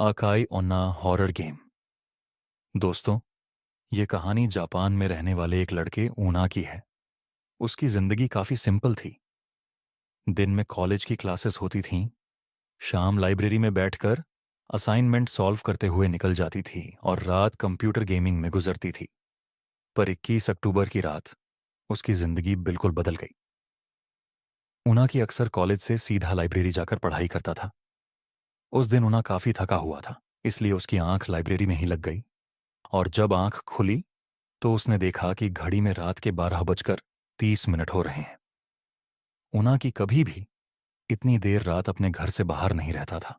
आकाई ओन्ना horror game. दोस्तों, ये कहानी जापान में रहने वाले एक लड़के ऊना की है। उसकी जिंदगी काफी सिंपल थी। दिन में कॉलेज की क्लासेस होती थीं, शाम लाइब्रेरी में बैठकर असाइनमेंट सॉल्व करते हुए निकल जाती थी और रात कंप्यूटर गेमिंग में गुजरती थी। पर 21 अक्टूबर की रात उसकी जिंदगी बिल्कुल बदल गई। ऊना की अक्सर कॉलेज से सीधा लाइब्रेरी जाकर पढ़ाई करता था। उस दिन ऊना काफी थका हुआ था, इसलिए उसकी आंख लाइब्रेरी में ही लग गई। और जब आंख खुली तो उसने देखा कि घड़ी में रात के 12:30 हो रहे हैं। ऊना की कभी भी इतनी देर रात अपने घर से बाहर नहीं रहता था।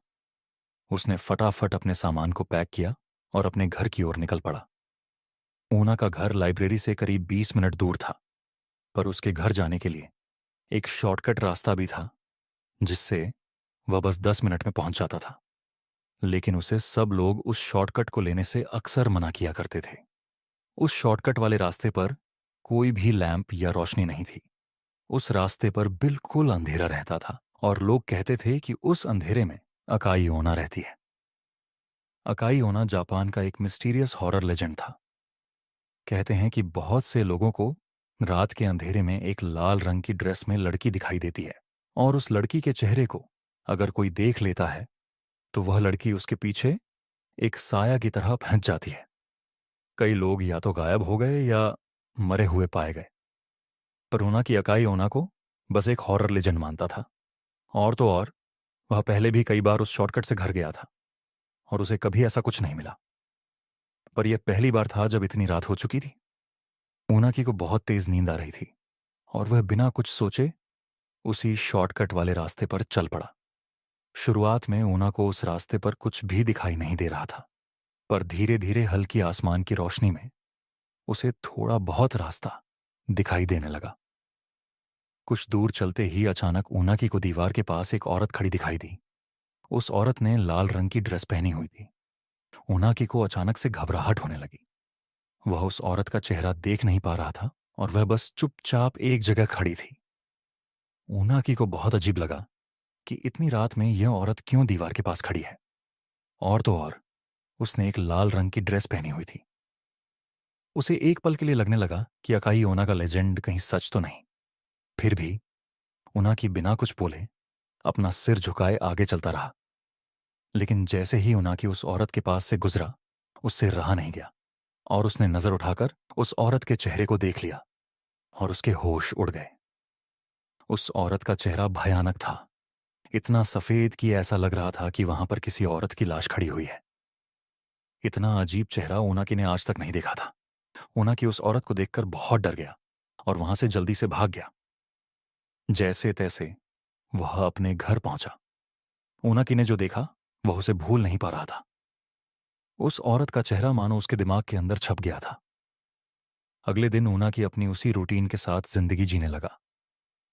उसने फटाफट अपने सामान को पैक किया और अपने घर की ओर निकल पड़ा। ऊना का घर लाइब्रेरी से करीब 20 मिनट दूर था, पर उसके घर जाने के लिए एक शॉर्टकट रास्ता भी था, जिससे वह बस 10 मिनट में पहुंच जाता था। लेकिन उसे सब लोग उस शॉर्टकट को लेने से अक्सर मना किया करते थे। उस शॉर्टकट वाले रास्ते पर कोई भी लैंप या रोशनी नहीं थी। उस रास्ते पर बिल्कुल अंधेरा रहता था और लोग कहते थे कि उस अंधेरे में अकाई ओना रहती है। अकाई ओना जापान का एक मिस्टीरियस हॉरर लेजेंड था। कहते हैं कि बहुत से लोगों को रात के अंधेरे में एक लाल रंग की ड्रेस में लड़की दिखाई देती है, और उस लड़की के चेहरे को अगर कोई देख लेता है तो वह लड़की उसके पीछे एक साया की तरह फंस जाती है। कई लोग या तो गायब हो गए या मरे हुए पाए गए। पर ऊना की अकाई ओना को बस एक हॉरर लेजेंड मानता था। और तो और, वह पहले भी कई बार उस शॉर्टकट से घर गया था और उसे कभी ऐसा कुछ नहीं मिला। पर यह पहली बार था जब इतनी रात हो चुकी थी। ऊनाकी को बहुत तेज नींद आ रही थी और वह बिना कुछ सोचे उसी शॉर्टकट वाले रास्ते पर चल पड़ा। शुरुआत में ऊना को उस रास्ते पर कुछ भी दिखाई नहीं दे रहा था, पर धीरे धीरे हल्की आसमान की रोशनी में उसे थोड़ा बहुत रास्ता दिखाई देने लगा। कुछ दूर चलते ही अचानक ऊनाकी को दीवार के पास एक औरत खड़ी दिखाई दी। उस औरत ने लाल रंग की ड्रेस पहनी हुई थी। ऊनाकी को अचानक से घबराहट होने लगी। वह उस औरत का चेहरा देख नहीं पा रहा था और वह बस चुपचाप एक जगह खड़ी थी। ऊनाकी को बहुत अजीब लगा कि इतनी रात में यह औरत क्यों दीवार के पास खड़ी है। और तो और, उसने एक लाल रंग की ड्रेस पहनी हुई थी। उसे एक पल के लिए लगने लगा कि अकाई ओना का लेजेंड कहीं सच तो नहीं। फिर भी ऊनाकी बिना कुछ बोले अपना सिर झुकाए आगे चलता रहा। लेकिन जैसे ही ऊनाकी उस औरत के पास से गुजरा, उससे रहा नहीं गया और उसने नजर उठाकर उस औरत के चेहरे को देख लिया और उसके होश उड़ गए। उस औरत का चेहरा भयानक था, इतना सफेद कि ऐसा लग रहा था कि वहां पर किसी औरत की लाश खड़ी हुई है। इतना अजीब चेहरा ऊनाकी ने आज तक नहीं देखा था। ऊनाकी उस औरत को देखकर बहुत डर गया और वहां से जल्दी से भाग गया। जैसे तैसे वह अपने घर पहुंचा। ऊनाकी ने जो देखा वह उसे भूल नहीं पा रहा था। उस औरत का चेहरा मानो उसके दिमाग के अंदर छप गया था। अगले दिन ऊनाकी अपनी उसी रूटीन के साथ जिंदगी जीने लगा,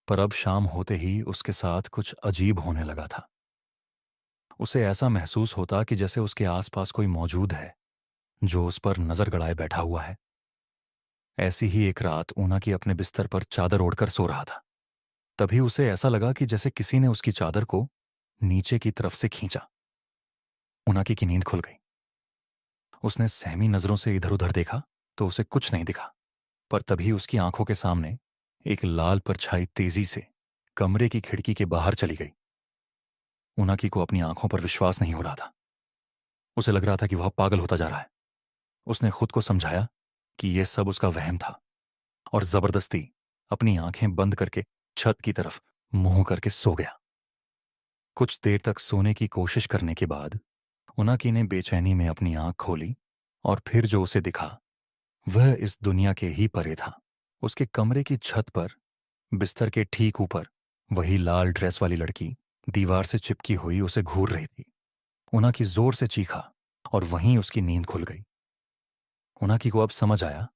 पर अब शाम होते ही उसके साथ कुछ अजीब होने लगा था। उसे ऐसा महसूस होता कि जैसे उसके आसपास कोई मौजूद है जो उस पर नजर गड़ाए बैठा हुआ है। ऐसी ही एक रात ऊनाकी अपने बिस्तर पर चादर ओढ़कर सो रहा था। तभी उसे ऐसा लगा कि जैसे किसी ने उसकी चादर को नीचे की तरफ से खींचा। ऊनाकी की नींद खुल गई। उसने सहमी नजरों से इधर उधर देखा तो उसे कुछ नहीं दिखा। पर तभी उसकी आंखों के सामने एक लाल परछाई तेजी से कमरे की खिड़की के बाहर चली गई। ऊनाकी को अपनी आंखों पर विश्वास नहीं हो रहा था। उसे लग रहा था कि वह पागल होता जा रहा है। उसने खुद को समझाया कि यह सब उसका वहम था और जबरदस्ती अपनी आंखें बंद करके छत की तरफ मुंह करके सो गया। कुछ देर तक सोने की कोशिश करने के बाद ऊनाकी ने बेचैनी में अपनी आंख खोली और फिर जो उसे दिखा वह इस दुनिया के ही परे था। उसके कमरे की छत पर बिस्तर के ठीक ऊपर वही लाल ड्रेस वाली लड़की दीवार से चिपकी हुई उसे घूर रही थी। ऊनाकी जोर से चीखा और वहीं उसकी नींद खुल गई। ऊनाकी को अब समझ आया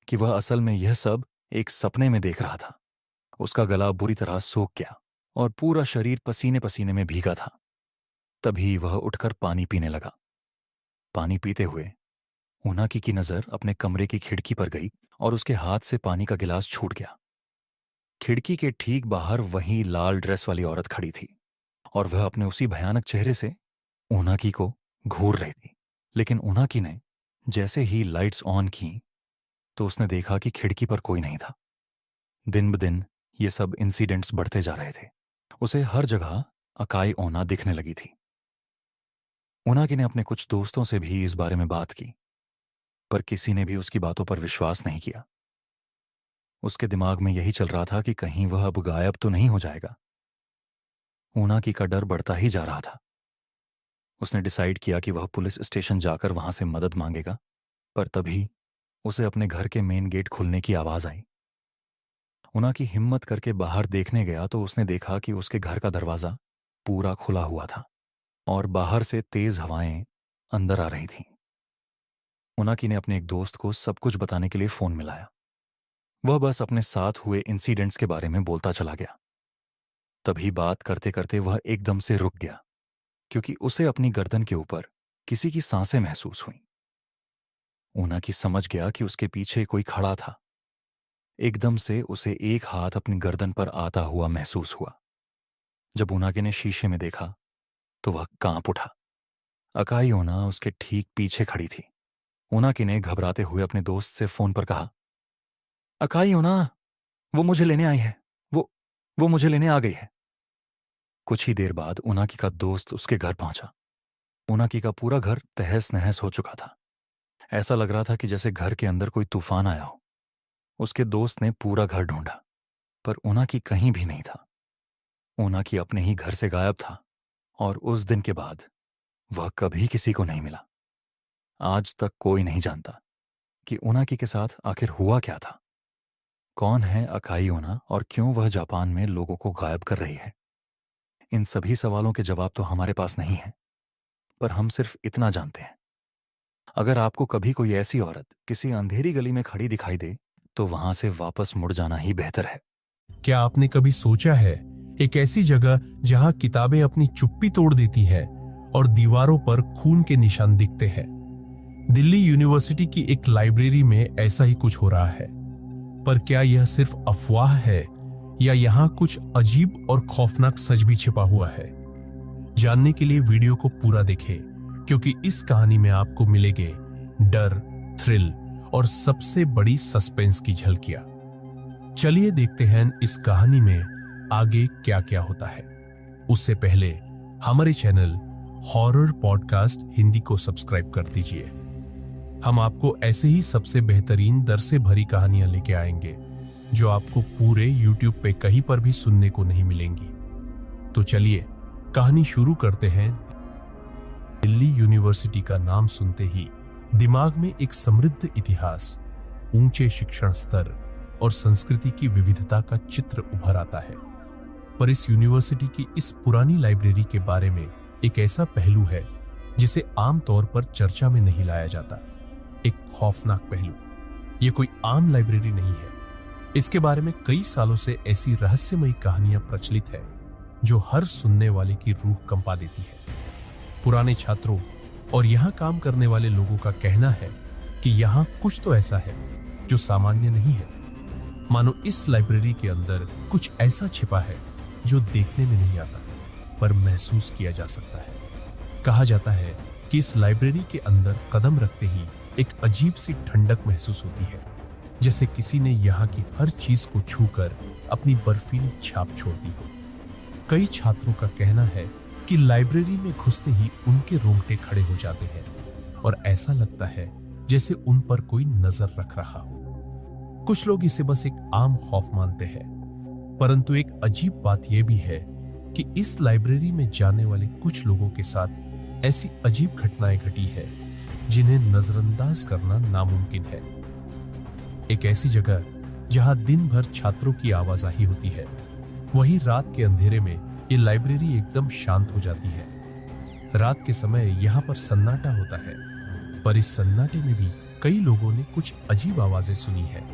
कि वह असल में यह सब एक सपने में देख रहा था। उसका गला बुरी तरह सूख गया और पूरा शरीर पसीने पसीने में भीगा था। तभी वह उठकर पानी पीने लगा। पानी पीते हुए ऊनाकी की नजर अपने कमरे की खिड़की पर गई और उसके हाथ से पानी का गिलास छूट गया। खिड़की के ठीक बाहर वही लाल ड्रेस वाली औरत खड़ी थी और वह अपने उसी भयानक चेहरे से ऊनाकी को घूर रही थी। लेकिन उनाकी ने जैसे ही लाइट्स ऑन की तो उसने देखा कि खिड़की पर कोई नहीं था। दिन ब दिन ये सब इंसिडेंट्स बढ़ते जा रहे थे। उसे हर जगह अकाई ओना दिखने लगी थी। उनाकी ने अपने कुछ दोस्तों से भी इस बारे में बात की, पर किसी ने भी उसकी बातों पर विश्वास नहीं किया। उसके दिमाग में यही चल रहा था कि कहीं वह अब गायब तो नहीं हो जाएगा। उनाकी का डर बढ़ता ही जा रहा था। उसने डिसाइड किया कि वह पुलिस स्टेशन जाकर वहां से मदद मांगेगा, पर तभी उसे अपने घर के मेन गेट खुलने की आवाज आई। उनाकी हिम्मत करके बाहर देखने गया तो उसने देखा कि उसके घर का दरवाजा पूरा खुला हुआ था और बाहर से तेज हवाएं अंदर आ रही थीं। उनाकी ने अपने एक दोस्त को सब कुछ बताने के लिए फोन मिलाया। वह बस अपने साथ हुए इंसिडेंट्स के बारे में बोलता चला गया। तभी बात करते करते वह एकदम से रुक गया, क्योंकि उसे अपनी गर्दन के ऊपर किसी की सांसें महसूस हुईं। उनाकी समझ गया कि उसके पीछे कोई खड़ा था। एकदम से उसे एक हाथ अपनी गर्दन पर आता हुआ महसूस हुआ। जब उनाकी ने शीशे में देखा तो वह कांप उठा। अकाई ओना उसके ठीक पीछे खड़ी थी। उनाकी ने घबराते हुए अपने दोस्त से फोन पर कहा, अकाई ओना, वो मुझे लेने आई है। वो मुझे लेने आ गई है। कुछ ही देर बाद उनाकी का दोस्त उसके घर पहुंचा। उनाकी का पूरा घर तहस नहस हो चुका था। ऐसा लग रहा था कि जैसे घर के अंदर कोई तूफान आया हो। उसके दोस्त ने पूरा घर ढूंढा, पर उनाकी कहीं भी नहीं था। उनाकी अपने ही घर से गायब था और उस दिन के बाद वह कभी किसी को नहीं मिला। आज तक कोई नहीं जानता कि उनाकी के साथ आखिर हुआ क्या था। कौन है अकाई ओना और क्यों वह जापान में लोगों को गायब कर रही है? इन सभी सवालों के जवाब तो हमारे पास नहीं है, पर हम सिर्फ इतना जानते हैं, अगर आपको कभी कोई ऐसी औरत किसी अंधेरी गली में खड़ी दिखाई दे तो वहां से वापस मुड़ जाना ही बेहतर है। क्या आपने कभी सोचा है, एक ऐसी जगह जहां किताबें अपनी चुप्पी तोड़ देती है और दीवारों पर खून के निशान दिखते हैं? दिल्ली यूनिवर्सिटी की एक लाइब्रेरी में ऐसा ही कुछ हो रहा है। पर क्या यह सिर्फ अफवाह है या यहाँ कुछ अजीब और खौफनाक सच भी छिपा हुआ है? जानने के लिए वीडियो को पूरा देखें, क्योंकि इस कहानी में आपको मिलेंगे डर, थ्रिल और सबसे बड़ी सस्पेंस की झलकियां। चलिए देखते हैं इस कहानी में आगे क्या क्या होता है। उससे पहले हमारे चैनल हॉरर पॉडकास्ट हिंदी को सब्सक्राइब कर दीजिए। हम आपको ऐसे ही सबसे बेहतरीन डर से भरी कहानियां लेके आएंगे, जो आपको पूरे YouTube पे कहीं पर भी सुनने को नहीं मिलेंगी। तो चलिए कहानी शुरू करते हैं। दिल्ली यूनिवर्सिटी का नाम सुनते ही दिमाग में एक समृद्ध इतिहास, ऊंचे शिक्षण स्तर और संस्कृति की विविधता का चित्र उभर आता है। पर इस यूनिवर्सिटी की इस पुरानी लाइब्रेरी के बारे में एक ऐसा पहलू है जिसे आमतौर पर चर्चा में नहीं लाया जाता। एक खौफनाक पहलू। यह कोई आम लाइब्रेरी नहीं है। इसके बारे में कई सालों से ऐसी रहस्यमयी कहानियां प्रचलित है जो हर सुनने वाले की रूह कंपा देती है। पुराने छात्रों और यहां काम करने वाले लोगों का कहना है कि यहां कुछ तो ऐसा है जो सामान्य नहीं है। मानो इस लाइब्रेरी के अंदर कुछ ऐसा छिपा है जो देखने में नहीं आता, पर महसूस किया जा सकता है। कहा जाता है कि इस लाइब्रेरी के अंदर कदम रखते ही एक अजीब सी ठंडक महसूस होती है, जैसे किसी ने यहाँ की हर चीज को छूकर अपनी बर्फीली छाप छोड़ दी हो। कई छात्रों का कहना है कि लाइब्रेरी में घुसते ही उनके रोंगटे खड़े हो जाते हैं और ऐसा लगता है जैसे उन पर कोई नजर रख रहा हो। कुछ लोग इसे बस एक आम खौफ मानते हैं, परंतु एक अजीब बात यह भी है कि इस लाइब्रेरी में जाने वाले कुछ लोगों के साथ ऐसी अजीब घटनाएं घटी है जिन्हें नजरअंदाज करना नामुमकिन है। एक ऐसी जगह जहां दिन भर छात्रों की आवाजाही होती है, वहीं रात के अंधेरे में ये लाइब्रेरी एकदम शांत हो जाती है। रात के समय यहाँ पर सन्नाटा होता है, पर इस सन्नाटे में भी कई लोगों ने कुछ अजीब आवाजें सुनी है।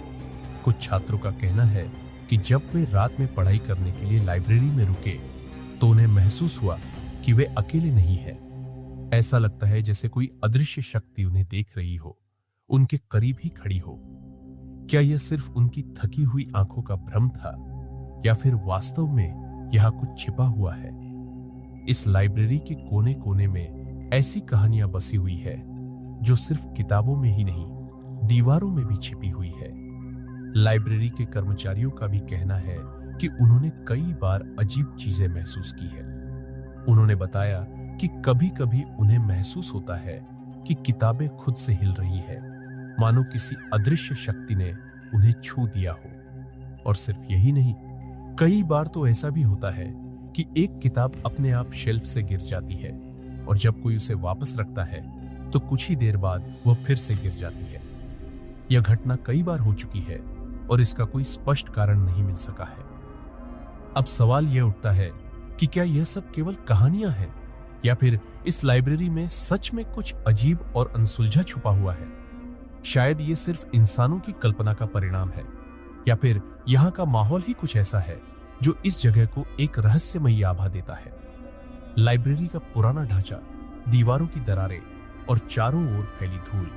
कुछ छात्रों का कहना है कि जब वे रात में पढ़ाई करने के लिए लाइब्रेरी में रुके तो उन्हें महसूस हुआ कि वे अकेले नहीं हैं। ऐसा लगता है जैसे कोई अदृश्य शक्ति उन्हें देख रही हो, उनके करीब ही खड़ी हो। क्या यह सिर्फ उनकी थकी हुई आंखों का भ्रम था या फिर वास्तव में यहाँ कुछ छिपा हुआ है? इस लाइब्रेरी के कोने कोने में ऐसी कहानियां बसी हुई है जो सिर्फ किताबों में ही नहीं, दीवारों में भी छिपी हुई है। लाइब्रेरी के कर्मचारियों का भी कहना है कि उन्होंने कई बार अजीब चीजें महसूस की है। उन्होंने बताया कि कभी-कभी उन्हें महसूस होता है कि किताबें खुद से हिल रही है, मानो किसी अदृश्य शक्ति ने उन्हें छू दिया हो। और सिर्फ यही नहीं, कई बार तो ऐसा भी होता है कि एक किताब अपने आप शेल्फ से गिर जाती है और जब कोई उसे वापस रखता है तो कुछ ही देर बाद वह फिर से गिर जाती है। यह घटना कई बार हो चुकी है और इसका कोई स्पष्ट कारण नहीं मिल सका है। अब सवाल यह उठता है कि क्या यह सब केवल कहानियां हैं या फिर इस लाइब्रेरी में सच में कुछ अजीब और अनसुलझा छुपा हुआ है। शायद ये सिर्फ इंसानों की कल्पना का परिणाम है या फिर यहाँ का माहौल ही कुछ ऐसा है जो इस जगह को एक रहस्यमयी आभा देता है। लाइब्रेरी का पुराना ढांचा, दीवारों की दरारें और चारों ओर फैली धूल,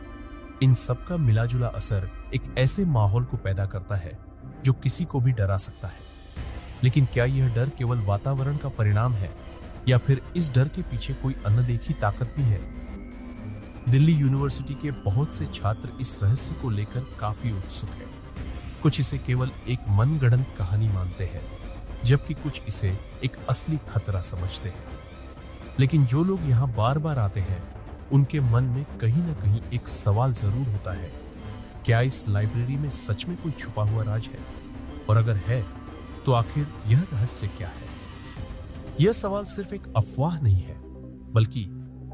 इन सब का मिलाजुला असर एक ऐसे माहौल को पैदा करता है जो किसी को भी डरा सकता है। लेकिन क्या यह डर केवल वातावरण का परिणाम है या फिर इस डर के पीछे कोई अनदेखी ताकत भी है? दिल्ली यूनिवर्सिटी के बहुत से छात्र इस रहस्य को लेकर काफी उत्सुक हैं। कुछ इसे केवल एक मनगढ़ंत कहानी मानते हैं, जबकि कुछ इसे एक असली खतरा समझते हैं। लेकिन जो लोग यहाँ बार बार आते हैं, उनके मन में कहीं ना कहीं एक सवाल जरूर होता है, क्या इस लाइब्रेरी में सच में कोई छुपा हुआ राज है? और अगर है, तो आखिर यह रहस्य क्या है? यह सवाल सिर्फ एक अफवाह नहीं है, बल्कि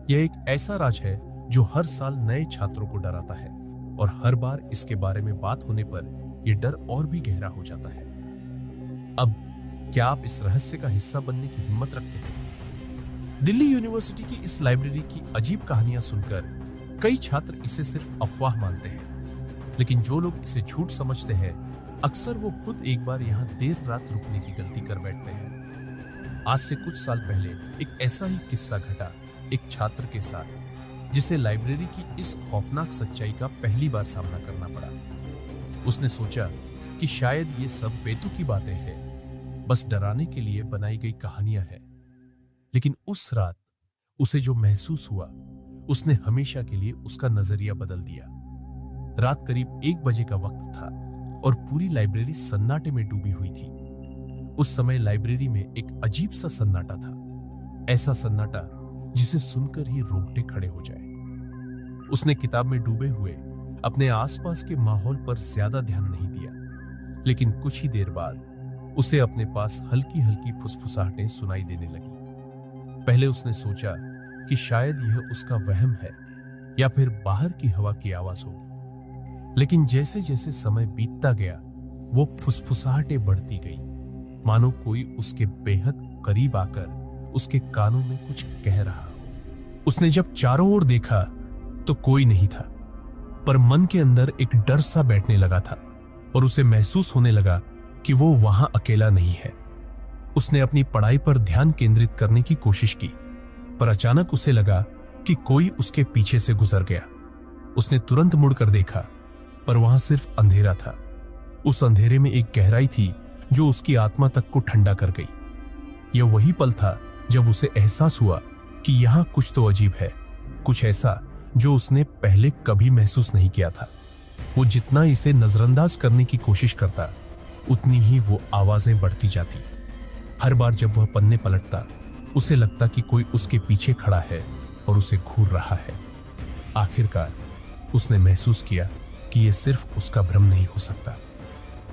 यह एक ऐसा राज है जो हर साल नए छात्रों को डराता है और हर बार इसके बारे में बात होने पर यह डर और भी गहरा हो जाता है। अब क्या आप इस रहस्य का हिस्सा बनने की हिम्मत रखते हैं? दिल्ली यूनिवर्सिटी की इस लाइब्रेरी की अजीब कहानियां सुनकर कई छात्र इसे सिर्फ अफवाह मानते हैं, लेकिन जो लोग इसे झूठ समझते हैं, अक्सर वो खुद एक बार यहाँ देर रात रुकने की गलती कर बैठते हैं। आज से कुछ साल पहले एक ऐसा ही किस्सा घटा एक छात्र के साथ, जिसे लाइब्रेरी की इस खौफनाक सच्चाई का पहली बार सामना करना पड़ा। उसने सोचा कि शायद ये सब बेतुकी बातें हैं, बस डराने के लिए बनाई गई कहानियां हैं। लेकिन उस रात उसे जो महसूस हुआ, उसने हमेशा के लिए उसका नजरिया बदल दिया। रात करीब 1 बजे का वक्त था और पूरी लाइब्रेरी सन्नाटे में डूबी हुई थी। उस समय लाइब्रेरी में एक अजीब सा सन्नाटा था, ऐसा सन्नाटा जिसे सुनकर ही रोंगटे खड़े हो जाए। उसने किताब में डूबे हुए अपने आसपास के माहौल पर ज्यादा ध्यान नहीं दिया, लेकिन कुछ ही देर बाद उसे अपने पास हल्की हल्की फुसफुसाहटें सुनाई देने लगी। पहले उसने सोचा कि शायद यह उसका वहम है या फिर बाहर की हवा की आवाज होगी, लेकिन जैसे जैसे समय बीतता गया, वो फुसफुसाहटें बढ़ती गई, मानो कोई उसके बेहद करीब आकर उसके कानों में कुछ कह रहा। उसने जब चारों ओर देखा तो कोई नहीं था, पर मन के अंदर एक डर सा बैठने लगा था और उसे महसूस होने लगा कि वो वहां अकेला नहीं है। उसने अपनी पढ़ाई पर ध्यान केंद्रित करने की कोशिश की, पर अचानक उसे लगा कि कोई उसके पीछे से गुजर गया। उसने तुरंत मुड़कर देखा, पर वहां सिर्फ अंधेरा था। उस अंधेरे में एक गहराई थी जो उसकी आत्मा तक को ठंडा कर गई। यह वही पल था जब उसे एहसास हुआ कि यहां कुछ तो अजीब है, कुछ ऐसा जो उसने पहले कभी महसूस नहीं किया था। वो जितना इसे नजरअंदाज करने की कोशिश करता, उतनी ही वो आवाजें बढ़ती जाती। हर बार जब वह पन्ने पलटता, उसे लगता कि कोई उसके पीछे खड़ा है और उसे घूर रहा है। आखिरकार उसने महसूस किया कि यह सिर्फ उसका भ्रम नहीं हो सकता।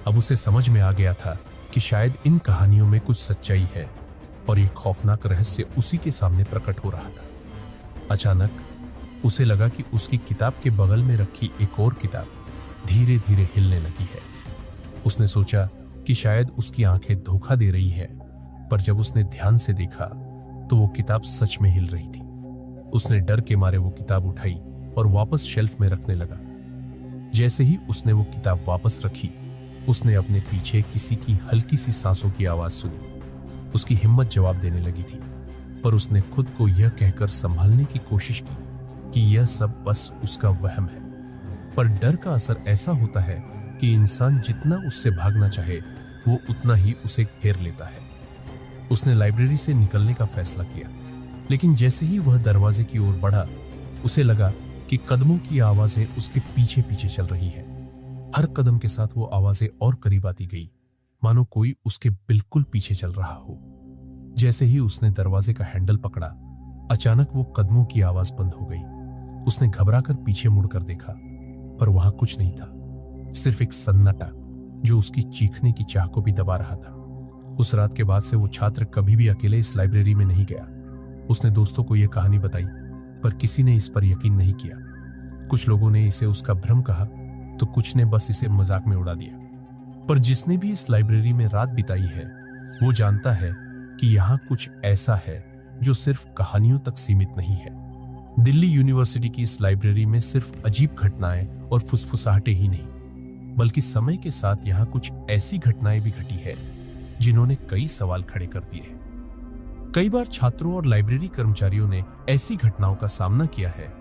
अब उसे समझ में आ गया था कि शायद इन कहानियों में कुछ सच्चाई है और यह खौफनाक रहस्य उसी के सामने प्रकट हो रहा था। अचानक उसे लगा कि उसकी किताब के बगल में रखी एक और किताब धीरे धीरे हिलने लगी है। उसने सोचा कि शायद उसकी आंखें धोखा दे रही है, पर जब उसने ध्यान से देखा तो वो किताब सच में हिल रही थी। उसने डर के मारे वो किताब उठाई और वापस शेल्फ में रखने लगा। जैसे ही उसने वो किताब वापस रखी, उसने अपने पीछे किसी की हल्की सी सांसों की आवाज सुनी। उसकी हिम्मत जवाब देने लगी थी, पर उसने खुद को यह कहकर संभालने की कोशिश की कि यह सब बस उसका वहम है। पर डर का असर ऐसा होता है कि इंसान जितना उससे भागना चाहे, वो उतना ही उसे घेर लेता है। उसने लाइब्रेरी से निकलने का फैसला किया, लेकिन जैसे ही वह दरवाजे की ओर बढ़ा, उसे लगा कि कदमों की आवाजें उसके पीछे पीछे चल रही है। हर कदम के साथ वो आवाजें और करीब आती गई, मानो कोई उसके बिल्कुल पीछे चल रहा हो। जैसे ही उसने दरवाजे का हैंडल पकड़ा, अचानक वो कदमों की आवाज बंद हो गई। उसने घबराकर पीछे मुड़कर देखा, पर वहां कुछ नहीं था, सिर्फ एक सन्नाटा जो उसकी चीखने की चाह को भी दबा रहा था। उस रात के बाद से वो छात्र कभी भी अकेले इस लाइब्रेरी में नहीं गया। उसने दोस्तों को यह कहानी बताई, पर किसी ने इस पर यकीन नहीं किया। कुछ लोगों ने इसे उसका भ्रम कहा, तो कुछ ने बस इसे मजाक में उड़ा दिया। पर जिसने भी इस लाइब्रेरी में रात बिताई है, वो जानता है कि यहाँ कुछ ऐसा है जो सिर्फ कहानियों तक सीमित नहीं है। दिल्ली यूनिवर्सिटी की इस लाइब्रेरी में सिर्फ अजीब घटनाएं और फुसफुसाहटें ही नहीं, बल्कि समय के साथ यहाँ कुछ ऐसी घटनाएं भी घटी है जिन्होंने कई सवाल खड़े कर दिए हैं। कई बार छात्रों और लाइब्रेरी कर्मचारियों ने ऐसी घटनाओं का सामना किया है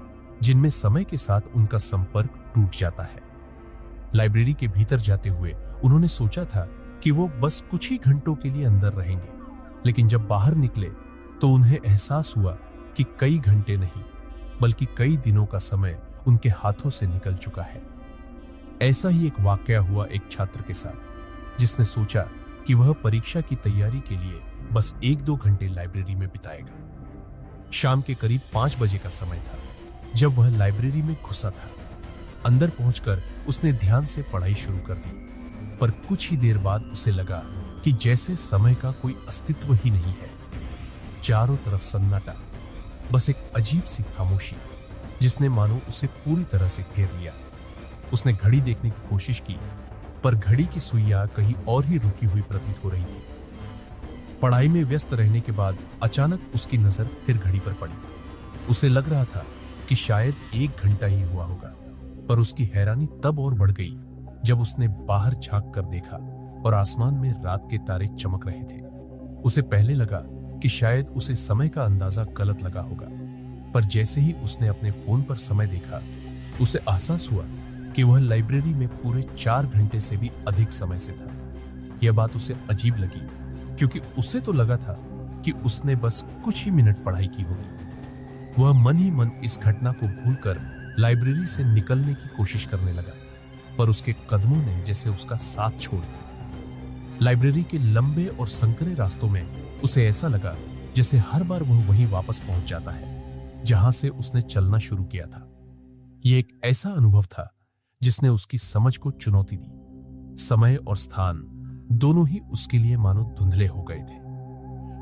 जिनमें समय के साथ उनका संपर्क टूट जाता है। लाइब्रेरी के भीतर जाते हुए उन्होंने सोचा था कि वो बस कुछ ही घंटों के लिए अंदर रहेंगे, लेकिन जब बाहर निकले तो उन्हें एहसास हुआ कि कई घंटे नहीं, बल्कि कई दिनों का समय उनके हाथों से निकल चुका है। ऐसा ही एक वाकया हुआ एक छात्र के साथ, जिसने सोचा कि वह परीक्षा की तैयारी के लिए बस 1-2 घंटे लाइब्रेरी में बिताएगा। शाम के करीब 5 बजे का समय था जब वह लाइब्रेरी में घुसा था। अंदर पहुंचकर उसने ध्यान से पढ़ाई शुरू कर दी, पर कुछ ही देर बाद उसे लगा कि जैसे समय का कोई अस्तित्व ही नहीं है। चारों तरफ सन्नाटा, बस एक अजीब सी खामोशी जिसने मानो उसे पूरी तरह से घेर लिया। उसने घड़ी देखने की कोशिश की, पर घड़ी की सुइयां कहीं और ही रुकी हुई प्रतीत हो रही थी। पढ़ाई में व्यस्त रहने के बाद अचानक उसकी नजर फिर घड़ी पर पड़ी। उसे लग रहा था कि शायद 1 घंटा ही हुआ होगा, पर उसकी हैरानी तब और बढ़ गई जब उसने बाहर झांक कर देखा और आसमान में रात के तारे चमक रहे थे। उसे पहले लगा कि शायद उसे समय का अंदाजा गलत लगा होगा, पर जैसे ही उसने अपने फोन पर समय देखा, उसे एहसास हुआ कि वह लाइब्रेरी में पूरे 4 घंटे से भी अधिक समय से था। यह बात उसे अजीब लगी, क्योंकि उसे तो लगा था कि उसने बस कुछ ही मिनट पढ़ाई की होगी। वह मन ही मन इस घटना को भूलकर लाइब्रेरी से निकलने की कोशिश करने लगा, पर उसके कदमों ने जैसे उसका साथ छोड़ दिया। लाइब्रेरी के लंबे और संकरे रास्तों में उसे ऐसा लगा जैसे हर बार वह वहीं वापस पहुंच जाता है जहां से उसने चलना शुरू किया था। यह एक ऐसा अनुभव था जिसने उसकी समझ को चुनौती दी। समय और स्थान दोनों ही उसके लिए मानो धुंधले हो गए थे।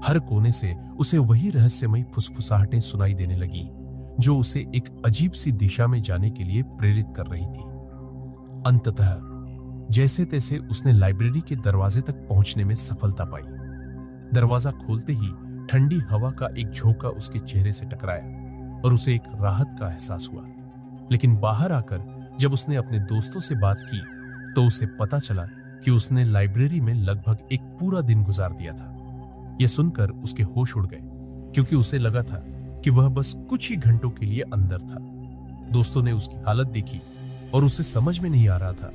हर कोने से उसे वही रहस्यमयी फुसफुसाहटें सुनाई देने लगी जो उसे एक अजीब सी दिशा में जाने के लिए प्रेरित कर रही थी। अंततः जैसे तैसे उसने लाइब्रेरी के दरवाजे तक पहुंचने में सफलता पाई। दरवाजा खोलते ही ठंडी हवा का एक झोंका उसके चेहरे से टकराया और उसे एक राहत का एहसास हुआ। लेकिन बाहर आकर जब उसने अपने दोस्तों से बात की तो उसे पता चला कि उसने लाइब्रेरी में लगभग एक पूरा दिन गुजार दिया था। यह सुनकर उसके होश उड़ गए, क्योंकि उसे लगा था कि वह बस कुछ ही घंटों के लिए अंदर था। दोस्तों ने उसकी हालत देखी और उसे समझ में नहीं आ रहा था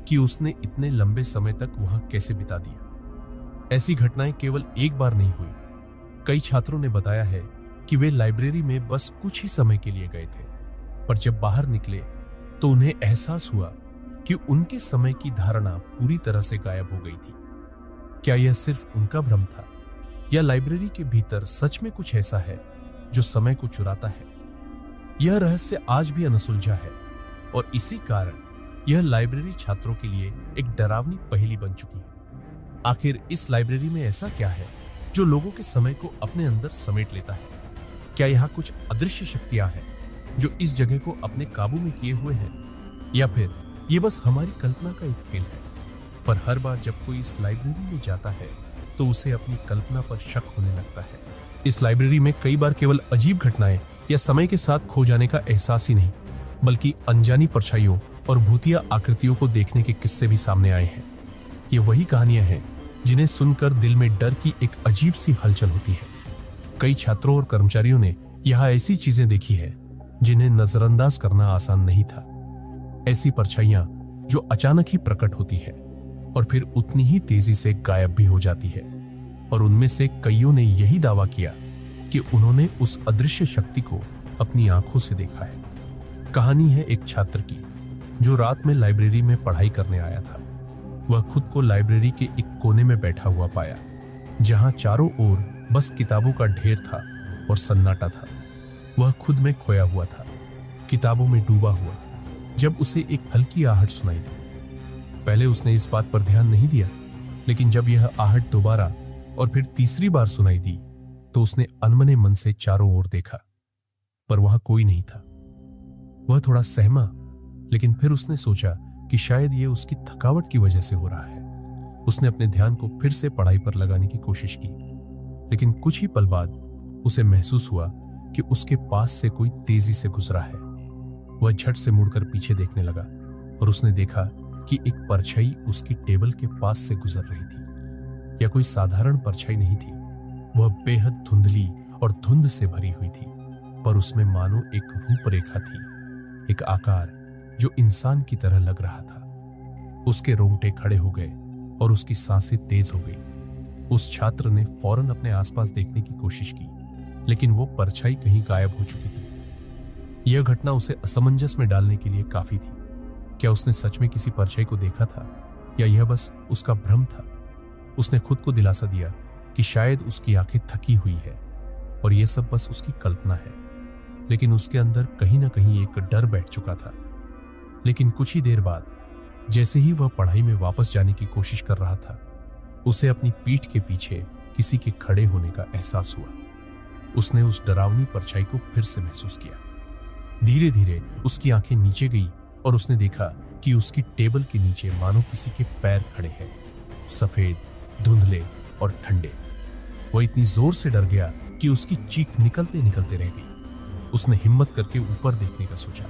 कि उसने इतने लंबे समय तक वहां कैसे बिता दिया। ऐसी घटनाएं केवल एक बार नहीं हुई। कई छात्रों ने बताया है कि वे लाइब्रेरी में बस कुछ ही समय के लिए गए थे, पर जब बाहर निकले तो उन्हें एहसास हुआ कि उनके समय की धारणा पूरी तरह से गायब हो गई थी। क्या यह सिर्फ उनका भ्रम था, या लाइब्रेरी के भीतर सच में कुछ ऐसा है जो समय को चुराता है? यह रहस्य आज भी अनसुलझा है और इसी कारण यह लाइब्रेरी छात्रों के लिए एक डरावनी पहेली बन चुकी है। आखिर इस लाइब्रेरी में ऐसा क्या है जो लोगों के समय को अपने अंदर समेट लेता है? क्या यहाँ कुछ अदृश्य शक्तियां हैं जो इस जगह को अपने काबू में किए हुए हैं, या फिर ये बस हमारी कल्पना का एक खेल है? पर हर बार जब कोई इस लाइब्रेरी में जाता है तो उसे अपनी कल्पना पर शक होने लगता है। इस लाइब्रेरी में कई बार केवल अजीब घटनाएं या समय के साथ खो जाने का एहसास ही नहीं, बल्कि अनजानी परछाइयों और भूतिया आकृतियों को देखने के किस्से भी सामने आए हैं। ये वही कहानियां हैं जिन्हें सुनकर दिल में डर की एक अजीब सी हलचल होती है। कई छात्रों और कर्मचारियों ने यहाँ ऐसी चीजें देखी है जिन्हें नजरअंदाज करना आसान नहीं था। ऐसी परछाइयां जो अचानक ही प्रकट होती है और फिर उतनी ही तेजी से गायब भी हो जाती है। और उनमें से कईयों ने यही दावा किया कि उन्होंने उस अदृश्य शक्ति को अपनी आंखों से देखा है। कहानी है एक छात्र की जो रात में लाइब्रेरी में पढ़ाई करने आया था। वह खुद को लाइब्रेरी के एक कोने में बैठा हुआ पाया, जहां चारों ओर बस किताबों का ढेर था और सन्नाटा था। वह खुद में खोया हुआ था, किताबों में डूबा हुआ, जब उसे एक हल्की आहट सुनाई दी। पहले उसने इस बात पर ध्यान नहीं दिया, लेकिन जब यह आहट दोबारा और फिर तीसरी बार सुनाई दी तो उसने अनमने मन से चारों ओर देखा, पर वहां कोई नहीं था। वह थोड़ा सहमा, लेकिन फिर उसने सोचा कि शायद यह उसकी थकावट की वजह से हो रहा है। उसने अपने ध्यान को फिर से पढ़ाई पर लगाने की कोशिश की, लेकिन कुछ ही पल बाद उसे महसूस हुआ कि उसके पास से कोई तेजी से गुजरा है। वह झट से मुड़कर पीछे देखने लगा और उसने देखा कि एक परछाई उसकी टेबल के पास से गुजर रही थी। यह कोई साधारण परछाई नहीं थी, वह बेहद धुंधली और धुंध से भरी हुई थी, पर उसमें मानो एक रूपरेखा थी, एक आकार जो इंसान की तरह लग रहा था। उसके रोंगटे खड़े हो गए और उसकी सांसें तेज हो गई। उस छात्र ने फौरन अपने आसपास देखने की कोशिश की, लेकिन वो परछाई कहीं गायब हो चुकी थी। यह घटना उसे असमंजस में डालने के लिए काफी थी। क्या उसने सच में किसी परछाई को देखा था, या यह बस उसका भ्रम था? उसने खुद को दिलासा दिया कि शायद उसकी आंखें थकी हुई है और यह सब बस उसकी कल्पना है, लेकिन उसके अंदर कहीं ना कहीं एक डर बैठ चुका था। लेकिन कुछ ही देर बाद, जैसे ही वह पढ़ाई में वापस जाने की कोशिश कर रहा था, उसे अपनी पीठ के पीछे किसी के खड़े होने का एहसास हुआ। उसने उस डरावनी परछाई को फिर से महसूस किया। धीरे धीरे उसकी आंखें नीचे गई और उसने देखा कि उसकी टेबल के नीचे मानो किसी के पैर खड़े हैं, सफेद, धुंधले और ठंडे। वह इतनी जोर से डर गया कि उसकी चीख निकलते निकलते रह गई। उसने हिम्मत करके ऊपर देखने का सोचा,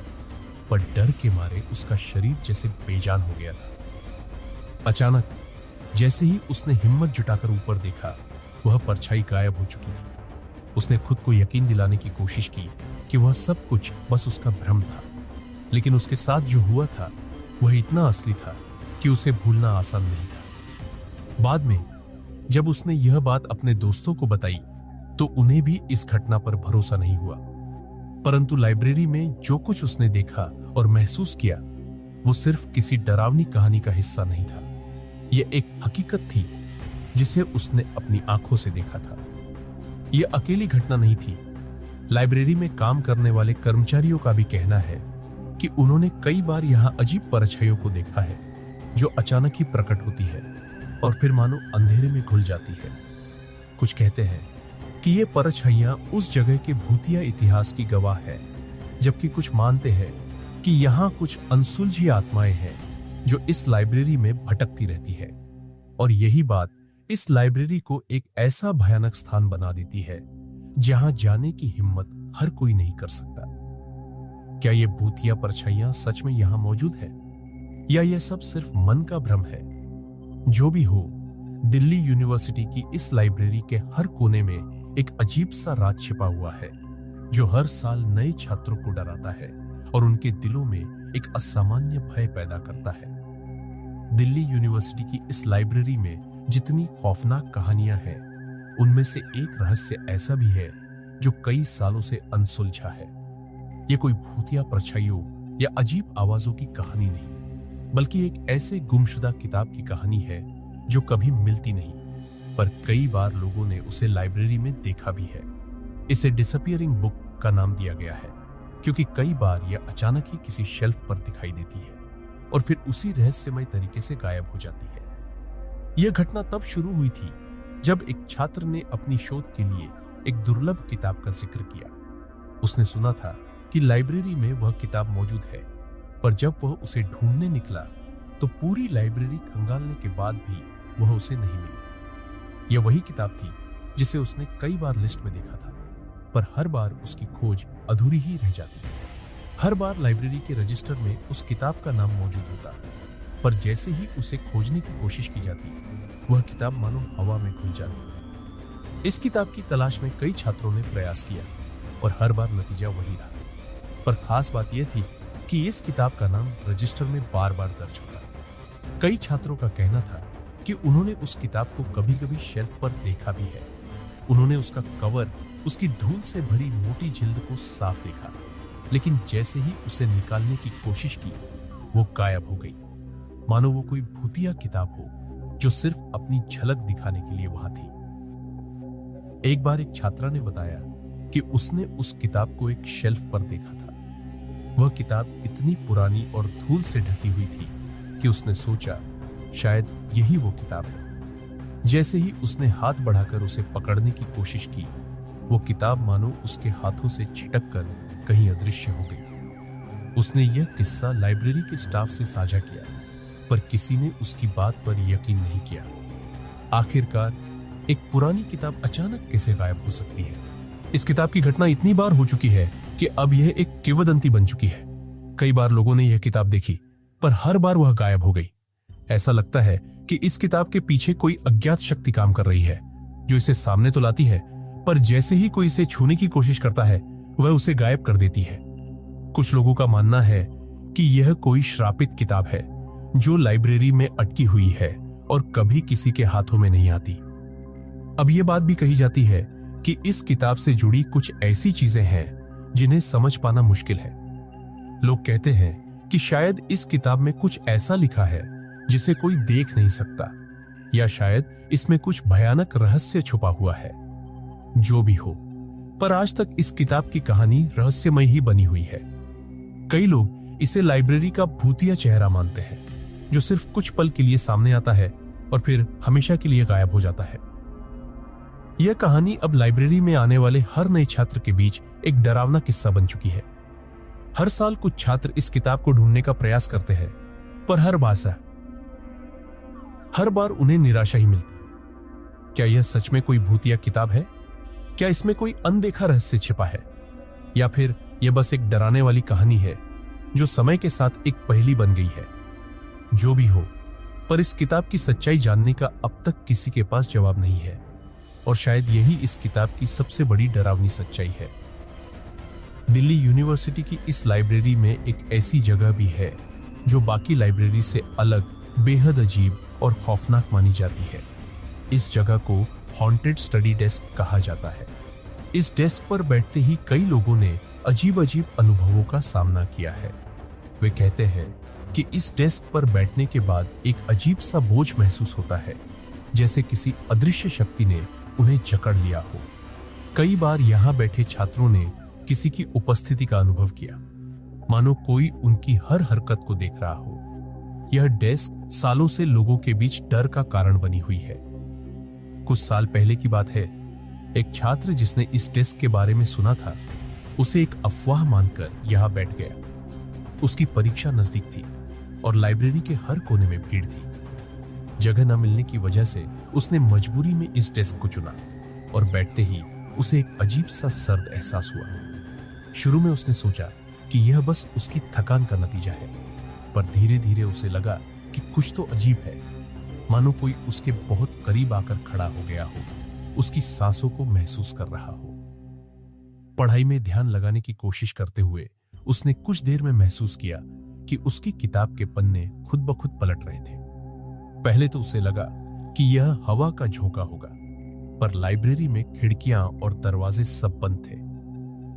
पर डर के मारे उसका शरीर जैसे बेजान हो गया था। अचानक जैसे ही उसने हिम्मत जुटाकर ऊपर देखा, वह परछाई गायब हो चुकी थी। उसने खुद को यकीन दिलाने की कोशिश की कि वह सब कुछ बस उसका भ्रम था, लेकिन उसके साथ जो हुआ था वह इतना असली था कि उसे भूलना आसान नहीं था। बाद में जब उसने यह बात अपने दोस्तों को बताई तो उन्हें भी इस घटना पर भरोसा नहीं हुआ, परंतु लाइब्रेरी में जो कुछ उसने देखा और महसूस किया वो सिर्फ किसी डरावनी कहानी का हिस्सा नहीं था। यह एक हकीकत थी जिसे उसने अपनी आंखों से देखा था। यह अकेली घटना नहीं थी। लाइब्रेरी में काम करने वाले कर्मचारियों का भी कहना है कि उन्होंने कई बार यहां अजीब परछाइयों को देखा है जो अचानक ही प्रकट होती है और फिर मानो अंधेरे में घुल जाती है। कुछ कहते हैं कि ये परछाइयां उस जगह के भूतिया इतिहास की गवाह है, जबकि कुछ मानते हैं कि यहाँ कुछ अनसुलझी आत्माएं हैं जो इस लाइब्रेरी में भटकती रहती है, और यही बात इस लाइब्रेरी को एक ऐसा भयानक स्थान बना देती है जहां जाने की हिम्मत हर कोई नहीं कर सकता। क्या ये भूतिया परछाइयां सच में यहां मौजूद है, या यह सब सिर्फ मन का भ्रम है? जो भी हो, दिल्ली यूनिवर्सिटी की इस लाइब्रेरी के हर कोने में एक अजीब सा राज छिपा हुआ है जो हर साल नए छात्रों को डराता है और उनके दिलों में एक असामान्य भय पैदा करता है। दिल्ली यूनिवर्सिटी की इस लाइब्रेरी में जितनी खौफनाक कहानियां हैं, उनमें से एक रहस्य ऐसा भी है जो कई सालों से अनसुलझा है। यह कोई भूतिया परछाइयों या अजीब आवाजों की कहानी नहीं, बल्कि एक ऐसे गुमशुदा किताब की कहानी है जो कभी मिलती नहीं, पर कई बार लोगों ने उसे लाइब्रेरी में देखा भी है। इसे डिसअपीयरिंग बुक का नाम दिया गया है क्योंकि कई बार यह अचानक ही किसी शेल्फ पर दिखाई देती है और फिर उसी रहस्यमय तरीके से गायब हो जाती है। यह घटना तब शुरू हुई थी जब एक छात्र ने अपनी शोध के लिए एक दुर्लभ किताब का जिक्र किया। उसने सुना था कि लाइब्रेरी में वह किताब मौजूद है, पर जब वह उसे ढूंढने निकला तो पूरी लाइब्रेरी खंगालने के बाद भी वह उसे नहीं मिली। यह वही किताब थी जिसे उसने कई बार लिस्ट में देखा था, पर हर बार उसकी खोज अधूरी ही रह जाती। हर बार लाइब्रेरी के रजिस्टर में उस किताब का नाम मौजूद होता, पर जैसे ही उसे खोजने की कोशिश की जाती, वह किताब मानो हवा में घुल जाती। इस किताब की तलाश में कई छात्रों ने प्रयास किया और हर बार नतीजा वही रहा। पर खास बात यह थी कि इस किताब का नाम रजिस्टर में बार बार दर्ज होता। कई छात्रों का कहना था कि उन्होंने उस किताब को कभी कभी शेल्फ पर देखा भी है। उन्होंने उसका कवर उसकी धूल से भरी मोटी जिल्द को साफ देखा, लेकिन जैसे ही उसे निकालने की कोशिश की वो गायब हो गई, मानो वो कोई भूतिया किताब हो जो सिर्फ अपनी झलक दिखाने के लिए वहां थी। एक बार एक छात्रा ने बताया कि उसने उस किताब को एक शेल्फ पर देखा था। वह किताब इतनी पुरानी और धूल से ढकी हुई थी कि उसने सोचा शायद यही वो किताब है। जैसे ही उसने हाथ बढ़ाकर उसे पकड़ने की कोशिश की, वो किताब मानो उसके हाथों से छिटक कर कहीं अदृश्य हो गई। उसने यह किस्सा लाइब्रेरी के स्टाफ से साझा किया, पर किसी ने उसकी बात पर यकीन नहीं किया। आखिरकार एक पुरानी किताब अचानक कैसे गायब हो सकती है? इस किताब की घटना इतनी बार हो चुकी है कि अब यह एक किंवदंती बन चुकी है। कई बार लोगों ने यह किताब देखी, पर हर बार वह गायब हो गई। ऐसा लगता है कि इस किताब के पीछे कोई अज्ञात शक्ति काम कर रही है, जो इसे सामने तो लाती है, पर जैसे ही कोई इसे छूने की कोशिश करता है वह उसे गायब कर देती है। कुछ लोगों का मानना है कि यह कोई श्रापित किताब है जो लाइब्रेरी में अटकी हुई है और कभी किसी के हाथों में नहीं आती। अब यह बात भी कही जाती है कि इस किताब से जुड़ी कुछ ऐसी चीजें हैं जिन्हें समझ पाना मुश्किल है। लोग कहते हैं कि शायद इस किताब में कुछ ऐसा लिखा है जिसे कोई देख नहीं सकता, या शायद इसमें कुछ भयानक रहस्य छुपा हुआ है। जो भी हो, पर आज तक इस किताब की कहानी रहस्यमय ही बनी हुई है। कई लोग इसे लाइब्रेरी का भूतिया चेहरा मानते हैं, जो सिर्फ कुछ पल के लिए सामने आता है और फिर हमेशा के लिए गायब हो जाता है। यह कहानी अब लाइब्रेरी में आने वाले हर नए छात्र के बीच एक डरावना किस्सा बन चुकी है। हर साल कुछ छात्र इस किताब को ढूंढने का प्रयास करते हैं, पर हर बार उन्हें निराशा ही मिलती है। क्या यह सच में कोई भूतिया किताब है? क्या इसमें कोई अनदेखा रहस्य छिपा है, या फिर यह बस एक डराने वाली कहानी है जो समय के साथ एक पहेली बन गई है? जो भी हो, पर इस किताब की सच्चाई जानने का अब तक किसी के पास जवाब नहीं है, और शायद यही इस किताब की सबसे बड़ी डरावनी सच्चाई है। दिल्ली यूनिवर्सिटी की इस लाइब्रेरी में एक ऐसी जगह भी है जो बाकी लाइब्रेरी से अलग, बेहद अजीब और खौफनाक मानी जाती है। इस जगह को हॉन्टेड स्टडी डेस्क कहा जाता है। इस डेस्क पर बैठते ही कई लोगों ने अजीब अजीब अनुभवों का सामना किया है। वे कहते हैं कि इस डेस्क पर बैठने के बाद एक अजीब सा बोझ महसूस होता है, जैसे किसी अदृश्य शक्ति ने उन्हें जकड़ लिया हो। कई बार यहां बैठे छात्रों ने किसी की उपस्थिति का अनुभव किया, मानो कोई उनकी हर हरकत को देख रहा हो। यह डेस्क सालों से लोगों के बीच डर का कारण बनी हुई है। कुछ साल पहले की बात है, एक छात्र जिसने इस डेस्क के बारे में सुना था, उसे एक अफवाह मानकर यहां बैठ गया। उसकी परीक्षा नजदीक थी और लाइब्रेरी के हर कोने में भीड़ थी। जगह न मिलने की वजह से उसने मजबूरी में इस डेस्क को चुना, और बैठते ही उसे एक अजीब सा सर्द एहसास हुआ। शुरू में उसने सोचा कि यह बस उसकी थकान का नतीजा है, पर धीरे धीरे उसे लगा कि कुछ तो अजीब है, मानो कोई उसके बहुत करीब आकर खड़ा हो गया हो, उसकी सांसों को महसूस कर रहा हो। पढ़ाई में ध्यान लगाने की कोशिश करते हुए उसने कुछ देर में महसूस किया कि उसकी किताब के पन्ने खुद ब खुद पलट रहे थे। पहले तो उसे लगा कि यह हवा का झोंका होगा, पर लाइब्रेरी में खिड़कियां और दरवाजे सब बंद थे।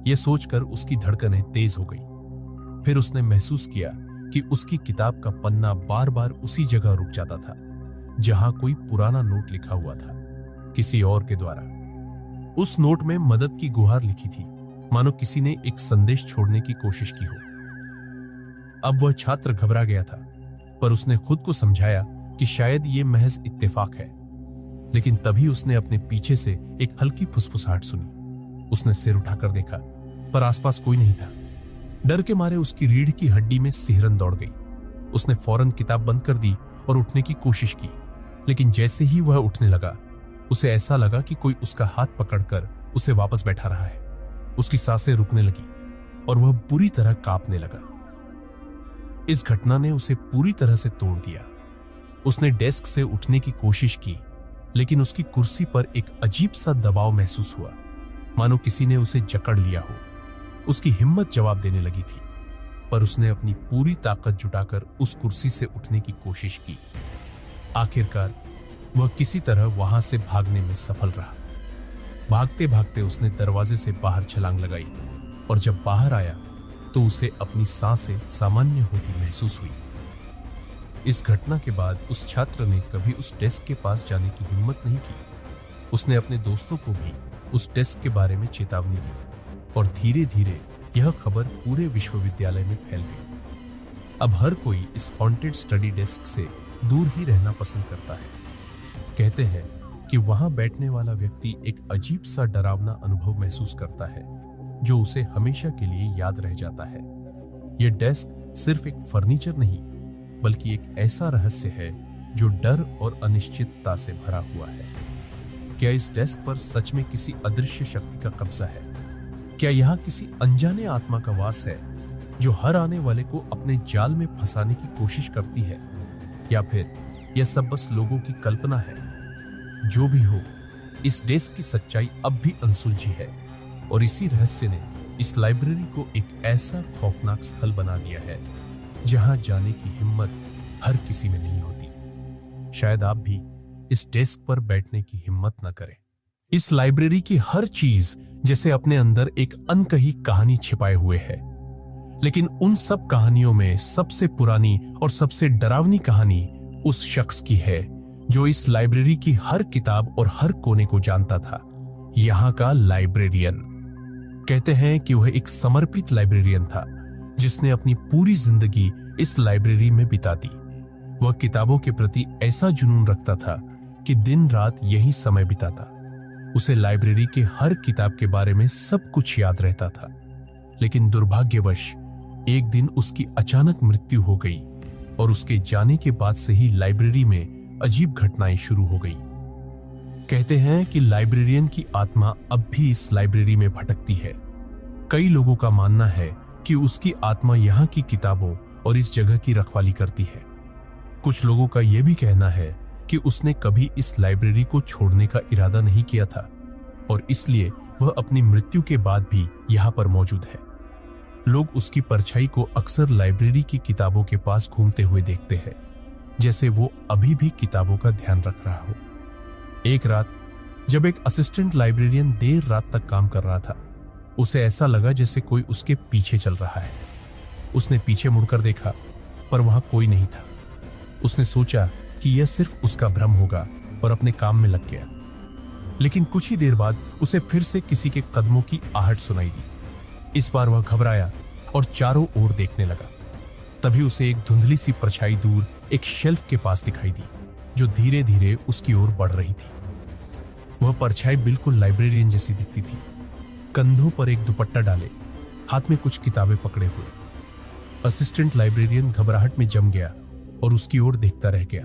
यह सोचकर उसकी धड़कनें तेज हो गई। फिर उसने महसूस किया कि उसकी किताब का पन्ना बार बार उसी जगह रुक जाता था जहां कोई पुराना नोट लिखा हुआ था, किसी और के द्वारा। उस नोट में मदद की गुहार लिखी थी, मानो किसी ने एक संदेश छोड़ने की कोशिश की हो। अब वह छात्र घबरा गया था, पर उसने खुद को समझाया कि शायद ये महज इत्तेफाक है। लेकिन तभी उसने अपने पीछे से एक हल्की फुसफुसाहट सुनी। उसने सिर उठाकर देखा, पर आसपास कोई नहीं था। डर के मारे उसकी रीढ़ की हड्डी में सिहरन दौड़ गई। उसने फौरन किताब बंद कर दी और उठने की कोशिश की, लेकिन जैसे ही वह उठने लगा, उसे ऐसा लगा कि कोई उसका हाथ पकड़कर उसे वापस बैठा रहा है। उसकी सांसें रुकने लगी और वह बुरी तरह कांपने लगा। इस घटना ने उसे पूरी तरह से तोड़ दिया। उसने डेस्क से उठने की कोशिश की, लेकिन उसकी कुर्सी पर एक अजीब सा दबाव महसूस हुआ, मानो किसी ने उसे जकड़ लिया हो। उसकी हिम्मत जवाब देने लगी थी, पर उसने अपनी पूरी ताकत जुटाकर उस कुर्सी से उठने की कोशिश की। आखिरकार वह किसी तरह वहां से भागने में सफल रहा। भागते भागते उसने दरवाजे से बाहर छलांग लगाई और जब बाहर आया तो उसे अपनी सांसें सामान्य होती महसूस हुई। इस घटना के बाद उस छात्र ने कभी उस डेस्क के पास जाने की हिम्मत नहीं की। उसने अपने दोस्तों को भी उस डेस्क के बारे में चेतावनी दी और धीरे धीरे यह खबर पूरे विश्वविद्यालय में फैल गई। अब हर कोई इस हॉन्टेड स्टडी डेस्क से दूर ही रहना पसंद करता है। कहते हैं कि वहां बैठने वाला व्यक्ति एक अजीब सा डरावना अनुभव महसूस करता है जो उसे हमेशा के लिए याद रह जाता है। यह डेस्क सिर्फ एक फर्नीचर नहीं बल्कि एक ऐसा रहस्य है जो डर और अनिश्चितता से भरा हुआ है। क्या इस डेस्क पर सच में किसी अदृश्य शक्ति का कब्जा है? क्या यहाँ किसी अनजाने आत्मा का वास है जो हर आने वाले को अपने जाल में फंसाने की कोशिश करती है? या फिर यह सब बस लोगों की कल्पना है? जो भी हो, इस डेस्क की सच्चाई अब भी अनसुलझी है और इसी रहस्य ने इस लाइब्रेरी को एक ऐसा खौफनाक स्थल बना दिया है जहां जाने की हिम्मत हर किसी में नहीं होती। शायद आप भी इस डेस्क पर बैठने की हिम्मत न करें। इस लाइब्रेरी की हर चीज जैसे अपने अंदर एक अनकही कहानी छिपाए हुए है, लेकिन उन सब कहानियों में सबसे पुरानी और सबसे डरावनी कहानी उस शख्स की है जो इस लाइब्रेरी की हर किताब और हर कोने को जानता था। यहाँ का लाइब्रेरियन। कहते हैं कि वह एक समर्पित लाइब्रेरियन था जिसने अपनी पूरी जिंदगी इस लाइब्रेरी में बिता दी। वह किताबों के प्रति ऐसा जुनून रखता था कि दिन रात यही समय बिताता। उसे लाइब्रेरी के हर किताब के बारे में सब कुछ याद रहता था। लेकिन दुर्भाग्यवश एक दिन उसकी अचानक मृत्यु हो गई और उसके जाने के बाद से ही लाइब्रेरी में अजीब घटनाएं शुरू हो गई। कहते हैं कि लाइब्रेरियन की आत्मा अब भी इस लाइब्रेरी में भटकती है। कई लोगों का मानना है कि उसकी आत्मा यहाँ की किताबों और इस जगह की रखवाली करती है। कुछ लोगों का यह भी कहना है कि उसने कभी इस लाइब्रेरी को छोड़ने का इरादा नहीं किया था और इसलिए वह अपनी मृत्यु के बाद भी यहाँ पर मौजूद है। लोग उसकी परछाई को अक्सर लाइब्रेरी की किताबों के पास घूमते हुए देखते हैं, जैसे वो अभी भी किताबों का ध्यान रख रहा हो। एक रात जब एक असिस्टेंट लाइब्रेरियन देर रात तक काम कर रहा था, उसे ऐसा लगा जैसे कोई उसके पीछे चल रहा है। उसने पीछे मुड़कर देखा पर वहां कोई नहीं था। उसने सोचा कि यह सिर्फ उसका भ्रम होगा और अपने काम में लग गया। लेकिन कुछ ही देर बाद उसे फिर से किसी के कदमों की आहट सुनाई दी। इस बार वह घबराया और चारों ओर देखने लगा। तभी उसे एक धुंधली सी परछाई दूर एक शेल्फ के पास दिखाई दी जो धीरे धीरे उसकी ओर बढ़ रही थी। वह परछाई बिल्कुल लाइब्रेरियन जैसी दिखती थी, कंधों पर एक दुपट्टा डाले, हाथ में कुछ किताबें पकड़े हुए। असिस्टेंट लाइब्रेरियन घबराहट में जम गया और उसकी ओर देखता रह गया।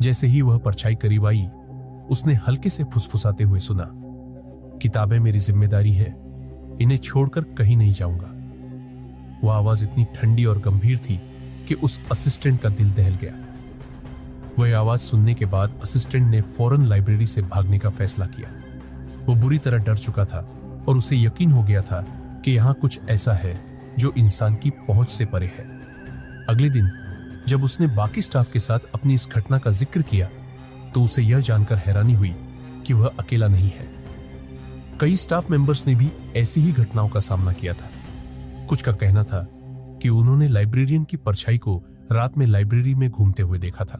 जैसे ही वह परछाई करीब आई, उसने हल्के से फुसफुसाते हुए सुना, किताबें मेरी जिम्मेदारी है, इन्हें छोड़कर कहीं नहीं जाऊंगा। वह आवाज इतनी ठंडी और गंभीर थी कि उस असिस्टेंट का दिल दहल गया। वह आवाज सुनने के बाद असिस्टेंट ने फौरन लाइब्रेरी से भागने का फैसला किया। वो बुरी तरह डर चुका था और उसे यकीन हो गया था कि यहाँ कुछ ऐसा है जो इंसान की पहुंच से परे है। अगले दिन जब उसने बाकी स्टाफ के साथ अपनी इस घटना का जिक्र किया तो उसे यह जानकर हैरानी हुई कि वह अकेला नहीं है। कई स्टाफ मेंबर्स ने भी ऐसी ही घटनाओं का सामना किया था। कुछ का कहना था कि उन्होंने लाइब्रेरियन की परछाई को रात में लाइब्रेरी में घूमते हुए देखा था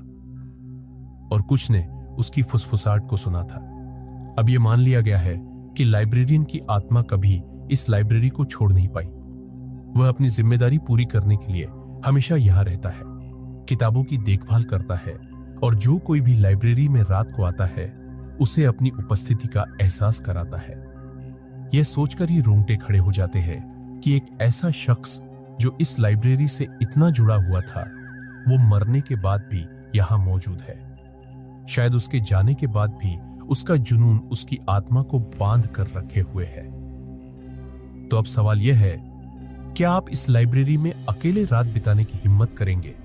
और कुछ ने उसकी फुसफुसाहट को सुना था। अब यह मान लिया गया है कि लाइब्रेरियन की आत्मा कभी इस लाइब्रेरी को छोड़ नहीं पाई। वह अपनी जिम्मेदारी पूरी करने के लिए हमेशा यहां रहता है, किताबों की देखभाल करता है और जो कोई भी लाइब्रेरी में रात को आता है उसे अपनी उपस्थिति का एहसास कराता है। यह सोचकर ही रोंगटे खड़े हो जाते हैं कि एक ऐसा शख्स जो इस लाइब्रेरी से इतना जुड़ा हुआ था, वो मरने के बाद भी यहां मौजूद है। शायद उसके जाने के बाद भी उसका जुनून उसकी आत्मा को बांध कर रखे हुए है। तो अब सवाल यह है, क्या आप इस लाइब्रेरी में अकेले रात बिताने की हिम्मत करेंगे?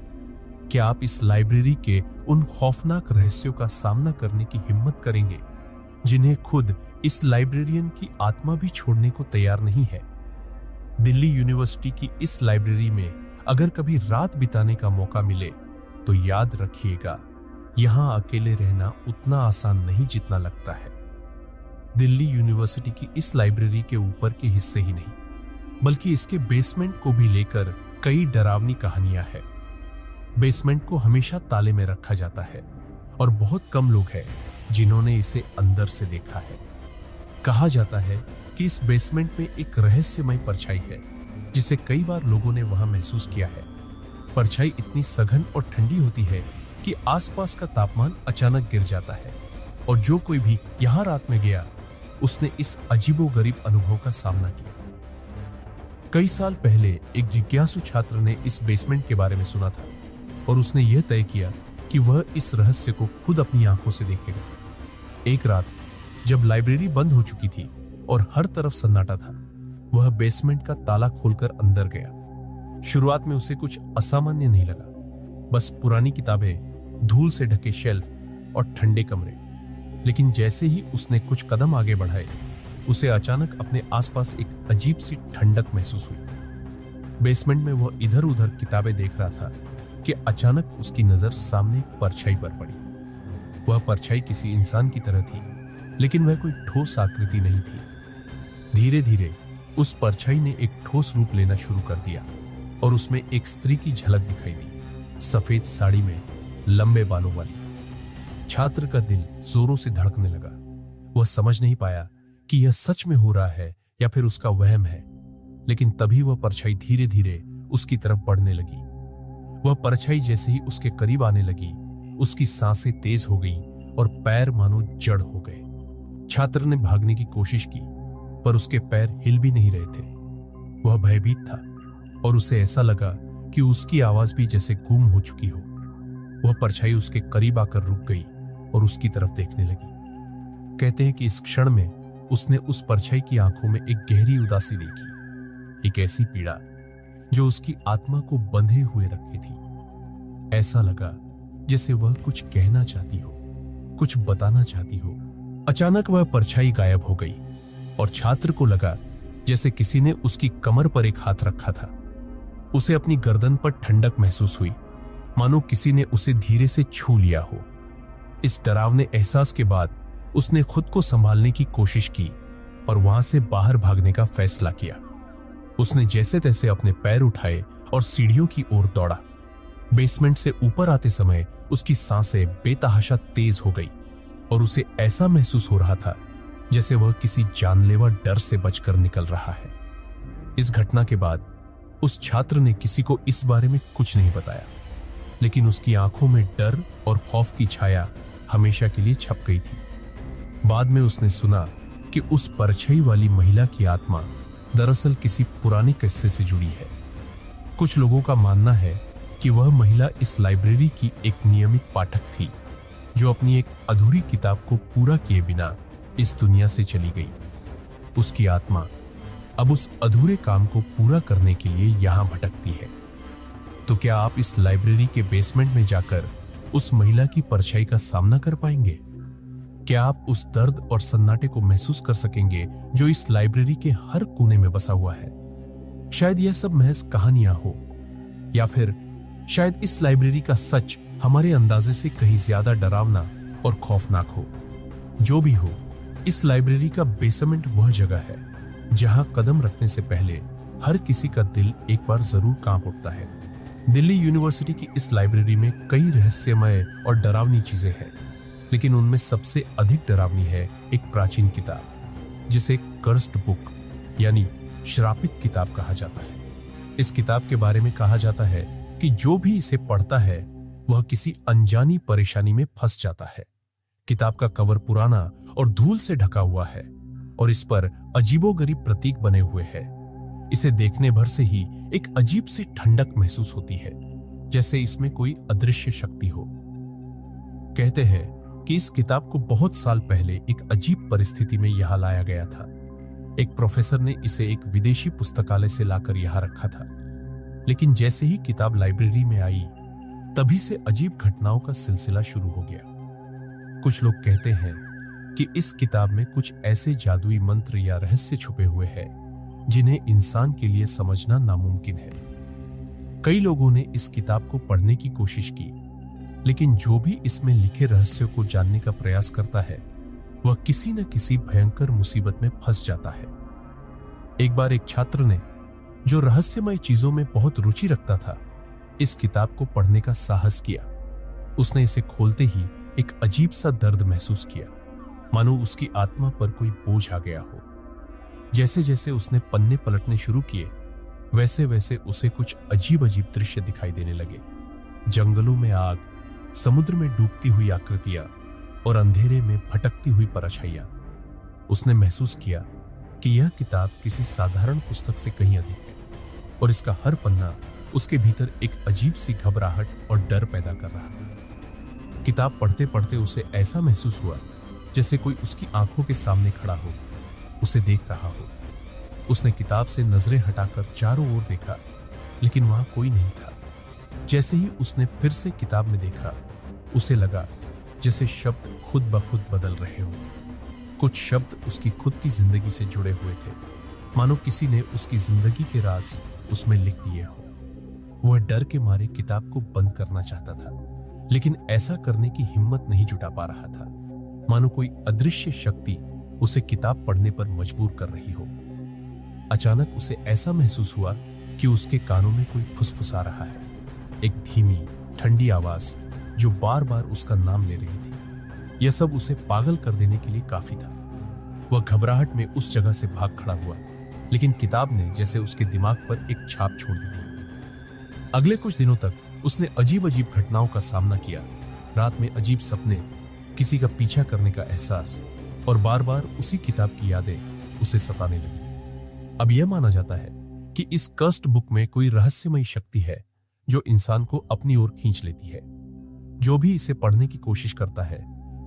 क्या आप इस लाइब्रेरी के उन खौफनाक रहस्यों का सामना करने की हिम्मत करेंगे जिन्हें खुद इस लाइब्रेरियन की आत्मा भी छोड़ने को तैयार नहीं है? दिल्ली यूनिवर्सिटी की इस लाइब्रेरी में अगर कभी रात बिताने का मौका मिले तो याद रखिएगा, यहां अकेले रहना उतना आसान नहीं जितना लगता है। दिल्ली यूनिवर्सिटी की इस लाइब्रेरी के ऊपर के हिस्से ही नहीं, बल्कि इसके बेसमेंट को भी लेकर कई डरावनी कहानियां हैं। बेसमेंट को हमेशा ताले में रखा जाता है और बहुत कम लोग हैं जिन्होंने इसे अंदर से देखा है। कहा जाता है कि इस बेसमेंट में एक रहस्यमय परछाई है जिसे कई बार लोगों ने वहां महसूस किया है। परछाई इतनी सघन और ठंडी होती है कि आसपास का तापमान अचानक गिर जाता है और जो कोई भी यहां रात में गया उसने इस अजीबोगरीब अनुभव का सामना किया। कई साल पहले एक जिज्ञासु छात्र ने इस बेसमेंट के बारे में सुना था और उसने यह तय किया कि वह इस रहस्य को खुद अपनी आंखों से देखेगा। एक रात जब लाइब्रेरी बंद हो चुकी थी और हर तरफ सन्नाटा था, वह बेसमेंट का ताला खोलकर अंदर गया। शुरुआत में उसे कुछ असामान्य नहीं लगा, बस पुरानी किताबें, धूल से ढके शेल्फ और ठंडे कमरे। लेकिन जैसे ही उसने कुछ कदम आगे बढ़ाए, उसे अचानक अपने आसपास एक अजीब सी ठंडक महसूस हुई। बेसमेंट में वह इधर उधर किताबें देख रहा था कि अचानक उसकी नजर सामने एक परछाई पर पड़ी। वह परछाई किसी इंसान की तरह थी, लेकिन वह कोई ठोस आकृति नहीं थी। धीरे धीरे उस परछाई ने एक ठोस रूप लेना शुरू कर दिया और उसमें एक स्त्री की झलक दिखाई दी, सफेद साड़ी में, लंबे बालों वाली। छात्र का दिल जोरों से धड़कने लगा। वह समझ नहीं पाया कि यह सच में हो रहा है या फिर उसका वहम है। लेकिन तभी वह परछाई धीरे धीरे उसकी तरफ बढ़ने लगी। वह परछाई जैसे ही उसके करीब आने लगी, उसकी सांसें तेज हो गईं और पैर मानो जड़ हो गए। छात्र ने भागने की कोशिश की, पर उसके पैर हिल भी नहीं रहे थे। वह भयभीत था और उसे ऐसा लगा कि उसकी आवाज भी जैसे गुम हो चुकी हो। वह परछाई उसके करीब आकर रुक गई और उसकी तरफ देखने लगी। कहते हैं कि इस क्षण में उसने उस परछाई की आंखों में एक गहरी उदासी देखी, एक ऐसी पीड़ा जो उसकी आत्मा को बंधे हुए रखे थी। ऐसा लगा जैसे वह कुछ कहना चाहती हो, कुछ बताना चाहती हो। अचानक वह परछाई गायब हो गई और छात्र को लगा जैसे किसी ने उसकी कमर पर एक हाथ रखा था। उसे अपनी गर्दन पर ठंडक महसूस हुई, मानो किसी ने उसे धीरे से छू लिया हो। इस डरावने एहसास के बाद उसने खुद को संभालने की कोशिश की और वहां से बाहर भागने का फैसला किया। उसने जैसे तैसे अपने पैर उठाए और सीढ़ियों की ओर दौड़ा। बेसमेंट से ऊपर आते समय उसकी सांसें बेतहाशा तेज हो गई और उसे ऐसा महसूस हो रहा था जैसे वह किसी जानलेवा डर से बचकर निकल रहा है। इस घटना के बाद उस छात्र ने किसी को इस बारे में कुछ नहीं बताया, लेकिन उसकी आंखों में डर और खौफ की छाया हमेशा के लिए छप गई थी। बाद में उसने सुना कि उस परछाई वाली महिला की आत्मा दरअसल किसी पुराने किस्से से जुड़ी है। कुछ लोगों का मानना है कि वह महिला इस लाइब्रेरी की एक नियमित पाठक थी, जो अपनी एक अधूरी किताब को पूरा किए बिना इस दुनिया से चली गई। उसकी आत्मा अब उस अधूरे काम को पूरा करने के लिए यहां भटकती है। तो क्या आप इस लाइब्रेरी के बेसमेंट में जाकर उस महिला की परछाई का सामना कर पाएंगे? क्या आप उस दर्द और सन्नाटे को महसूस कर सकेंगे जो इस लाइब्रेरी के हर कोने में बसा हुआ है? शायद यह सब महज कहानियां हो, या फिर शायद इस लाइब्रेरी का सच हमारे अंदाजे से कहीं ज्यादा डरावना और खौफनाक हो। जो भी हो, इस लाइब्रेरी का बेसमेंट वह जगह है जहां कदम रखने से पहले हर किसी का दिल एक बार जरूर कांप उठता है। दिल्ली यूनिवर्सिटी की इस लाइब्रेरी में कई रहस्यमय और डरावनी चीजें हैं, लेकिन उनमें सबसे अधिक डरावनी है एक प्राचीन किताब जिसे कर्स्ड बुक यानी श्रापित किताब कहा जाता है। इस किताब के बारे में कहा जाता है कि जो भी इसे पढ़ता है वह किसी अनजानी परेशानी में फंस जाता है। किताब का कवर पुराना और धूल से ढका हुआ है और इस पर अजीबोगरीब प्रतीक बने हुए हैं। इसे देखने भर से ही एक अजीब सी ठंडक महसूस होती है, जैसे इसमें कोई अदृश्य शक्ति हो। कहते हैं कि इस किताब को बहुत साल पहले एक अजीब परिस्थिति में यहां लाया गया था। एक प्रोफेसर ने इसे एक विदेशी पुस्तकालय से लाकर यहां रखा था, लेकिन जैसे ही किताब लाइब्रेरी में आई, तभी से अजीब घटनाओं का सिलसिला शुरू हो गया। कुछ लोग कहते हैं कि इस किताब में कुछ ऐसे जादुई मंत्र या रहस्य छुपे हुए हैं जिन्हें इंसान के लिए समझना नामुमकिन है। कई लोगों ने इस किताब को पढ़ने की कोशिश की, लेकिन जो भी इसमें लिखे रहस्यों को जानने का प्रयास करता है, वह किसी न किसी भयंकर मुसीबत में फंस जाता है। एक बार एक छात्र ने, जो रहस्यमय चीजों में बहुत रुचि रखता था, इस किताब को पढ़ने का साहस किया। उसने इसे खोलते ही एक अजीब सा दर्द महसूस किया, मानो उसकी आत्मा पर कोई बोझ आ गया हो। जैसे जैसे उसने पन्ने पलटने शुरू किए, वैसे वैसे उसे कुछ अजीब अजीब दृश्य दिखाई देने लगे। जंगलों में आग, समुद्र में डूबती हुई आकृतियां और अंधेरे में भटकती हुई परछाइयां। उसने महसूस किया कि यह किताब किसी साधारण पुस्तक से कहीं अधिक है, और इसका हर पन्ना उसके भीतर एक अजीब सी घबराहट और डर पैदा कर रहा था। किताब पढ़ते पढ़ते उसे ऐसा महसूस हुआ जैसे कोई उसकी आंखों के सामने खड़ा हो, उसे देख रहा हो। उसने किताब से नजरें हटाकर चारों ओर देखा, लेकिन वहां कोई नहीं था। जैसे ही उसने फिर से किताब में देखा, उसे लगा जैसे शब्द खुद ब खुद बदल रहे हो। कुछ शब्द उसकी खुद की जिंदगी से जुड़े हुए थे, मानो किसी ने उसकी जिंदगी के राज उसमें लिख दिए हो। वह डर के मारे किताब को बंद करना चाहता था, लेकिन ऐसा करने की हिम्मत नहीं जुटा पा रहा था, मानो कोई अदृश्य शक्ति उसे किताब पढ़ने पर मजबूर कर रही हो। अचानक उसे ऐसा महसूस हुआ कि उसके कानों में कोई फुसफुसा रहा है, एक धीमी ठंडी आवाज जो बार बार उसका नाम ले रही थी। यह सब उसे पागल कर देने के लिए काफी था। वह घबराहट में उस जगह से भाग खड़ा हुआ, लेकिन किताब ने जैसे उसके दिमाग पर एक छाप छोड़ दी थी। अगले कुछ दिनों तक उसने अजीब अजीब घटनाओं का सामना किया। रात में अजीब सपने, किसी का पीछा करने का एहसास और बार बार उसी किताब की यादें उसे सताने लगी। अब यह माना जाता है कि इस कर्स्ड बुक में कोई रहस्यमयी शक्ति है जो इंसान को अपनी ओर खींच लेती है। जो भी इसे पढ़ने की कोशिश करता है,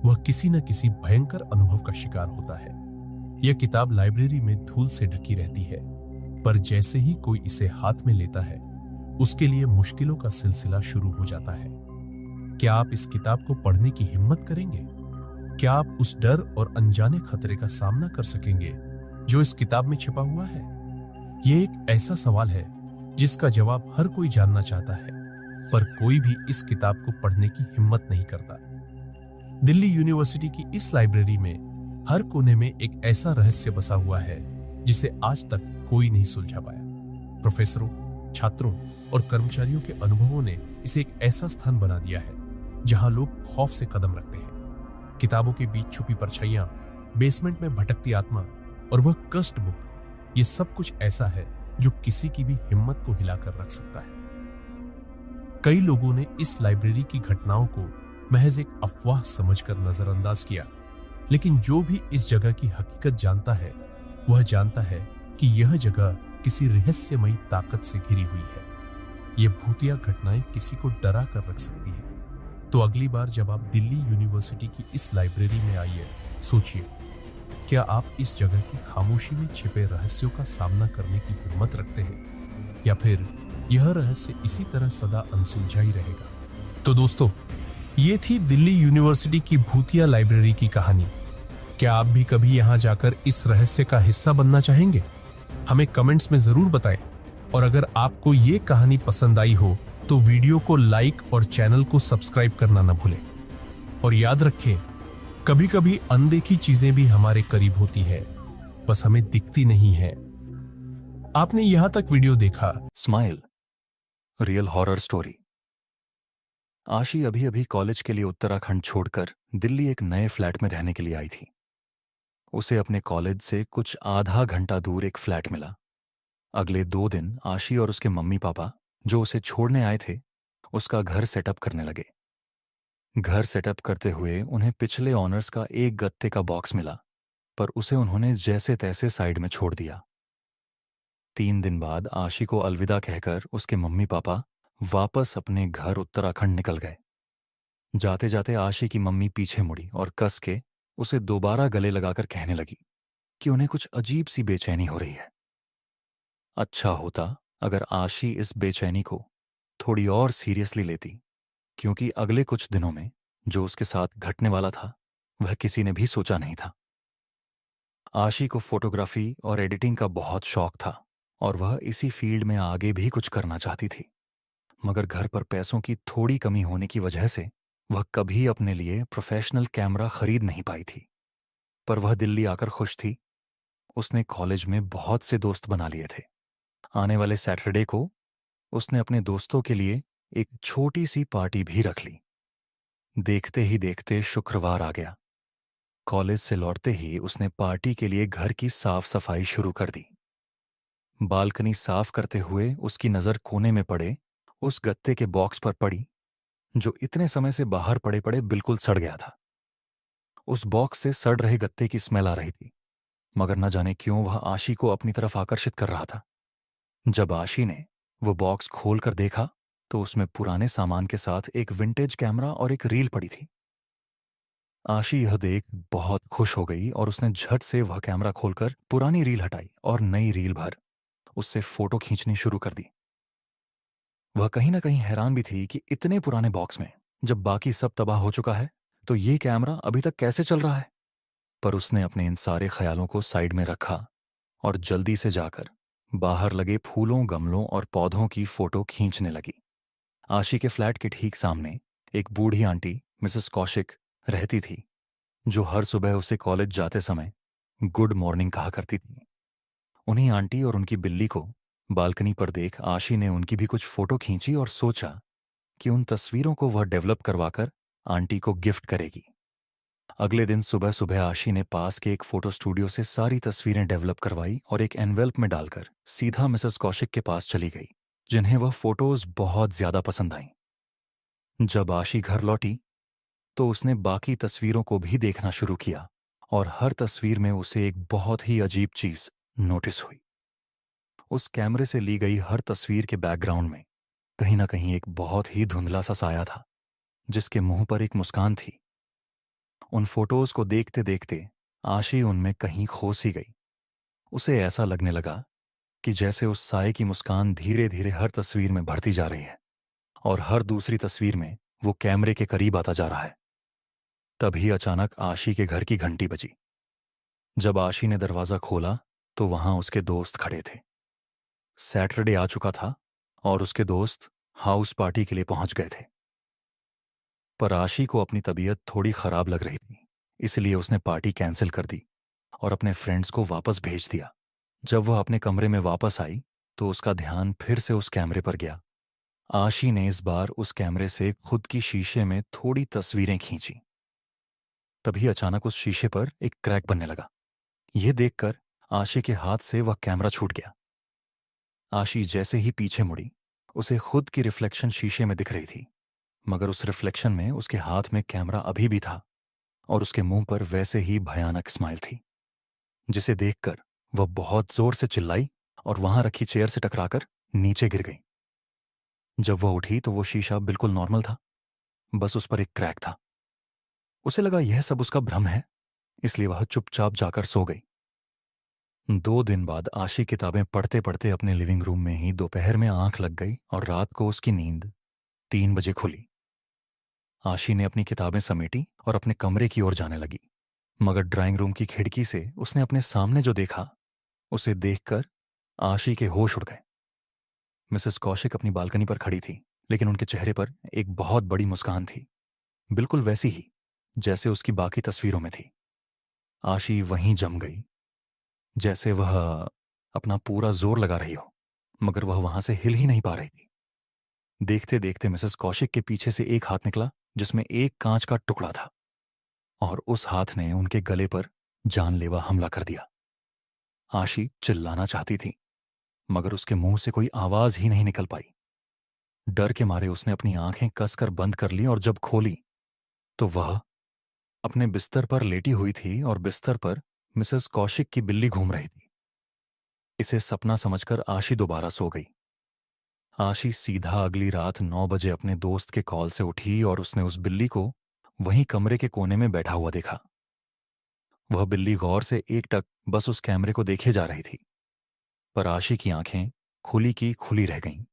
वह किसी न किसी भयंकर अनुभव का शिकार होता है। यह किताब लाइब्रेरी में धूल से ढकी रहती है, पर जैसे ही कोई इसे हाथ में लेता है, उसके लिए मुश्किलों का सिलसिला शुरू हो जाता है। क्या आप इस किताब को पढ़ने की हिम्मत करेंगे? क्या आप उस डर और अनजाने खतरे का सामना कर सकेंगे जो इस किताब में छिपा हुआ है? यह एक ऐसा सवाल है जिसका जवाब हर कोई जानना चाहता है, पर कोई भी इस किताब को पढ़ने की हिम्मत नहीं करता। दिल्ली यूनिवर्सिटी की इस लाइब्रेरी में हर कोने में एक ऐसा रहस्य बसा हुआ है जिसे आज तक कोई नहीं सुलझा पाया। प्रोफेसरों, छात्रों और कर्मचारियों के अनुभवों ने इसे एक ऐसा स्थान बना दिया है जहां लोग खौफ से कदम रखते हैं। किताबों के बीच छुपी परछाइयां, बेसमेंट में भटकती आत्मा और वह कर्स्ड बुक, ये सब कुछ ऐसा है जो किसी की भी हिम्मत को हिलाकर रख सकता है। कई लोगों ने इस लाइब्रेरी की घटनाओं को महज एक अफवाह समझकर नजरअंदाज किया, लेकिन जो भी इस जगह की हकीकत जानता है, वह जानता है कि यह जगह किसी रहस्यमयी ताकत से घिरी हुई है। यह भूतिया घटनाएं किसी को डरा कर रख सकती हैं। तो अगली बार जब आप दिल्ली यूनिवर्सिटी की इस लाइब्रेरी में आइए, सोचिए, क्या आप इस जगह की खामोशी में छिपे रहस्यों का सामना करने की हिम्मत रखते हैं, या फिर यह रहस्य इसी तरह सदा अनसुलझा ही रहेगा? तो दोस्तों, ये थी दिल्ली यूनिवर्सिटी की भूतिया लाइब्रेरी की कहानी। क्या आप भी कभी यहां जाकर इस रहस्य का हिस्सा बनना चाहेंगे? हमें कमेंट्स में जरूर बताएं। और अगर आपको ये कहानी पसंद आई हो तो वीडियो को लाइक और चैनल को सब्सक्राइब करना न भूलें। और याद रखें, कभी कभी अनदेखी चीजें भी हमारे करीब होती है, बस हमें दिखती नहीं है। आपने यहां तक वीडियो देखा। Smile, real horror story. आशी अभी अभी कॉलेज के लिए उत्तराखंड छोड़कर दिल्ली एक नए फ्लैट में रहने के लिए आई थी। उसे अपने कॉलेज से कुछ आधा घंटा दूर एक फ्लैट मिला। अगले 2 दिन आशी और उसके मम्मी पापा, जो उसे छोड़ने आए थे, उसका घर सेटअप करने लगे। घर सेटअप करते हुए उन्हें पिछले ऑनर्स का एक गत्ते का बॉक्स मिला, पर उसे उन्होंने जैसे तैसे साइड में छोड़ दिया। 3 दिन बाद आशी को अलविदा कहकर उसके मम्मी पापा वापस अपने घर उत्तराखंड निकल गए। जाते जाते आशी की मम्मी पीछे मुड़ी और कस के उसे दोबारा गले लगाकर कहने लगी कि उन्हें कुछ अजीब सी बेचैनी हो रही है। अच्छा होता अगर आशी इस बेचैनी को थोड़ी और सीरियसली लेती, क्योंकि अगले कुछ दिनों में जो उसके साथ घटने वाला था वह किसी ने भी सोचा नहीं था। आशी को फोटोग्राफी और एडिटिंग का बहुत शौक था और वह इसी फील्ड में आगे भी कुछ करना चाहती थी, मगर घर पर पैसों की थोड़ी कमी होने की वजह से वह कभी अपने लिए प्रोफेशनल कैमरा खरीद नहीं पाई थी। पर वह दिल्ली आकर खुश थी। उसने कॉलेज में बहुत से दोस्त बना लिए थे। आने वाले सैटरडे को उसने अपने दोस्तों के लिए एक छोटी सी पार्टी भी रख ली। देखते ही देखते शुक्रवार आ गया। कॉलेज से लौटते ही उसने पार्टी के लिए घर की साफ सफाई शुरू कर दी। बालकनी साफ करते हुए उसकी नजर कोने में पड़े उस गत्ते के बॉक्स पर पड़ी जो इतने समय से बाहर पड़े पड़े बिल्कुल सड़ गया था। उस बॉक्स से सड़ रहे गत्ते की स्मेल आ रही थी, मगर न जाने क्यों वह आशी को अपनी तरफ आकर्षित कर रहा था। जब आशी ने वो बॉक्स खोल कर देखा तो उसमें पुराने सामान के साथ एक विंटेज कैमरा और एक रील पड़ी थी। आशी यह देख बहुत खुश हो गई और उसने झट से वह कैमरा खोलकर पुरानी रील हटाई और नई रील भर उससे फोटो खींचनी शुरू कर दी। वह कहीं ना कहीं हैरान भी थी कि इतने पुराने बॉक्स में जब बाकी सब तबाह हो चुका है तो ये कैमरा अभी तक कैसे चल रहा है। पर उसने अपने इन सारे ख्यालों को साइड में रखा और जल्दी से जाकर बाहर लगे फूलों, गमलों और पौधों की फोटो खींचने लगी। आशी के फ्लैट के ठीक सामने एक बूढ़ी आंटी मिसेस कौशिक रहती थी, जो हर सुबह उसे कॉलेज जाते समय गुड मॉर्निंग कहा करती थी। उन्हीं आंटी और उनकी बिल्ली को बालकनी पर देख आशी ने उनकी भी कुछ फोटो खींची और सोचा कि उन तस्वीरों को वह डेवलप करवाकर आंटी को गिफ्ट करेगी। अगले दिन सुबह सुबह आशी ने पास के एक फोटो स्टूडियो से सारी तस्वीरें डेवलप करवाई और एक एनवेल्प में डालकर सीधा मिसेस कौशिक के पास चली गई, जिन्हें वह फोटोज बहुत ज्यादा पसंद आईं। जब आशी घर लौटी तो उसने बाकी तस्वीरों को भी देखना शुरू किया और हर तस्वीर में उसे एक बहुत ही अजीब चीज नोटिस हुई। उस कैमरे से ली गई हर तस्वीर के बैकग्राउंड में कहीं ना कहीं एक बहुत ही धुंधला सा साया था, जिसके मुंह पर एक मुस्कान थी। उन फोटोज को देखते देखते आशी उनमें कहीं खो सी गई। उसे ऐसा लगने लगा कि जैसे उस साये की मुस्कान धीरे धीरे हर तस्वीर में बढ़ती जा रही है और हर दूसरी तस्वीर में वो कैमरे के करीब आता जा रहा है। तभी अचानक आशी के घर की घंटी बजी। जब आशी ने दरवाजा खोला तो वहां उसके दोस्त खड़े थे। सैटरडे आ चुका था और उसके दोस्त हाउस पार्टी के लिए पहुंच गए थे। पर आशी को अपनी तबीयत थोड़ी खराब लग रही थी, इसलिए उसने पार्टी कैंसिल कर दी और अपने फ्रेंड्स को वापस भेज दिया। जब वह अपने कमरे में वापस आई तो उसका ध्यान फिर से उस कैमरे पर गया। आशी ने इस बार उस कैमरे से खुद की शीशे में थोड़ी तस्वीरें खींची। तभी अचानक उस शीशे पर एक क्रैक बनने लगा। यह देखकर आशी के हाथ से वह कैमरा छूट गया। आशी जैसे ही पीछे मुड़ी, उसे खुद की रिफ्लेक्शन शीशे में दिख रही थी, मगर उस रिफ्लेक्शन में उसके हाथ में कैमरा अभी भी था और उसके मुंह पर वैसे ही भयानक स्माइल थी, जिसे देखकर वह बहुत जोर से चिल्लाई और वहां रखी चेयर से टकराकर नीचे गिर गई। जब वह उठी तो वो शीशा बिल्कुल नॉर्मल था, बस उस पर एक क्रैक था। उसे लगा यह सब उसका भ्रम है, इसलिए वह चुपचाप जाकर सो गई। 2 दिन बाद आशी किताबें पढ़ते पढ़ते अपने लिविंग रूम में ही दोपहर में आंख लग गई और रात को उसकी नींद 3 बजे खुली। आशी ने अपनी किताबें समेटी और अपने कमरे की ओर जाने लगी, मगर ड्राइंग रूम की खिड़की से उसने अपने सामने जो देखा उसे देखकर आशी के होश उड़ गए। मिसेस कौशिक अपनी बालकनी पर खड़ी थी, लेकिन उनके चेहरे पर एक बहुत बड़ी मुस्कान थी, बिल्कुल वैसी ही जैसे उसकी बाकी तस्वीरों में थी। आशी वहीं जम गई, जैसे वह अपना पूरा जोर लगा रही हो, मगर वह वहां से हिल ही नहीं पा रही थी। देखते देखते मिसेस कौशिक के पीछे से एक हाथ निकला जिसमें एक कांच का टुकड़ा था और उस हाथ ने उनके गले पर जानलेवा हमला कर दिया। आशी चिल्लाना चाहती थी, मगर उसके मुंह से कोई आवाज ही नहीं निकल पाई। डर के मारे उसने अपनी आंखें कसकर बंद कर ली और जब खोली तो वह अपने बिस्तर पर लेटी हुई थी और बिस्तर पर मिसेस कौशिक की बिल्ली घूम रही थी। इसे सपना समझकर आशी दोबारा सो गई। आशी सीधा अगली रात 9 बजे अपने दोस्त के कॉल से उठी और उसने उस बिल्ली को वहीं कमरे के कोने में बैठा हुआ देखा। वह बिल्ली गौर से एकटक बस उस कैमरे को देखे जा रही थी, पर आशी की आंखें खुली की खुली रह गईं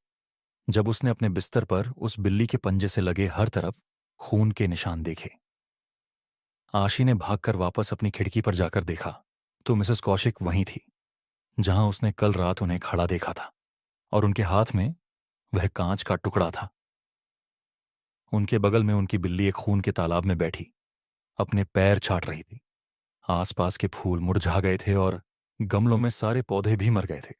जब उसने अपने बिस्तर पर उस बिल्ली के पंजे से लगे हर तरफ खून के निशान देखे। आशी ने भागकर वापस अपनी खिड़की पर जाकर देखा तो मिसेस कौशिक वहीं थी, जहां उसने कल रात उन्हें खड़ा देखा था, और उनके हाथ में वह कांच का टुकड़ा था। उनके बगल में उनकी बिल्ली एक खून के तालाब में बैठी अपने पैर छाट रही थी। आसपास के फूल मुरझा गए थे और गमलों में सारे पौधे भी मर गए थे।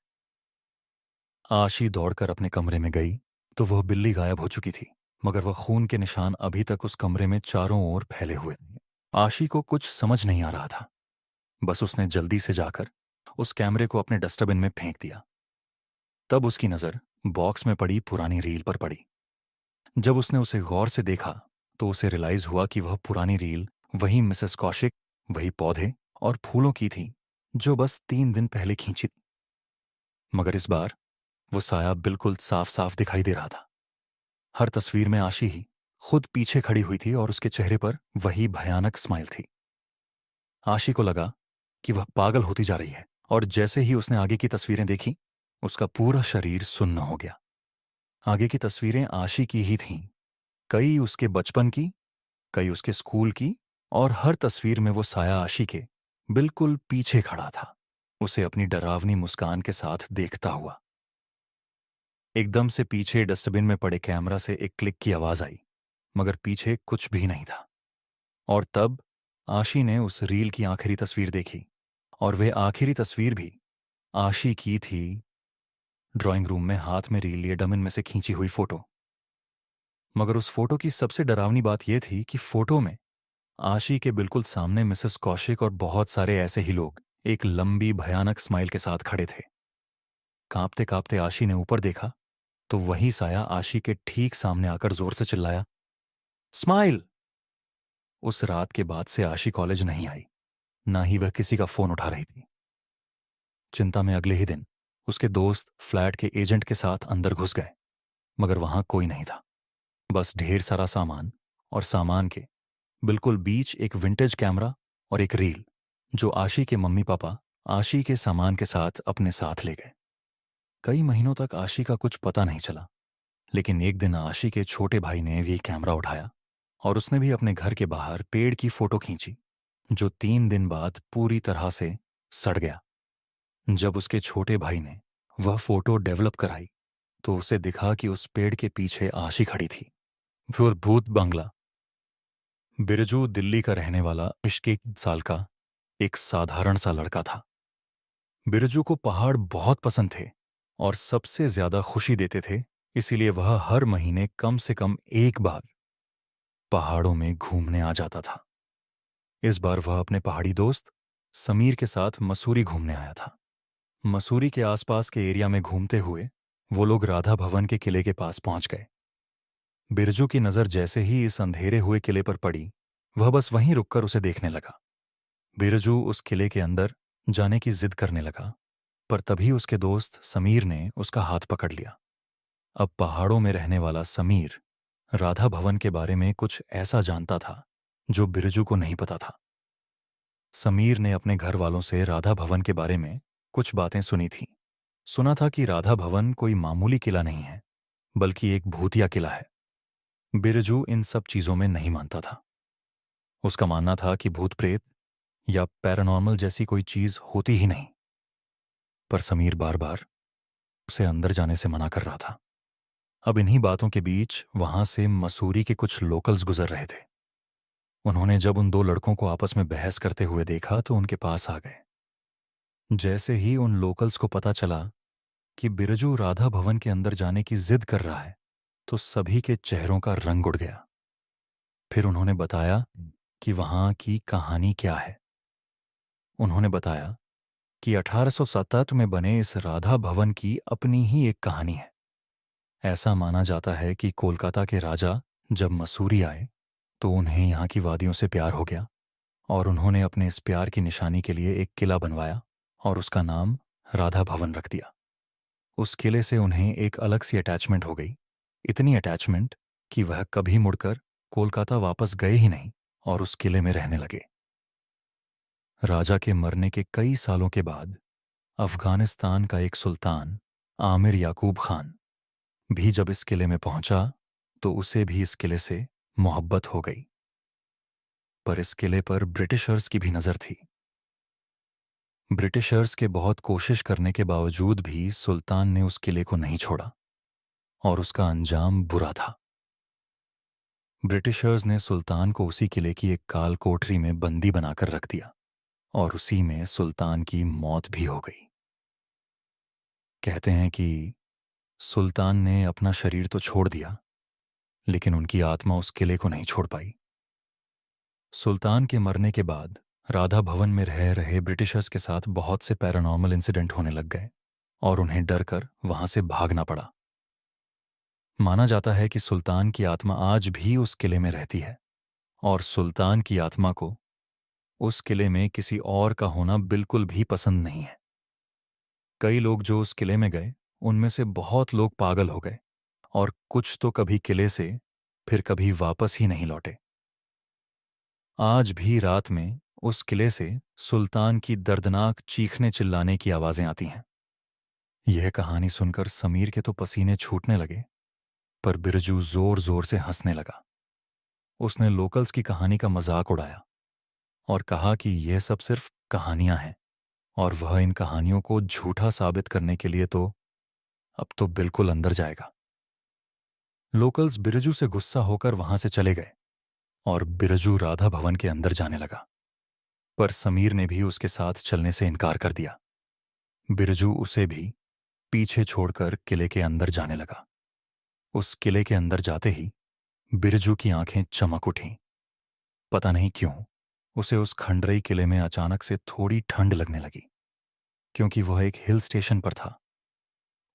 आशी दौड़कर अपने कमरे में गई तो वह बिल्ली गायब हो चुकी थी, मगर वह खून के निशान अभी तक उस कमरे में चारों ओर फैले हुए थे। आशी को कुछ समझ नहीं आ रहा था। बस उसने जल्दी से जाकर उस कैमरे को अपने डस्टबिन में फेंक दिया। तब उसकी नज़र बॉक्स में पड़ी पुरानी रील पर पड़ी। जब उसने उसे गौर से देखा तो उसे रियलाइज हुआ कि वह पुरानी रील वही मिसेस कौशिक, वही पौधे और फूलों की थी जो बस 3 दिन पहले खींची थी। मगर इस बार वो साया बिल्कुल साफ साफ दिखाई दे रहा था। हर तस्वीर में आशी ही खुद पीछे खड़ी हुई थी और उसके चेहरे पर वही भयानक स्माइल थी। आशी को लगा कि वह पागल होती जा रही है, और जैसे ही उसने आगे की तस्वीरें देखी उसका पूरा शरीर सुन्न हो गया। आगे की तस्वीरें आशी की ही थीं, कई उसके बचपन की, कई उसके स्कूल की, और हर तस्वीर में वो साया आशी के बिल्कुल पीछे खड़ा था, उसे अपनी डरावनी मुस्कान के साथ देखता हुआ। एकदम से पीछे डस्टबिन में पड़े कैमरा से एक क्लिक की आवाज आई, मगर पीछे कुछ भी नहीं था। और तब आशी ने उस रील की आखिरी तस्वीर देखी, और वह आखिरी तस्वीर भी आशी की थी, ड्राइंग रूम में हाथ में रील लिए डमिन में से खींची हुई फोटो। मगर उस फोटो की सबसे डरावनी बात यह थी कि फोटो में आशी के बिल्कुल सामने मिसेस कौशिक और बहुत सारे ऐसे ही लोग एक लंबी भयानक स्माइल के साथ खड़े थे। कांपते कांपते आशी ने ऊपर देखा तो वही साया आशी के ठीक सामने आकर जोर से चिल्लाया, स्माइल! उस रात के बाद से आशी कॉलेज नहीं आई, ना ही वह किसी का फोन उठा रही थी। चिंता में अगले ही दिन उसके दोस्त फ्लैट के एजेंट के साथ अंदर घुस गए, मगर वहां कोई नहीं था। बस ढेर सारा सामान, और सामान के बिल्कुल बीच एक विंटेज कैमरा और एक रील जो आशी के मम्मी पापा आशी के सामान के साथ अपने साथ ले गए। कई महीनों तक आशी का कुछ पता नहीं चला, लेकिन एक दिन आशी के छोटे भाई ने भी कैमरा उठाया और उसने भी अपने घर के बाहर पेड़ की फोटो खींची जो 3 दिन बाद पूरी तरह से सड़ गया। जब उसके छोटे भाई ने वह फोटो डेवलप कराई तो उसे दिखा कि उस पेड़ के पीछे आशी खड़ी थी। फिर भूत बंगला। बिरजू दिल्ली का रहने वाला 21 साल का एक साधारण सा लड़का था। बिरजू को पहाड़ बहुत पसंद थे और सबसे ज्यादा खुशी देते थे, इसीलिए वह हर महीने कम से कम एक बार पहाड़ों में घूमने आ जाता था। इस बार वह अपने पहाड़ी दोस्त समीर के साथ मसूरी घूमने आया था। मसूरी के आसपास के एरिया में घूमते हुए वो लोग राधा भवन के किले के पास पहुंच गए। बिरजू की नजर जैसे ही इस अंधेरे हुए किले पर पड़ी, वह बस वहीं रुककर उसे देखने लगा। बिरजू उस किले के अंदर जाने की जिद करने लगा, पर तभी उसके दोस्त समीर ने उसका हाथ पकड़ लिया। अब पहाड़ों में रहने वाला समीर राधा भवन के बारे में कुछ ऐसा जानता था जो बिरजू को नहीं पता था। समीर ने अपने घर वालों से राधा भवन के बारे में कुछ बातें सुनी थीं। सुना था कि राधा भवन कोई मामूली किला नहीं है, बल्कि एक भूतिया किला है। बिरजू इन सब चीजों में नहीं मानता था। उसका मानना था कि भूत प्रेत या पैरानॉर्मल जैसी कोई चीज होती ही नहीं। पर समीर बार बार उसे अंदर जाने से मना कर रहा था। अब इन्हीं बातों के बीच वहां से मसूरी के कुछ लोकल्स गुजर रहे थे। उन्होंने जब उन 2 लड़कों को आपस में बहस करते हुए देखा तो उनके पास आ गए। जैसे ही उन लोकल्स को पता चला कि बिरजू राधा भवन के अंदर जाने की जिद कर रहा है, तो सभी के चेहरों का रंग उड़ गया। फिर उन्होंने बताया कि वहां की कहानी क्या है। उन्होंने बताया कि 1877 में बने इस राधा भवन की अपनी ही एक कहानी है। ऐसा माना जाता है कि कोलकाता के राजा जब मसूरी आए तो उन्हें यहाँ की वादियों से प्यार हो गया, और उन्होंने अपने इस प्यार की निशानी के लिए एक किला बनवाया और उसका नाम राधा भवन रख दिया। उस किले से उन्हें एक अलग सी अटैचमेंट हो गई, इतनी अटैचमेंट कि वह कभी मुड़कर कोलकाता वापस गए ही नहीं और उस किले में रहने लगे। राजा के मरने के कई सालों के बाद अफगानिस्तान का एक सुल्तान आमिर याकूब खान भी जब इस किले में पहुंचा तो उसे भी इस किले से मोहब्बत हो गई। पर इस किले पर ब्रिटिशर्स की भी नजर थी। ब्रिटिशर्स के बहुत कोशिश करने के बावजूद भी सुल्तान ने उस किले को नहीं छोड़ा, और उसका अंजाम बुरा था। ब्रिटिशर्स ने सुल्तान को उसी किले की एक काल कोठरी में बंदी बनाकर रख दिया। और उसी में सुल्तान की मौत भी हो गई। कहते हैं कि सुल्तान ने अपना शरीर तो छोड़ दिया, लेकिन उनकी आत्मा उस किले को नहीं छोड़ पाई। सुल्तान के मरने के बाद राधा भवन में रह रहे ब्रिटिशर्स के साथ बहुत से पैरानॉर्मल इंसिडेंट होने लग गए और उन्हें डर कर वहां से भागना पड़ा। माना जाता है कि सुल्तान की आत्मा आज भी उस किले में रहती है और सुल्तान की आत्मा को उस किले में किसी और का होना बिल्कुल भी पसंद नहीं है। कई लोग जो उस किले में गए, उनमें से बहुत लोग पागल हो गए और कुछ तो कभी किले से फिर कभी वापस ही नहीं लौटे। आज भी रात में उस किले से सुल्तान की दर्दनाक चीखने चिल्लाने की आवाजें आती हैं। यह कहानी सुनकर समीर के तो पसीने छूटने लगे, पर बिरजू जोर जोर से हंसने लगा। उसने लोकल्स की कहानी का मजाक उड़ाया और कहा कि यह सब सिर्फ कहानियां हैं और वह इन कहानियों को झूठा साबित करने के लिए तो अब तो बिल्कुल अंदर जाएगा। लोकल्स बिरजू से गुस्सा होकर वहां से चले गए और बिरजू राधा भवन के अंदर जाने लगा, पर समीर ने भी उसके साथ चलने से इनकार कर दिया। बिरजू उसे भी पीछे छोड़कर किले के अंदर जाने लगा। उस किले के अंदर जाते ही बिरजू की आंखें चमक उठीं। पता नहीं क्यों उसे उस खंडरई किले में अचानक से थोड़ी ठंड लगने लगी। क्योंकि वह एक हिल स्टेशन पर था,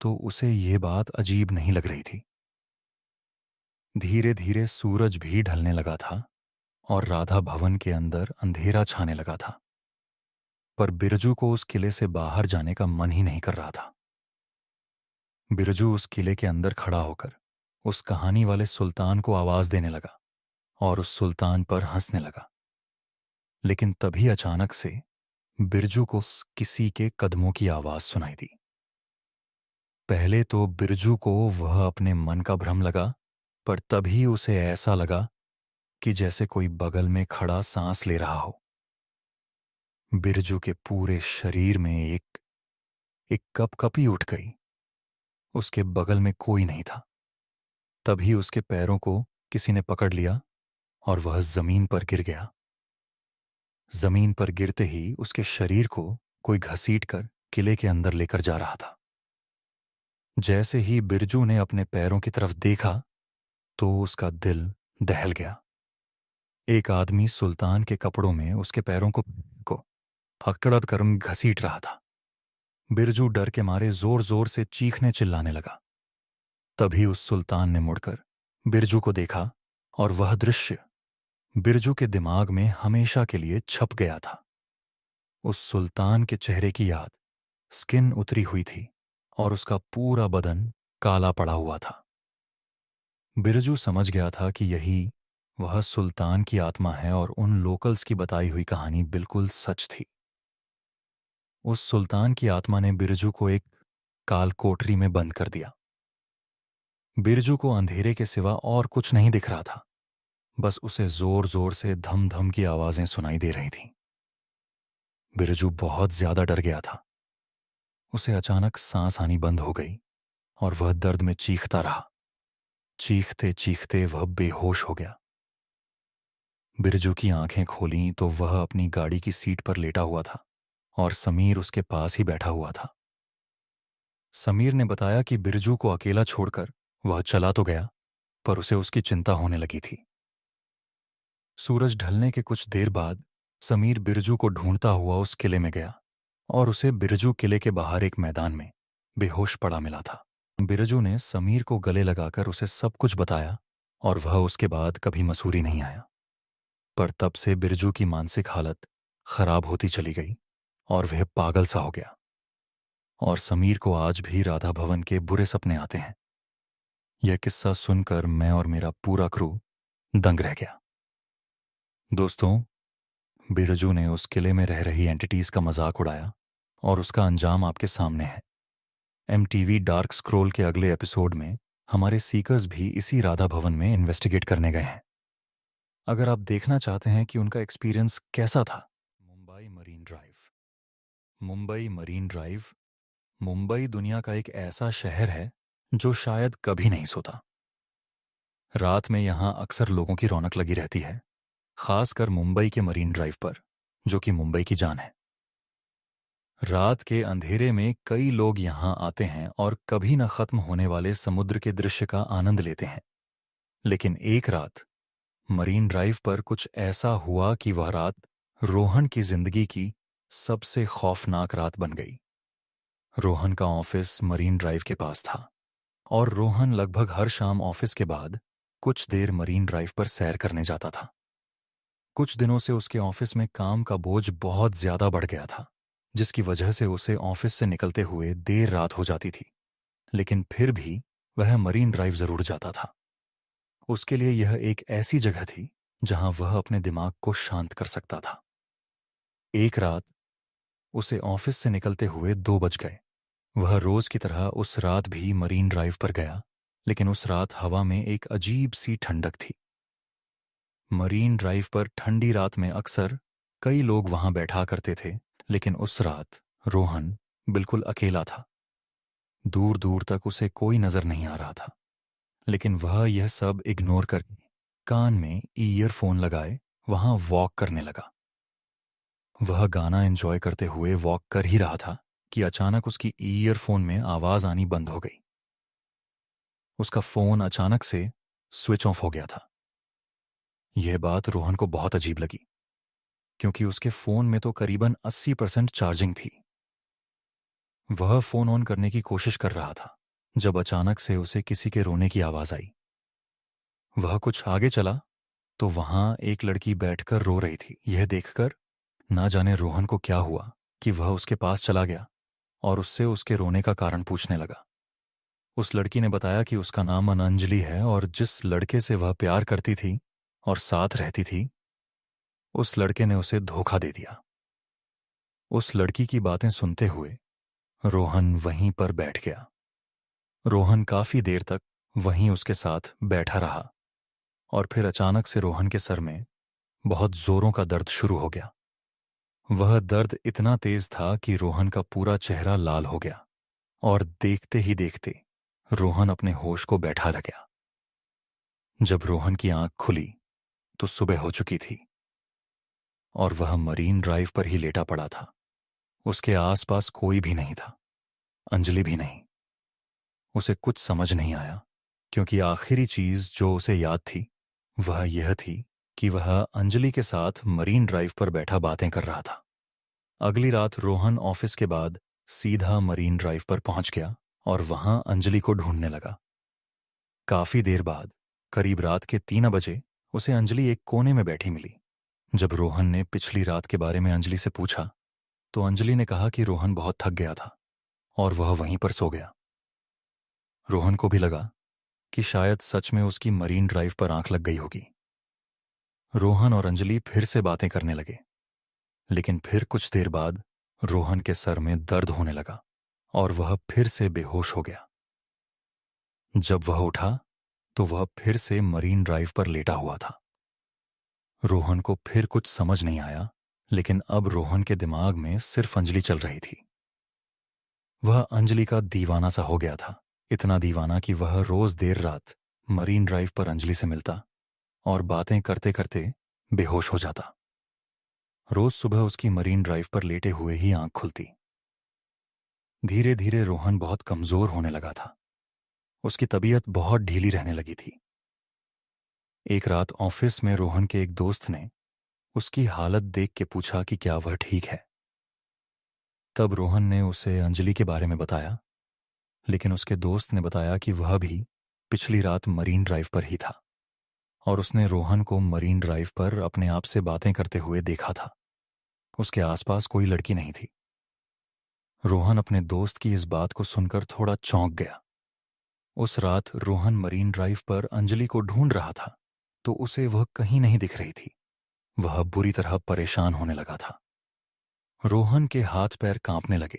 तो उसे ये बात अजीब नहीं लग रही थी। धीरे धीरे सूरज भी ढलने लगा था और राधा भवन के अंदर अंधेरा छाने लगा था, पर बिरजू को उस किले से बाहर जाने का मन ही नहीं कर रहा था। बिरजू उस किले के अंदर खड़ा होकर उस कहानी वाले सुल्तान को आवाज देने लगा और उस सुल्तान पर हंसने लगा। लेकिन तभी अचानक से बिरजू को किसी के कदमों की आवाज सुनाई दी। पहले तो बिरजू को वह अपने मन का भ्रम लगा, पर तभी उसे ऐसा लगा कि जैसे कोई बगल में खड़ा सांस ले रहा हो। बिरजू के पूरे शरीर में एक एक कपकपी उठ गई। उसके बगल में कोई नहीं था। तभी उसके पैरों को किसी ने पकड़ लिया और वह जमीन पर गिर गया। जमीन पर गिरते ही उसके शरीर को कोई घसीटकर किले के अंदर लेकर जा रहा था। जैसे ही बिरजू ने अपने पैरों की तरफ देखा तो उसका दिल दहल गया। एक आदमी सुल्तान के कपड़ों में उसके पैरों को हकड़द कर घसीट रहा था। बिरजू डर के मारे जोर जोर से चीखने चिल्लाने लगा। तभी उस सुल्तान ने मुड़कर बिरजू को देखा और वह दृश्य बिरजू के दिमाग में हमेशा के लिए छप गया था। उस सुल्तान के चेहरे की याद स्किन उतरी हुई थी और उसका पूरा बदन काला पड़ा हुआ था। बिरजू समझ गया था कि यही वह सुल्तान की आत्मा है और उन लोकल्स की बताई हुई कहानी बिल्कुल सच थी। उस सुल्तान की आत्मा ने बिरजू को एक काल कोठरी में बंद कर दिया। बिरजू को अंधेरे के सिवा और कुछ नहीं दिख रहा था, बस उसे जोर जोर से धम धम की आवाजें सुनाई दे रही थीं। बिरजू बहुत ज्यादा डर गया था। उसे अचानक सांस आनी बंद हो गई और वह दर्द में चीखता रहा। चीखते चीखते वह बेहोश हो गया। बिरजू की आंखें खोलीं तो वह अपनी गाड़ी की सीट पर लेटा हुआ था और समीर उसके पास ही बैठा हुआ था। समीर ने बताया कि बिरजू को अकेला छोड़कर वह चला तो गया, पर उसे उसकी चिंता होने लगी थी। सूरज ढलने के कुछ देर बाद समीर बिरजू को ढूंढता हुआ उस किले में गया और उसे बिरजू किले के बाहर एक मैदान में बेहोश पड़ा मिला था। बिरजू ने समीर को गले लगाकर उसे सब कुछ बताया और वह उसके बाद कभी मसूरी नहीं आया। पर तब से बिरजू की मानसिक हालत खराब होती चली गई और वह पागल सा हो गया। और समीर को आज भी राधा भवन के बुरे सपने आते हैं। यह किस्सा सुनकर मैं और मेरा पूरा क्रू दंग रह गया। दोस्तों, बिरजू ने उस किले में रह रही एंटिटीज का मजाक उड़ाया और उसका अंजाम आपके सामने है। MTV डार्क स्क्रोल के अगले एपिसोड में हमारे सीकर्स भी इसी राधा भवन में इन्वेस्टिगेट करने गए हैं। अगर आप देखना चाहते हैं कि उनका एक्सपीरियंस कैसा था। Mumbai marine drive. Mumbai marine drive Mumbai दुनिया का एक ऐसा शहर है जो शायद कभी नहीं सोता। रात में यहां अक्सर लोगों की रौनक लगी रहती है, खासकर मुंबई के मरीन ड्राइव पर। जो कि मुंबई की जान है। रात के अंधेरे में कई लोग यहां आते हैं और कभी न खत्म होने वाले समुद्र के दृश्य का आनंद लेते हैं। लेकिन एक रात मरीन ड्राइव पर कुछ ऐसा हुआ कि वह रात रोहन की जिंदगी की सबसे खौफनाक रात बन गई। रोहन का ऑफिस मरीन ड्राइव के पास था और रोहन लगभग हर शाम ऑफिस के बाद कुछ देर मरीन ड्राइव पर सैर करने जाता था। कुछ दिनों से उसके ऑफिस में काम का बोझ बहुत ज्यादा बढ़ गया था, जिसकी वजह से उसे ऑफिस से निकलते हुए देर रात हो जाती थी। लेकिन फिर भी वह मरीन ड्राइव जरूर जाता था। उसके लिए यह एक ऐसी जगह थी जहां वह अपने दिमाग को शांत कर सकता था। एक रात उसे ऑफिस से निकलते हुए 2 बज गए। वह रोज की तरह उस रात भी मरीन ड्राइव पर गया, लेकिन उस रात हवा में एक अजीब सी ठंडक थी। मरीन ड्राइव पर ठंडी रात में अक्सर कई लोग वहां बैठा करते थे, लेकिन उस रात रोहन बिल्कुल अकेला था। दूर दूर तक उसे कोई नजर नहीं आ रहा था, लेकिन वह यह सब इग्नोर करके कान में ईयरफोन लगाए वहां वॉक करने लगा। वह गाना एंजॉय करते हुए वॉक कर ही रहा था कि अचानक उसकी ईयरफोन में आवाज आनी बंद हो गई। उसका फोन अचानक से स्विच ऑफ हो गया था। यह बात रोहन को बहुत अजीब लगी, क्योंकि उसके फोन में तो करीबन 80% चार्जिंग थी। वह फोन ऑन करने की कोशिश कर रहा था जब अचानक से उसे किसी के रोने की आवाज आई। वह कुछ आगे चला तो वहां एक लड़की बैठकर रो रही थी। यह देखकर ना जाने रोहन को क्या हुआ कि वह उसके पास चला गया और उससे उसके रोने का कारण पूछने लगा। उस लड़की ने बताया कि उसका नाम अंजलि है और जिस लड़के से वह प्यार करती थी और साथ रहती थी, उस लड़के ने उसे धोखा दे दिया। उस लड़की की बातें सुनते हुए रोहन वहीं पर बैठ गया। रोहन काफी देर तक वहीं उसके साथ बैठा रहा और फिर अचानक से रोहन के सर में बहुत जोरों का दर्द शुरू हो गया। वह दर्द इतना तेज था कि रोहन का पूरा चेहरा लाल हो गया और देखते ही देखते रोहन अपने होश को बैठा रह गया। जब रोहन की आंख खुली तो सुबह हो चुकी थी और वह मरीन ड्राइव पर ही लेटा पड़ा था। उसके आसपास कोई भी नहीं था, अंजलि भी नहीं। उसे कुछ समझ नहीं आया, क्योंकि आखिरी चीज जो उसे याद थी वह यह थी कि वह अंजलि के साथ मरीन ड्राइव पर बैठा बातें कर रहा था। अगली रात रोहन ऑफिस के बाद सीधा मरीन ड्राइव पर पहुंच गया और वहां अंजलि को ढूंढने लगा। काफी देर बाद, करीब रात के 3 बजे, उसे अंजलि एक कोने में बैठी मिली। जब रोहन ने पिछली रात के बारे में अंजलि से पूछा तो अंजलि ने कहा कि रोहन बहुत थक गया था और वह वहीं पर सो गया। रोहन को भी लगा कि शायद सच में उसकी मरीन ड्राइव पर आंख लग गई होगी। रोहन और अंजलि फिर से बातें करने लगे, लेकिन फिर कुछ देर बाद रोहन के सर में दर्द होने लगा और वह फिर से बेहोश हो गया। जब वह उठा तो वह फिर से मरीन ड्राइव पर लेटा हुआ था। रोहन को फिर कुछ समझ नहीं आया, लेकिन अब रोहन के दिमाग में सिर्फ अंजलि चल रही थी। वह अंजलि का दीवाना सा हो गया था, इतना दीवाना कि वह रोज देर रात मरीन ड्राइव पर अंजलि से मिलता और बातें करते करते बेहोश हो जाता। रोज सुबह उसकी मरीन ड्राइव पर लेटे हुए ही आंख खुलती। धीरे धीरे रोहन बहुत कमजोर होने लगा था। उसकी तबीयत बहुत ढीली रहने लगी थी। एक रात ऑफिस में रोहन के एक दोस्त ने उसकी हालत देख के पूछा कि क्या वह ठीक है। तब रोहन ने उसे अंजलि के बारे में बताया, लेकिन उसके दोस्त ने बताया कि वह भी पिछली रात मरीन ड्राइव पर ही था और उसने रोहन को मरीन ड्राइव पर अपने आप से बातें करते हुए देखा था। उसके आसपास कोई लड़की नहीं थी। रोहन अपने दोस्त की इस बात को सुनकर थोड़ा चौंक गया। उस रात रोहन मरीन ड्राइव पर अंजलि को ढूंढ रहा था तो उसे वह कहीं नहीं दिख रही थी। वह बुरी तरह परेशान होने लगा था। रोहन के हाथ पैर कांपने लगे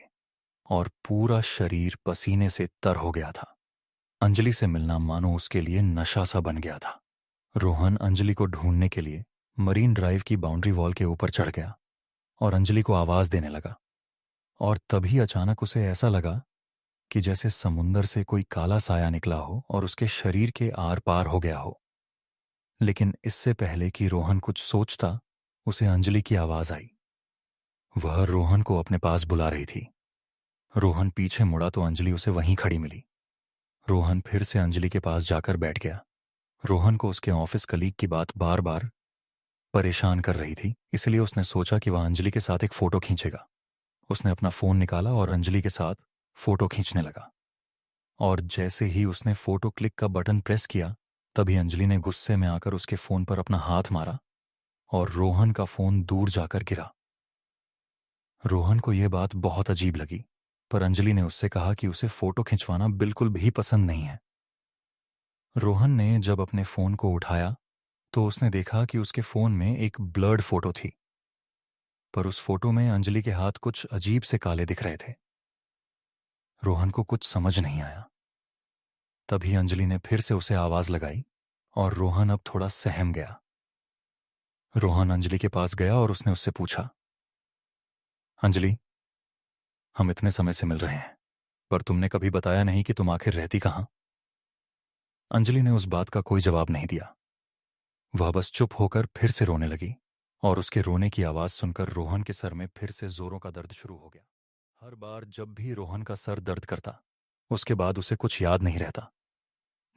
और पूरा शरीर पसीने से तर हो गया था। अंजलि से मिलना मानो उसके लिए नशा सा बन गया था। रोहन अंजलि को ढूंढने के लिए मरीन ड्राइव की बाउंड्री वॉल के ऊपर चढ़ गया और अंजलि को आवाज देने लगा। और तभी अचानक उसे ऐसा लगा कि जैसे समुंदर से कोई काला साया निकला हो और उसके शरीर के आर पार हो गया हो। लेकिन इससे पहले कि रोहन कुछ सोचता, उसे अंजलि की आवाज आई। वह रोहन को अपने पास बुला रही थी। रोहन पीछे मुड़ा तो अंजलि उसे वहीं खड़ी मिली। रोहन फिर से अंजलि के पास जाकर बैठ गया। रोहन को उसके ऑफिस कलीग की बात बार बार परेशान कर रही थी, इसलिए उसने सोचा कि वह अंजलि के साथ एक फोटो खींचेगा। उसने अपना फोन निकाला और अंजलि के साथ फोटो खींचने लगा। और जैसे ही उसने फोटो क्लिक का बटन प्रेस किया, तभी अंजलि ने गुस्से में आकर उसके फोन पर अपना हाथ मारा और रोहन का फोन दूर जाकर गिरा। रोहन को यह बात बहुत अजीब लगी, पर अंजलि ने उससे कहा कि उसे फोटो खिंचवाना बिल्कुल भी पसंद नहीं है। रोहन ने जब अपने फोन को उठाया तो उसने देखा कि उसके फोन में एक ब्लर्ड फोटो थी, पर उस फोटो में अंजलि के हाथ कुछ अजीब से काले दिख रहे थे। रोहन को कुछ समझ नहीं आया। तभी अंजलि ने फिर से उसे आवाज लगाई और रोहन अब थोड़ा सहम गया। रोहन अंजलि के पास गया और उसने उससे पूछा, अंजलि, हम इतने समय से मिल रहे हैं, पर तुमने कभी बताया नहीं कि तुम आखिर रहती कहां? अंजलि ने उस बात का कोई जवाब नहीं दिया। वह बस चुप होकर फिर से रोने लगी और उसके रोने की आवाज सुनकर रोहन के सर में फिर से जोरों का दर्द शुरू हो गया। हर बार जब भी रोहन का सर दर्द करता, उसके बाद उसे कुछ याद नहीं रहता।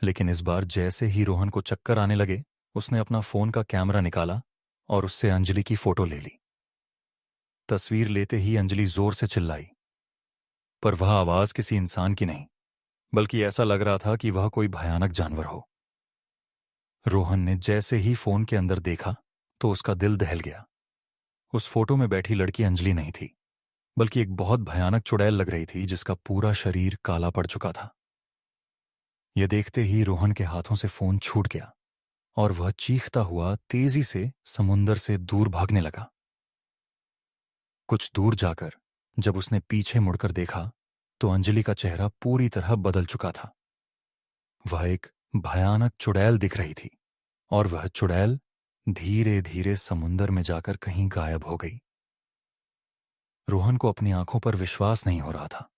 लेकिन इस बार जैसे ही रोहन को चक्कर आने लगे, उसने अपना फोन का कैमरा निकाला और उससे अंजलि की फोटो ले ली। तस्वीर लेते ही अंजलि जोर से चिल्लाई, पर वह आवाज किसी इंसान की नहीं, बल्कि ऐसा लग रहा था कि वह कोई भयानक जानवर हो। रोहन ने जैसे ही फोन के अंदर देखा तो उसका दिल दहल गया। उस फोटो में बैठी लड़की अंजलि नहीं थी, बल्कि एक बहुत भयानक चुड़ैल लग रही थी जिसका पूरा शरीर काला पड़ चुका था। यह देखते ही रोहन के हाथों से फोन छूट गया और वह चीखता हुआ तेजी से समुंदर से दूर भागने लगा। कुछ दूर जाकर जब उसने पीछे मुड़कर देखा तो अंजलि का चेहरा पूरी तरह बदल चुका था। वह एक भयानक चुड़ैल दिख रही थी और वह चुड़ैल धीरे धीरे समुंदर में जाकर कहीं गायब हो गई। रोहन को अपनी आंखों पर विश्वास नहीं हो रहा था।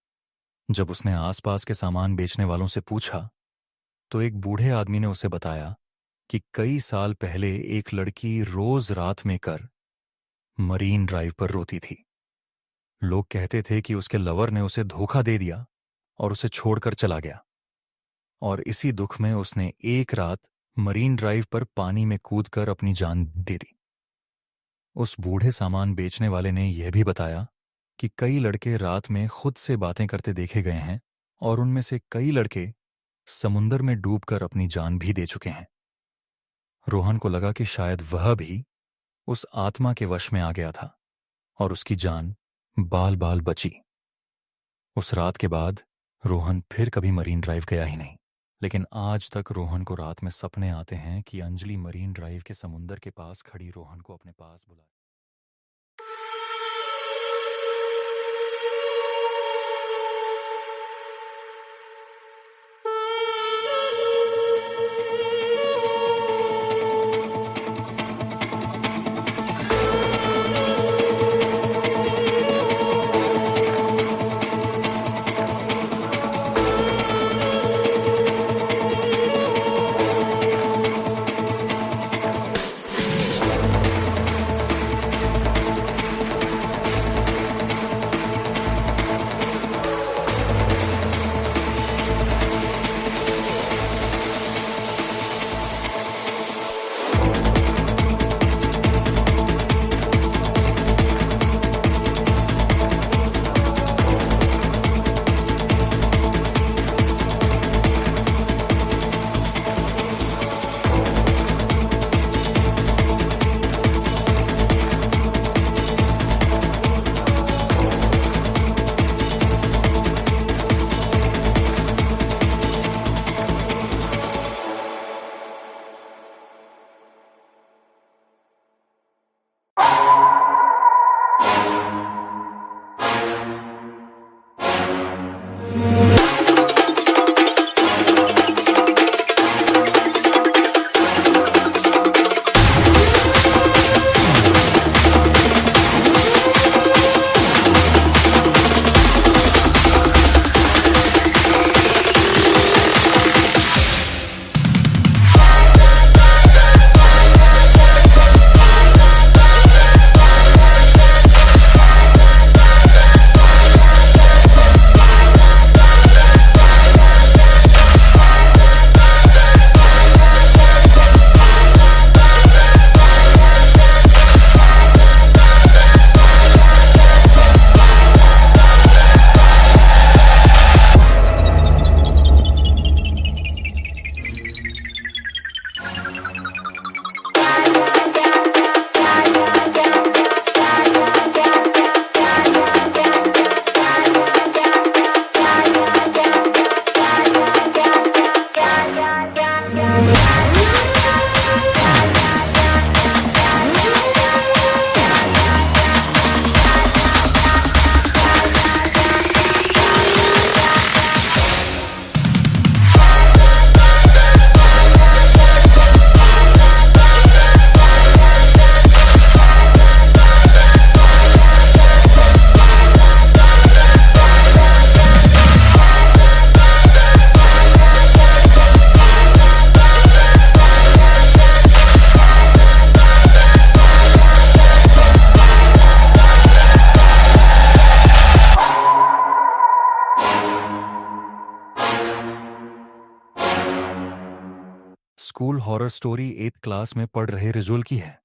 जब उसने आसपास के सामान बेचने वालों से पूछा तो एक बूढ़े आदमी ने उसे बताया कि कई साल पहले एक लड़की रोज रात में कर मरीन ड्राइव पर रोती थी। लोग कहते थे कि उसके लवर ने उसे धोखा दे दिया और उसे छोड़कर चला गया, और इसी दुख में उसने एक रात मरीन ड्राइव पर पानी में कूदकर अपनी जान दे दी। उस बूढ़े सामान बेचने वाले ने यह भी बताया कि कई लड़के रात में खुद से बातें करते देखे गए हैं और उनमें से कई लड़के समुंदर में डूबकर अपनी जान भी दे चुके हैं। रोहन को लगा कि शायद वह भी उस आत्मा के वश में आ गया था और उसकी जान बाल बाल बची। उस रात के बाद रोहन फिर कभी मरीन ड्राइव गया ही नहीं, लेकिन आज तक रोहन को रात में सपने आते हैं कि अंजलि मरीन ड्राइव के समुंदर के पास खड़ी रोहन को अपने पास बुला। School horror story 8th class में पढ़ रहे रिजुअल की है।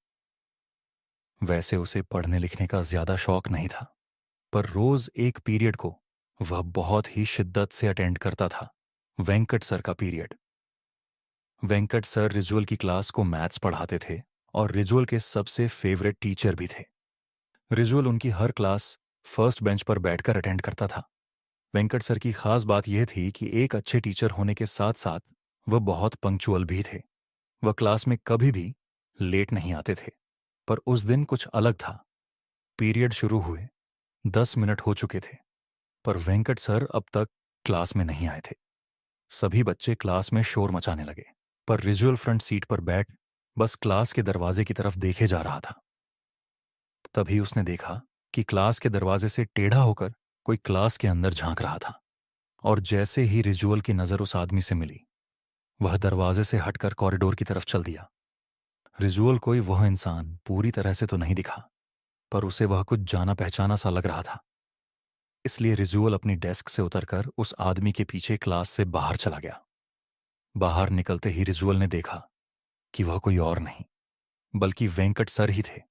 वैसे उसे पढ़ने लिखने का ज्यादा शौक नहीं था, पर रोज एक पीरियड को वह बहुत ही शिद्दत से अटेंड करता था। वेंकट सर का पीरियड। वेंकट सर रिजुअल की क्लास को मैथ्स पढ़ाते थे और रिजुअल के सबसे फेवरेट टीचर भी थे। रिजुअल उनकी हर क्लास फर्स्ट बेंच पर बैठकर अटेंड करता था। वेंकट सर की खास बात यह थी कि एक अच्छे टीचर होने के साथ साथ वह बहुत पंक्चुअल भी थे। वह क्लास में कभी भी लेट नहीं आते थे। पर उस दिन कुछ अलग था। पीरियड शुरू हुए 10 मिनट हो चुके थे, पर वेंकट सर अब तक क्लास में नहीं आए थे। सभी बच्चे क्लास में शोर मचाने लगे, पर रिजुअल फ्रंट सीट पर बैठ बस क्लास के दरवाजे की तरफ देखे जा रहा था। तभी उसने देखा कि क्लास के दरवाजे से टेढ़ा होकर कोई क्लास के अंदर झांक रहा था। और जैसे ही रिजुअल की नजर उस आदमी से मिली, वह दरवाजे से हटकर कॉरिडोर की तरफ चल दिया। रिजुअल कोई वह इंसान पूरी तरह से तो नहीं दिखा, पर उसे वह कुछ जाना पहचाना सा लग रहा था। इसलिए रिजुअल अपनी डेस्क से उतरकर उस आदमी के पीछे क्लास से बाहर चला गया। बाहर निकलते ही रिजुअल ने देखा कि वह कोई और नहीं बल्कि वेंकट सर ही थे,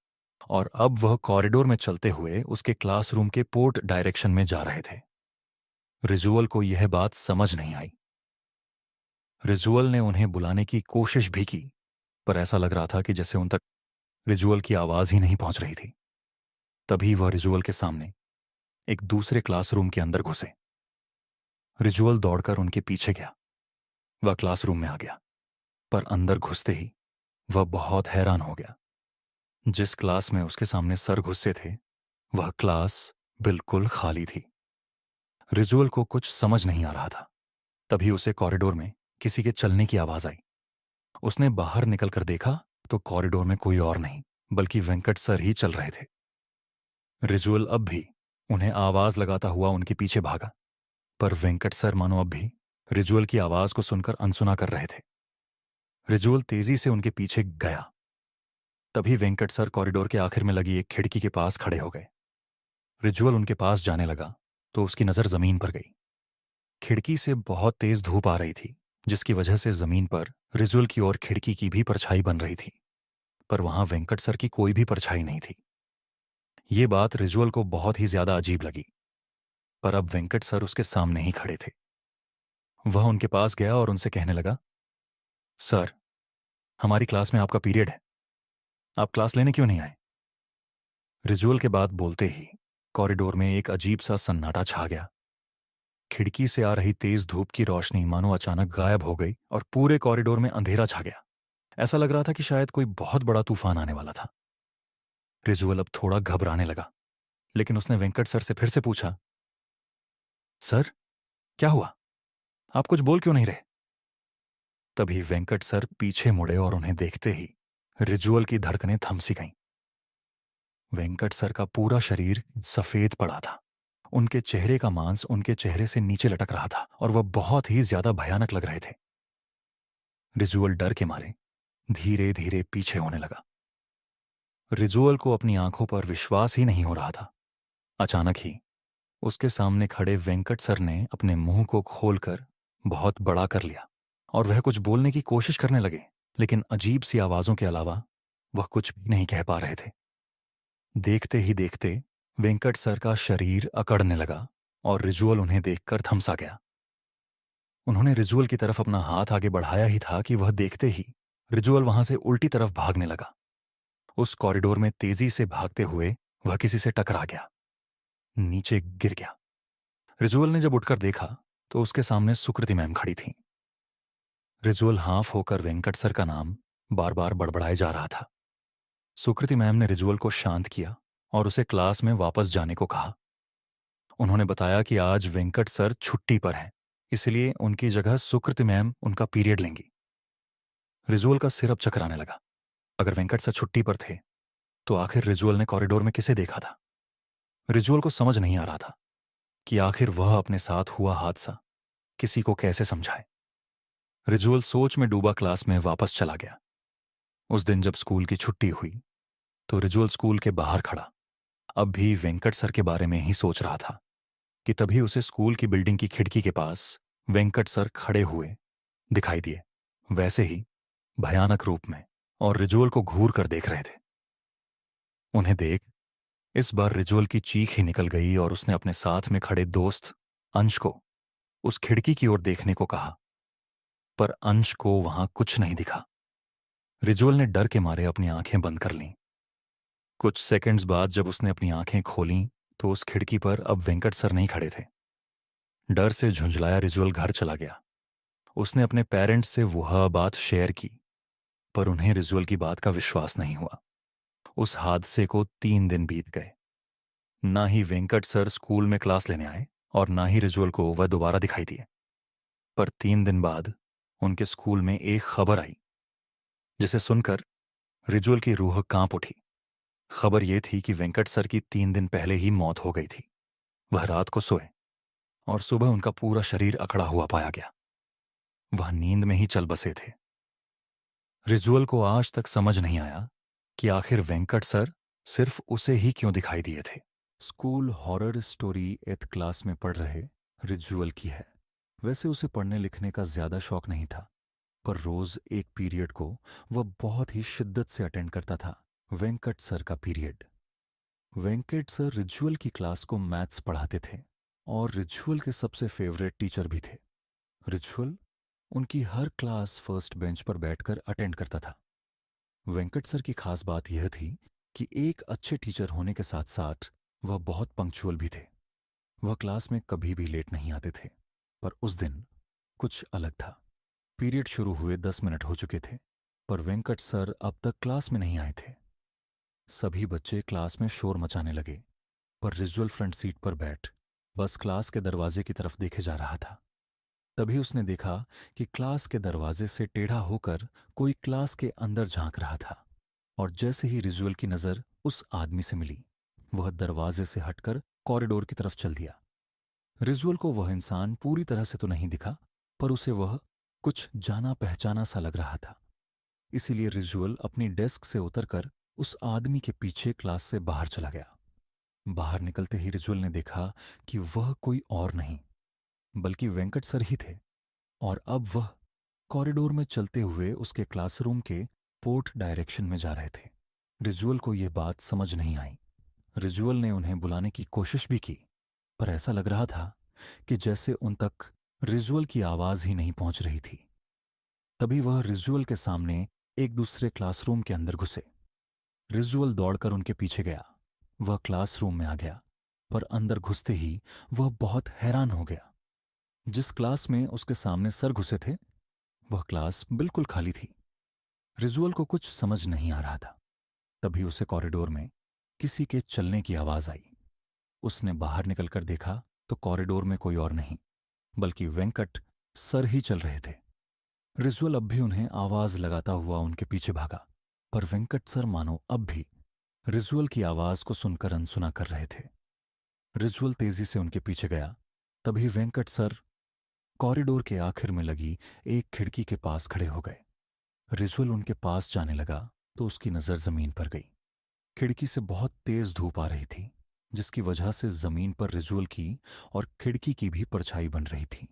और अब वह कॉरिडोर में चलते हुए उसके क्लासरूम के पोर्ट डायरेक्शन में जा रहे थे। रिजुअल को यह बात समझ नहीं आई। रिजुअल ने उन्हें बुलाने की कोशिश भी की, पर ऐसा लग रहा था कि जैसे उन तक रिजुअल की आवाज ही नहीं पहुंच रही थी। तभी वह रिजुअल के सामने एक दूसरे क्लासरूम के अंदर घुसे। रिजुअल दौड़कर उनके पीछे गया। वह क्लासरूम में आ गया, पर अंदर घुसते ही वह बहुत हैरान हो गया। जिस क्लास में उसके सामने सर घुसे थे, वह क्लास बिल्कुल खाली थी। रिजुअल को कुछ समझ नहीं आ रहा था। तभी उसे कॉरिडोर में किसी के चलने की आवाज आई। उसने बाहर निकलकर देखा तो कॉरिडोर में कोई और नहीं बल्कि वेंकट सर ही चल रहे थे। रिजुअल अब भी उन्हें आवाज लगाता हुआ उनके पीछे भागा, पर वेंकट सर मानो अब भी रिजुअल की आवाज को सुनकर अनसुना कर रहे थे। रिजुअल तेजी से उनके पीछे गया। तभी वेंकट सर कॉरिडोर के आखिर में लगी एक खिड़की के पास खड़े हो गए। रिजुअल उनके पास जाने लगा तो उसकी नजर जमीन पर गई। खिड़की से बहुत तेज धूप आ रही थी, जिसकी वजह से जमीन पर रिजुअल की ओर खिड़की की भी परछाई बन रही थी, पर वहां वेंकट सर की कोई भी परछाई नहीं थी। ये बात रिजुअल को बहुत ही ज्यादा अजीब लगी, पर अब वेंकट सर उसके सामने ही खड़े थे। वह उनके पास गया और उनसे कहने लगा, सर, हमारी क्लास में आपका पीरियड है, आप क्लास लेने क्यों नहीं आए? रिजुअल के बात बोलते ही कॉरिडोर में एक अजीब सा सन्नाटा छा गया। खिड़की से आ रही तेज धूप की रोशनी मानो अचानक गायब हो गई और पूरे कॉरिडोर में अंधेरा छा गया। ऐसा लग रहा था कि शायद कोई बहुत बड़ा तूफान आने वाला था। रिजुअल अब थोड़ा घबराने लगा, लेकिन उसने वेंकट सर से फिर से पूछा, सर, क्या हुआ? आप कुछ बोल क्यों नहीं रहे? तभी वेंकट सर पीछे मुड़े और उन्हें देखते ही रिजुअल की धड़कनें थम सी गईं। वेंकट सर का पूरा शरीर सफेद पड़ा था। उनके चेहरे का मांस उनके चेहरे से नीचे लटक रहा था और वह बहुत ही ज्यादा भयानक लग रहे थे। रिजुअल डर के मारे धीरे धीरे पीछे होने लगा। रिजुअल को अपनी आंखों पर विश्वास ही नहीं हो रहा था। अचानक ही उसके सामने खड़े वेंकट सर ने अपने मुंह को खोलकर बहुत बड़ा कर लिया और वह कुछ बोलने की कोशिश करने लगे, लेकिन अजीब सी आवाजों के अलावा वह कुछ भी नहीं कह पा रहे थे। देखते ही देखते वेंकट सर का शरीर अकड़ने लगा और रिजुअल उन्हें देखकर थमसा गया। उन्होंने रिजुअल की तरफ अपना हाथ आगे बढ़ाया ही था कि वह देखते ही रिजुअल वहां से उल्टी तरफ भागने लगा। उस कॉरिडोर में तेजी से भागते हुए वह किसी से टकरा गया, नीचे गिर गया। रिजुअल ने जब उठकर देखा तो उसके सामने सुकृति मैम खड़ी थीं। रिजुअल हाफ होकर वेंकट सर का नाम बार बार बड़बड़ाए जा रहा था। सुकृति मैम ने रिजुअल को शांत किया और उसे क्लास में वापस जाने को कहा। उन्होंने बताया कि आज वेंकट सर छुट्टी पर हैं, इसलिए उनकी जगह सुकृति मैम उनका पीरियड लेंगी। रिजुअल का सिर अब चकराने लगा। अगर वेंकट सर छुट्टी पर थे तो आखिर रिजुअल ने कॉरिडोर में किसे देखा था? रिजुअल को समझ नहीं आ रहा था कि आखिर वह अपने साथ हुआ हादसा किसी को कैसे समझाए। रिजुअल सोच में डूबा क्लास में वापस चला गया। उस दिन जब स्कूल की छुट्टी हुई तो रिजुअल स्कूल के बाहर खड़ा अब भी वेंकट सर के बारे में ही सोच रहा था कि तभी उसे स्कूल की बिल्डिंग की खिड़की के पास वेंकट सर खड़े हुए दिखाई दिए। वैसे ही भयानक रूप में, और रिजुअल को घूर कर देख रहे थे। उन्हें देख इस बार रिजुअल की चीख ही निकल गई और उसने अपने साथ में खड़े दोस्त अंश को उस खिड़की की ओर देखने को कहा, पर अंश को वहां कुछ नहीं दिखा। रिजुअल ने डर के मारे अपनी आंखें बंद कर लीं। कुछ सेकंड्स बाद जब उसने अपनी आंखें खोलीं तो उस खिड़की पर अब वेंकट सर नहीं खड़े थे। डर से झुंझलाया रिजुअल घर चला गया। उसने अपने पेरेंट्स से वह बात शेयर की, पर उन्हें रिजुअल की बात का विश्वास नहीं हुआ। उस हादसे को 3 दिन बीत गए। ना ही वेंकट सर स्कूल में क्लास लेने आए और ना ही रिजुअल को वह दोबारा दिखाई दिए। पर 3 दिन बाद उनके स्कूल में एक खबर आई जिसे सुनकर रिजुअल की रूह कांप उठी। खबर यह थी कि वेंकट सर की 3 दिन पहले ही मौत हो गई थी। वह रात को सोए और सुबह उनका पूरा शरीर अकड़ा हुआ पाया गया। वह नींद में ही चल बसे थे। रिजुअल को आज तक समझ नहीं आया कि आखिर वेंकट सर सिर्फ उसे ही क्यों दिखाई दिए थे। School horror story 8th class में पढ़ रहे रिजुअल की है। वैसे उसे पढ़ने लिखने का ज्यादा शौक नहीं था, पर रोज एक पीरियड को वह बहुत ही शिद्दत से अटेंड करता था, वेंकट सर का पीरियड। वेंकट सर रिजुअल की क्लास को मैथ्स पढ़ाते थे और रिजुअल के सबसे फेवरेट टीचर भी थे। रिजुअल उनकी हर क्लास फर्स्ट बेंच पर बैठकर अटेंड करता था। वेंकट सर की खास बात यह थी कि एक अच्छे टीचर होने के साथ साथ वह बहुत पंक्चुअल भी थे। वह क्लास में कभी भी लेट नहीं आते थे, पर उस दिन कुछ अलग था। पीरियड शुरू हुए 10 मिनट हो चुके थे, पर वेंकट सर अब तक क्लास में नहीं आए थे। सभी बच्चे क्लास में शोर मचाने लगे, पर रिजुअल फ्रंट सीट पर बैठ बस क्लास के दरवाजे की तरफ देखे जा रहा था। तभी उसने देखा कि क्लास के दरवाजे से टेढ़ा होकर कोई क्लास के अंदर झांक रहा था, और जैसे ही रिजुअल की नजर उस आदमी से मिली, वह दरवाजे से हटकर कॉरिडोर की तरफ चल दिया। रिजुअल को वह इंसान पूरी तरह से तो नहीं दिखा, पर उसे वह कुछ जाना पहचाना सा लग रहा था। इसीलिए रिजुअल अपनी डेस्क से उतरकर उस आदमी के पीछे क्लास से बाहर चला गया। बाहर निकलते ही रिजुअल ने देखा कि वह कोई और नहीं बल्कि वेंकट सर ही थे, और अब वह कॉरिडोर में चलते हुए उसके क्लासरूम के पोर्ट डायरेक्शन में जा रहे थे। रिजुअल को यह बात समझ नहीं आई। रिजुअल ने उन्हें बुलाने की कोशिश भी की, पर ऐसा लग रहा था कि जैसे उन तक रिजुअल की आवाज ही नहीं पहुंच रही थी। तभी वह रिजुअल के सामने एक दूसरे क्लासरूम के अंदर घुसे। रिजुअल दौड़कर उनके पीछे गया। वह क्लासरूम में आ गया, पर अंदर घुसते ही वह बहुत हैरान हो गया। जिस क्लास में उसके सामने सर घुसे थे, वह क्लास बिल्कुल खाली थी। रिजुअल को कुछ समझ नहीं आ रहा था। तभी उसे कॉरिडोर में किसी के चलने की आवाज आई। उसने बाहर निकलकर देखा तो कॉरिडोर में कोई और नहीं बल्कि वेंकट सर ही चल रहे थे। रिजुअल अब भी उन्हें आवाज लगाता हुआ उनके पीछे भागा, पर वेंकट सर मानो अब भी रिजुअल की आवाज को सुनकर अनसुना कर रहे थे। रिजुअल तेजी से उनके पीछे गया। तभी वेंकट सर कॉरिडोर के आखिर में लगी एक खिड़की के पास खड़े हो गए। रिजुअल उनके पास जाने लगा तो उसकी नजर जमीन पर गई। खिड़की से बहुत तेज धूप आ रही थी, जिसकी वजह से जमीन पर रिजुअल की और खिड़की की भी परछाई बन रही थी,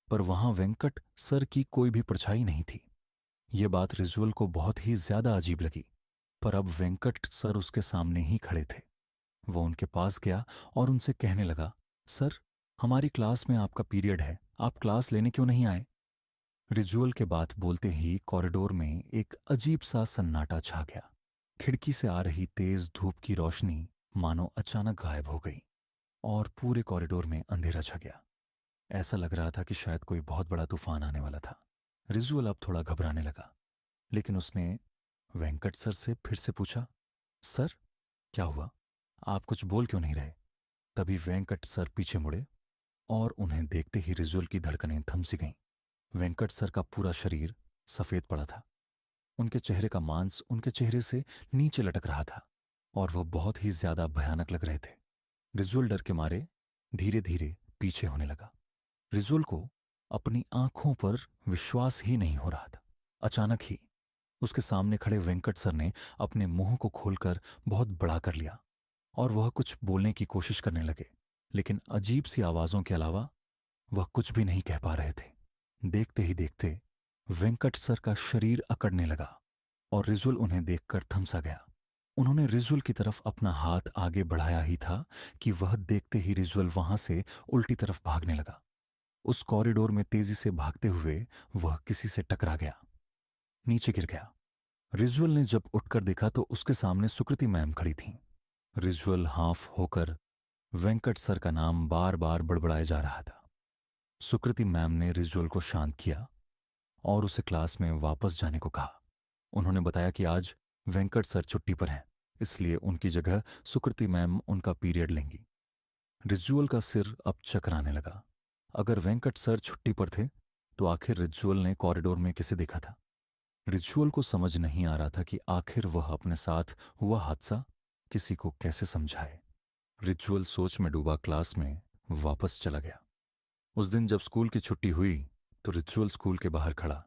पर वहां वेंकट सर की कोई भी परछाई नहीं थी। ये बात रिजुअल को बहुत ही ज्यादा अजीब लगी, पर अब वेंकट सर उसके सामने ही खड़े थे। वो उनके पास गया और उनसे कहने लगा, सर, हमारी क्लास में आपका पीरियड है, आप क्लास लेने क्यों नहीं आए? रिजुअल के बात बोलते ही कॉरिडोर में एक अजीब सा सन्नाटा छा गया। खिड़की से आ रही तेज धूप की रोशनी मानो अचानक गायब हो गई और पूरे कॉरिडोर में अंधेरा छा गया। ऐसा लग रहा था कि शायद कोई बहुत बड़ा तूफान आने वाला था। रिजुअल अब थोड़ा घबराने लगा, लेकिन उसने वेंकट सर से फिर से पूछा, सर, क्या हुआ? आप कुछ बोल क्यों नहीं रहे? तभी वेंकट सर पीछे मुड़े और उन्हें देखते ही रिजुअल की धड़कनें थम सी गईं। वेंकट सर का पूरा शरीर सफेद पड़ा था। उनके चेहरे का मांस उनके चेहरे से नीचे लटक रहा था और वह बहुत ही ज्यादा भयानक लग रहे थे। रिजुअल डर के मारे धीरे धीरे पीछे होने लगा। रिजुअल को अपनी आंखों पर विश्वास ही नहीं हो रहा था। अचानक ही उसके सामने खड़े वेंकट सर ने अपने मुंह को खोलकर बहुत बड़ा कर लिया और वह कुछ बोलने की कोशिश करने लगे, लेकिन अजीब सी आवाजों के अलावा वह कुछ भी नहीं कह पा रहे थे। देखते ही देखते वेंकट सर का शरीर अकड़ने लगा और रिजुअल उन्हें देखकर थम सा गया। उन्होंने रिजुअल की तरफ अपना हाथ आगे बढ़ाया ही था कि वह देखते ही रिजुअल वहां से उल्टी तरफ भागने लगा। उस कॉरिडोर में तेजी से भागते हुए वह किसी से टकरा गया, नीचे गिर गया। रिजुअल ने जब उठकर देखा तो उसके सामने सुकृति मैम खड़ी थीं। रिजुअल हाफ होकर वेंकट सर का नाम बार बार बड़बड़ाए जा रहा था। सुकृति मैम ने रिजुअल को शांत किया और उसे क्लास में वापस जाने को कहा। उन्होंने बताया कि आज वेंकट सर छुट्टी पर हैं, इसलिए उनकी जगह सुकृति मैम उनका पीरियड लेंगी। रिजुअल का सिर अब चकराने लगा। अगर वेंकट सर छुट्टी पर थे तो आखिर रिजुअल ने कॉरिडोर में किसे देखा था? रिजुअल को समझ नहीं आ रहा था कि आखिर वह अपने साथ हुआ हादसा किसी को कैसे समझाए। रिजुअल सोच में डूबा क्लास में वापस चला गया। उस दिन जब स्कूल की छुट्टी हुई तो रिजुअल स्कूल के बाहर खड़ा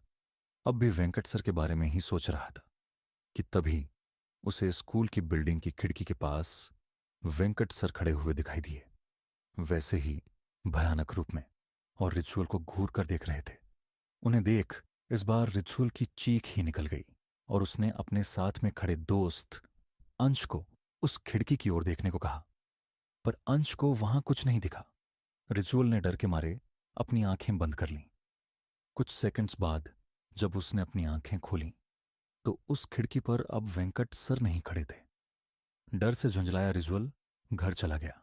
अब भी वेंकट सर के बारे में ही सोच रहा था कि तभी उसे स्कूल की बिल्डिंग की खिड़की के पास वेंकट सर खड़े हुए दिखाई दिए, वैसे ही भयानक रूप में, और रिजुअल को घूर कर देख रहे थे। उन्हें देख इस बार रिजुअल की चीख ही निकल गई और उसने अपने साथ में खड़े दोस्त अंश को उस खिड़की की ओर देखने को कहा, पर अंश को वहां कुछ नहीं दिखा। रिजुअल ने डर के मारे अपनी आंखें बंद कर लीं। कुछ सेकंड्स बाद जब उसने अपनी आंखें खोलीं तो उस खिड़की पर अब वेंकट सर नहीं खड़े थे। डर से झुंझलाया रिजुअल घर चला गया।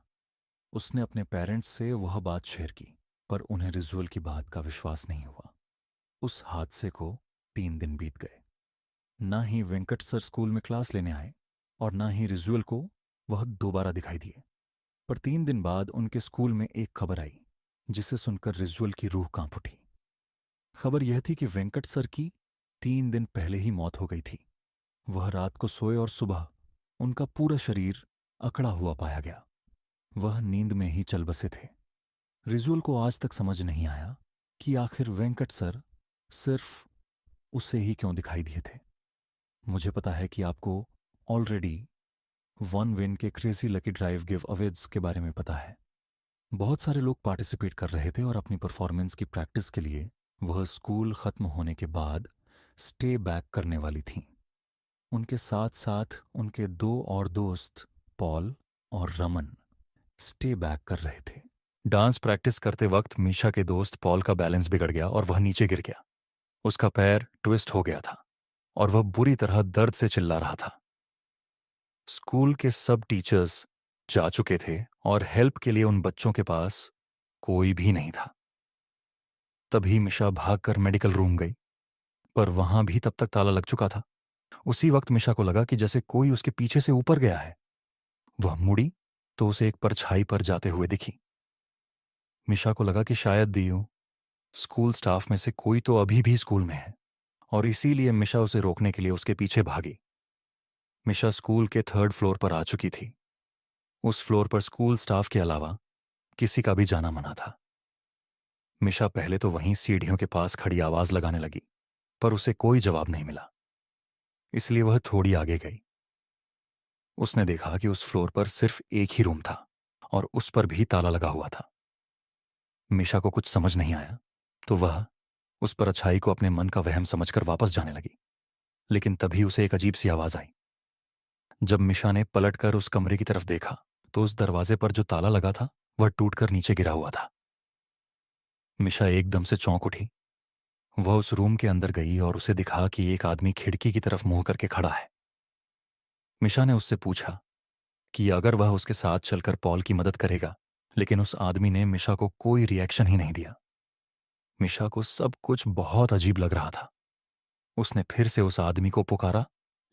उसने अपने पेरेंट्स से वह बात शेयर की, पर उन्हें रिजुअल की बात का विश्वास नहीं हुआ। उस हादसे को 3 दिन बीत गए। ना ही वेंकट सर स्कूल में क्लास लेने आए और ना ही रिजुअल को वह दोबारा दिखाई दिए। पर 3 दिन बाद उनके स्कूल में एक खबर आई जिसे सुनकर रिजुअल की रूह कांप उठी। खबर यह थी कि वेंकट सर की 3 दिन पहले ही मौत हो गई थी। वह रात को सोए और सुबह उनका पूरा शरीर अकड़ा हुआ पाया गया। वह नींद में ही चल बसे थे। रिजुअल को आज तक समझ नहीं आया कि आखिर वेंकट सर सिर्फ उसे ही क्यों दिखाई दिए थे। मुझे पता है कि आपको ऑलरेडी वन विन के crazy lucky drive give Awez के बारे में पता है। बहुत सारे लोग पार्टिसिपेट कर रहे थे और अपनी परफॉर्मेंस की प्रैक्टिस के लिए वह स्कूल खत्म होने के बाद स्टे बैक करने वाली थीं। उनके साथ साथ उनके 2 और दोस्त पॉल और रमन स्टे बैक कर रहे थे। डांस प्रैक्टिस करते वक्त मीशा के दोस्त पॉल का बैलेंस बिगड़ गया और वह नीचे गिर गया। उसका पैर ट्विस्ट हो गया था और वह बुरी तरह दर्द से चिल्ला रहा था। स्कूल के सब टीचर्स जा चुके थे और हेल्प के लिए उन बच्चों के पास कोई भी नहीं था। तभी मिशा भागकर मेडिकल रूम गई, पर वहां भी तब तक ताला लग चुका था। उसी वक्त मिशा को लगा कि जैसे कोई उसके पीछे से ऊपर गया है। वह मुड़ी तो उसे एक परछाई पर जाते हुए दिखी। मिशा को लगा कि शायद दियो स्कूल स्टाफ में से कोई तो अभी भी स्कूल में है और इसीलिए मिशा उसे रोकने के लिए उसके पीछे भागी। मिशा स्कूल के 3rd फ्लोर पर आ चुकी थी। उस फ्लोर पर स्कूल स्टाफ के अलावा किसी का भी जाना मना था। मिशा पहले तो वहीं सीढ़ियों के पास खड़ी आवाज लगाने लगी, पर उसे कोई जवाब नहीं मिला, इसलिए वह थोड़ी आगे गई। उसने देखा कि उस फ्लोर पर सिर्फ एक ही रूम था और उस पर भी ताला लगा हुआ था। मिशा को कुछ समझ नहीं आया तो वह उस पर अच्छाई को अपने मन का वहम समझकर वापस जाने लगी। लेकिन तभी उसे एक अजीब सी आवाज आई। जब मिशा ने पलटकर उस कमरे की तरफ देखा तो उस दरवाजे पर जो ताला लगा था वह टूटकर नीचे गिरा हुआ था। मिशा एकदम से चौंक उठी। वह उस रूम के अंदर गई और उसे दिखा कि एक आदमी खिड़की की तरफ मुंह करके खड़ा है। मिशा ने उससे पूछा कि अगर वह उसके साथ चलकर पॉल की मदद करेगा, लेकिन उस आदमी ने मिशा को कोई रिएक्शन ही नहीं दिया। मिशा को सब कुछ बहुत अजीब लग रहा था। उसने फिर से उस आदमी को पुकारा,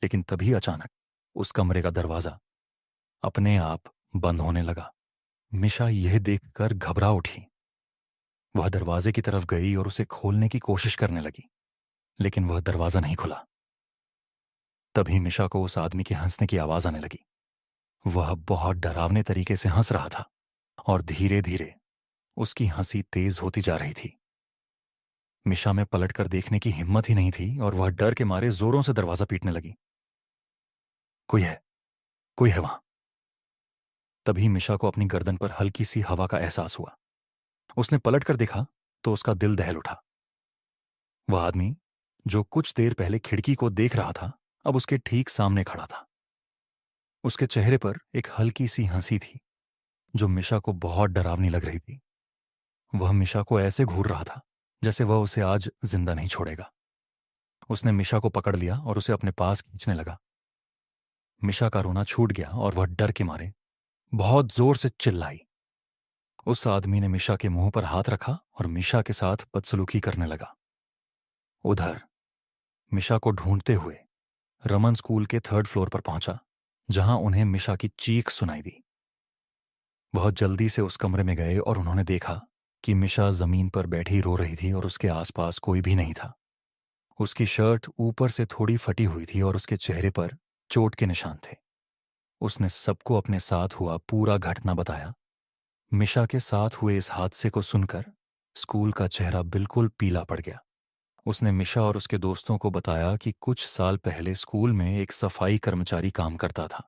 लेकिन तभी अचानक उस कमरे का दरवाजा अपने आप बंद होने लगा। मिशा यह देखकर घबरा उठी। वह दरवाजे की तरफ गई और उसे खोलने की कोशिश करने लगी, लेकिन वह दरवाजा नहीं खुला। तभी मिशा को उस आदमी के हंसने की आवाज आने लगी। वह बहुत डरावने तरीके से हंस रहा था और धीरे धीरे उसकी हंसी तेज होती जा रही थी। मिशा में पलटकर देखने की हिम्मत ही नहीं थी और वह डर के मारे जोरों से दरवाजा पीटने लगी। कोई है वहां। तभी मिशा को अपनी गर्दन पर हल्की सी हवा का एहसास हुआ। उसने पलटकर देखा तो उसका दिल दहल उठा। वह आदमी जो कुछ देर पहले खिड़की को देख रहा था, अब उसके ठीक सामने खड़ा था। उसके चेहरे पर एक हल्की सी हंसी थी जो मिशा को बहुत डरावनी लग रही थी। वह मिशा को ऐसे घूर रहा था जैसे वह उसे आज जिंदा नहीं छोड़ेगा। उसने मिशा को पकड़ लिया और उसे अपने पास खींचने लगा। मिशा का रोना छूट गया और वह डर के मारे बहुत जोर से चिल्लाई। उस आदमी ने मिशा के मुंह पर हाथ रखा और मिशा के साथ बदसलूकी करने लगा। उधर मिशा को ढूंढते हुए रमन स्कूल के 3rd फ्लोर पर पहुंचा, जहां उन्हें मिशा की चीख सुनाई दी। बहुत जल्दी से उस कमरे में गए और उन्होंने देखा कि मिशा जमीन पर बैठी रो रही थी और उसके आसपास कोई भी नहीं था। उसकी शर्ट ऊपर से थोड़ी फटी हुई थी और उसके चेहरे पर चोट के निशान थे। उसने सबको अपने साथ हुआ पूरा घटना बताया। मिशा के साथ हुए इस हादसे को सुनकर स्कूल का चेहरा बिल्कुल पीला पड़ गया। उसने मिशा और उसके दोस्तों को बताया कि कुछ साल पहले स्कूल में एक सफाई कर्मचारी काम करता था।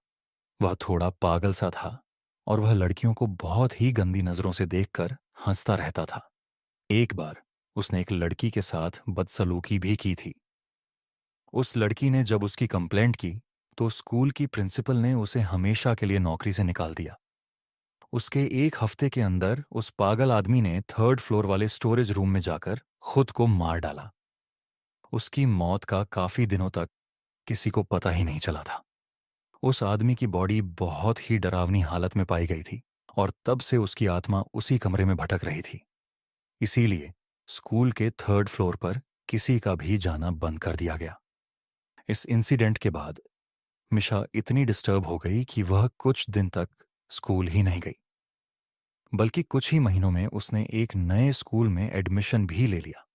वह थोड़ा पागल सा था और वह लड़कियों को बहुत ही गंदी नजरों से देखकर हंसता रहता था। एक बार उसने एक लड़की के साथ बदसलूकी भी की थी। उस लड़की ने जब उसकी कंप्लेंट की तो स्कूल की प्रिंसिपल ने उसे हमेशा के लिए नौकरी से निकाल दिया। उसके एक हफ्ते के अंदर उस पागल आदमी ने 3rd फ्लोर वाले स्टोरेज रूम में जाकर खुद को मार डाला। उसकी मौत का काफी दिनों तक किसी को पता ही नहीं चला था। उस आदमी की बॉडी बहुत ही डरावनी हालत में पाई गई थी और तब से उसकी आत्मा उसी कमरे में भटक रही थी। इसीलिए स्कूल के 3rd फ्लोर पर किसी का भी जाना बंद कर दिया गया। इस इंसिडेंट के बाद मिशा इतनी डिस्टर्ब हो गई कि वह कुछ दिन तक स्कूल ही नहीं गई। बल्कि कुछ ही महीनों में उसने एक नए स्कूल में एडमिशन भी ले लिया।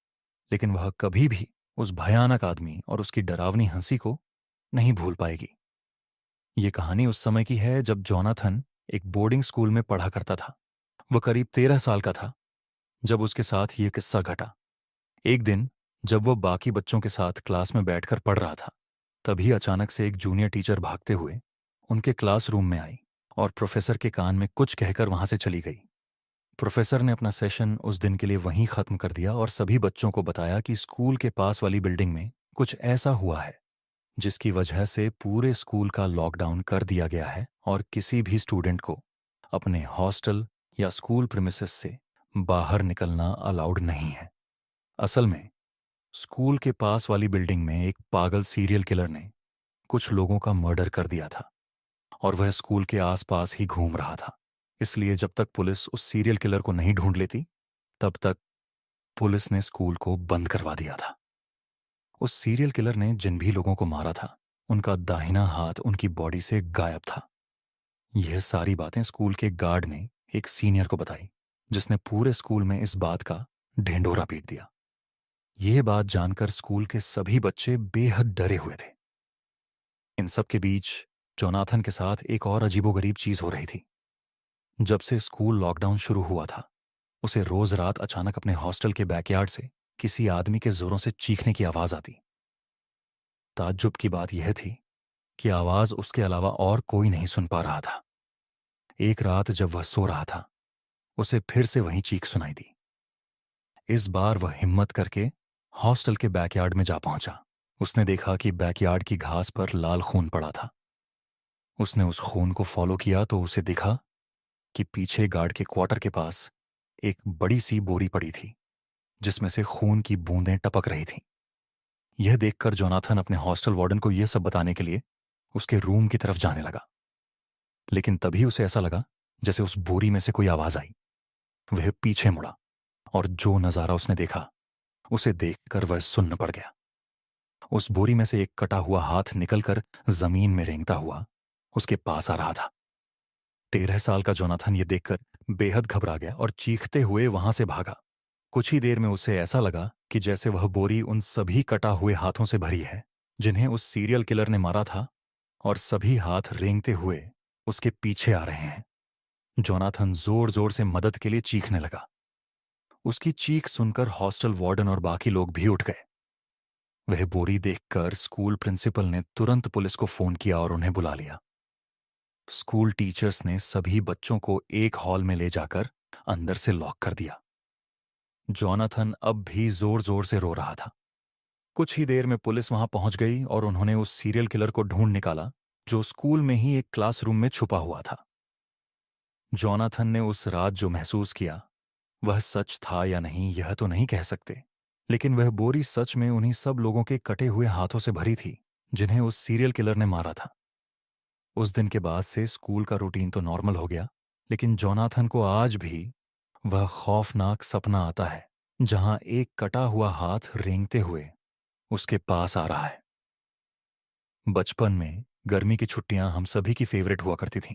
लेकिन वह कभी भी उस भयानक आदमी और उसकी डरावनी हंसी को नहीं भूल पाएगी। ये कहानी उस समय की है जब जोनाथन एक बोर्डिंग स्कूल में पढ़ा करता था। वह करीब 13 साल का था जब उसके साथ ये किस्सा घटा। एक दिन जब वह बाकी बच्चों के साथ क्लास में बैठकर पढ़ रहा था, तभी अचानक से एक जूनियर टीचर भागते हुए उनके क्लासरूम में आई और प्रोफेसर के कान में कुछ कहकर वहां से चली गई। प्रोफेसर ने अपना सेशन उस दिन के लिए वहीं खत्म कर दिया और सभी बच्चों को बताया कि स्कूल के पास वाली बिल्डिंग में कुछ ऐसा हुआ है जिसकी वजह से पूरे स्कूल का लॉकडाउन कर दिया गया है और किसी भी स्टूडेंट को अपने हॉस्टल या स्कूल प्रीमिसेस से बाहर निकलना अलाउड नहीं है। असल में स्कूल के पास वाली बिल्डिंग में एक पागल सीरियल किलर ने कुछ लोगों का मर्डर कर दिया था और वह स्कूल के आसपास ही घूम रहा था। इसलिए जब तक पुलिस उस सीरियल किलर को नहीं ढूंढ लेती, तब तक पुलिस ने स्कूल को बंद करवा दिया था। उस सीरियल किलर ने जिन भी लोगों को मारा था, उनका दाहिना हाथ उनकी बॉडी से गायब था। यह सारी बातें स्कूल के गार्ड ने एक सीनियर को बताई, जिसने पूरे स्कूल में इस बात का ढिंढोरा पीट दिया। यह बात जानकर स्कूल के सभी बच्चे बेहद डरे हुए थे। इन सब के बीच जोनाथन के साथ एक और अजीबोगरीब चीज हो रही थी। जब से स्कूल लॉकडाउन शुरू हुआ था, उसे रोज रात अचानक अपने हॉस्टल के बैकयार्ड से किसी आदमी के जोरों से चीखने की आवाज आती। ताज्जुब की बात यह थी कि आवाज उसके अलावा और कोई नहीं सुन पा रहा था। एक रात जब वह सो रहा था, उसे फिर से वही चीख सुनाई दी। इस बार वह हिम्मत करके हॉस्टल के बैकयार्ड में जा पहुंचा। उसने देखा कि बैकयार्ड की घास पर लाल खून पड़ा था। उसने उस खून को फॉलो किया तो उसे दिखा कि पीछे गार्ड के क्वार्टर के पास एक बड़ी सी बोरी पड़ी थी, जिसमें से खून की बूंदें टपक रही थीं। यह देखकर जोनाथन अपने हॉस्टल वार्डन को यह सब बताने के लिए उसके रूम की तरफ जाने लगा। लेकिन तभी उसे ऐसा लगा जैसे उस बोरी में से कोई आवाज आई। वह पीछे मुड़ा और जो नजारा उसने देखा, उसे देखकर वह सुन्न पड़ गया। उस बोरी में से एक कटा हुआ हाथ निकलकर जमीन में रेंगता हुआ उसके पास आ रहा था। 13 साल का जोनाथन यह देखकर बेहद घबरा गया और चीखते हुए वहां से भागा। कुछ ही देर में उसे ऐसा लगा कि जैसे वह बोरी उन सभी कटा हुए हाथों से भरी है जिन्हें उस सीरियल किलर ने मारा था, और सभी हाथ रेंगते हुए उसके पीछे आ रहे हैं। जोनाथन जोर जोर से मदद के लिए चीखने लगा। उसकी चीख सुनकर हॉस्टल वार्डन और बाकी लोग भी उठ गए। वह बोरी देखकर स्कूल प्रिंसिपल ने तुरंत पुलिस को फोन किया और उन्हें बुला लिया। स्कूल टीचर्स ने सभी बच्चों को एक हॉल में ले जाकर अंदर से लॉक कर दिया। जोनाथन अब भी जोर जोर से रो रहा था। कुछ ही देर में पुलिस वहां पहुंच गई और उन्होंने उस सीरियल किलर को ढूंढ निकाला जो स्कूल में ही एक क्लासरूम में छुपा हुआ था। जॉनाथन ने उस रात जो महसूस किया वह सच था या नहीं यह तो नहीं कह सकते, लेकिन वह बोरी सच में उन्हीं सब लोगों के कटे हुए हाथों से भरी थी जिन्हें उस सीरियल किलर ने मारा था। उस दिन के बाद से स्कूल का रूटीन तो नॉर्मल हो गया, लेकिन जॉनाथन को आज भी वह खौफनाक सपना आता है जहां एक कटा हुआ हाथ रेंगते हुए उसके पास आ रहा है। बचपन में गर्मी की छुट्टियां हम सभी की फेवरेट हुआ करती थीं,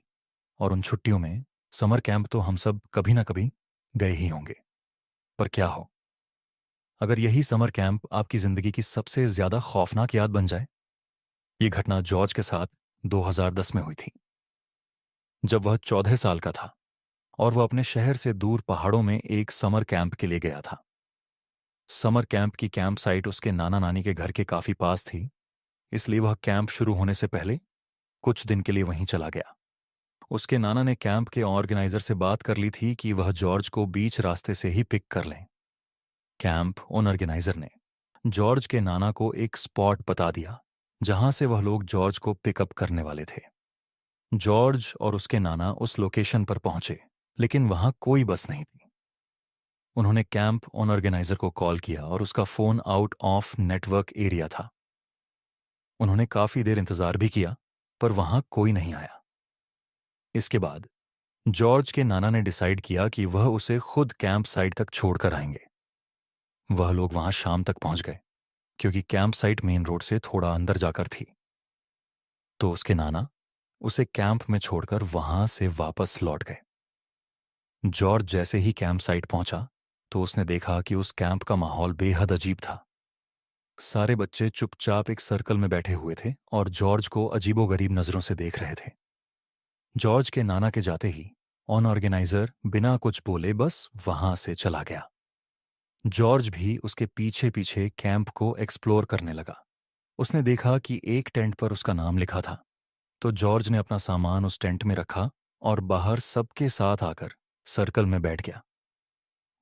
और उन छुट्टियों में समर कैंप तो हम सब कभी ना कभी गए ही होंगे। पर क्या हो अगर यही समर कैंप आपकी जिंदगी की सबसे ज्यादा खौफनाक याद बन जाए। ये घटना जॉर्ज के साथ 2010 में हुई थी, जब वह 14 साल का था और वह अपने शहर से दूर पहाड़ों में एक समर कैंप के लिए गया था। समर कैंप की कैंप साइट उसके नाना नानी के घर के काफी पास थी, इसलिए वह कैंप शुरू होने से पहले कुछ दिन के लिए वहीं चला गया। उसके नाना ने कैंप के ऑर्गेनाइजर से बात कर ली थी कि वह जॉर्ज को बीच रास्ते से ही पिक कर लें। कैंप ऑर्गेनाइजर ने जॉर्ज के नाना को एक स्पॉट बता दिया जहां से वह लोग जॉर्ज को पिकअप करने वाले थे। जॉर्ज और उसके नाना उस लोकेशन पर पहुंचे, लेकिन वहां कोई बस नहीं थी। उन्होंने कैंप ऑर्गेनाइजर को कॉल किया और उसका phone out of network area था। उन्होंने काफी देर इंतजार भी किया, पर वहां कोई नहीं आया। इसके बाद जॉर्ज के नाना ने डिसाइड किया कि वह उसे खुद कैंप साइट तक छोड़कर आएंगे। वह लोग वहां शाम तक पहुंच गए, क्योंकि कैंप साइट मेन रोड से थोड़ा अंदर जाकर थी। तो उसके नाना उसे कैंप में छोड़कर वहां से वापस लौट गए। जॉर्ज जैसे ही कैंप साइट पहुंचा तो उसने देखा कि उस कैंप का माहौल बेहद अजीब था। सारे बच्चे चुपचाप एक सर्कल में बैठे हुए थे और जॉर्ज को अजीबोगरीब नजरों से देख रहे थे। जॉर्ज के नाना के जाते ही ऑर्गेनाइजर बिना कुछ बोले बस वहां से चला गया। जॉर्ज भी उसके पीछे पीछे कैंप को एक्सप्लोर करने लगा। उसने देखा कि एक टेंट पर उसका नाम लिखा था, तो जॉर्ज ने अपना सामान उस टेंट में रखा और बाहर सबके साथ आकर सर्कल में बैठ गया।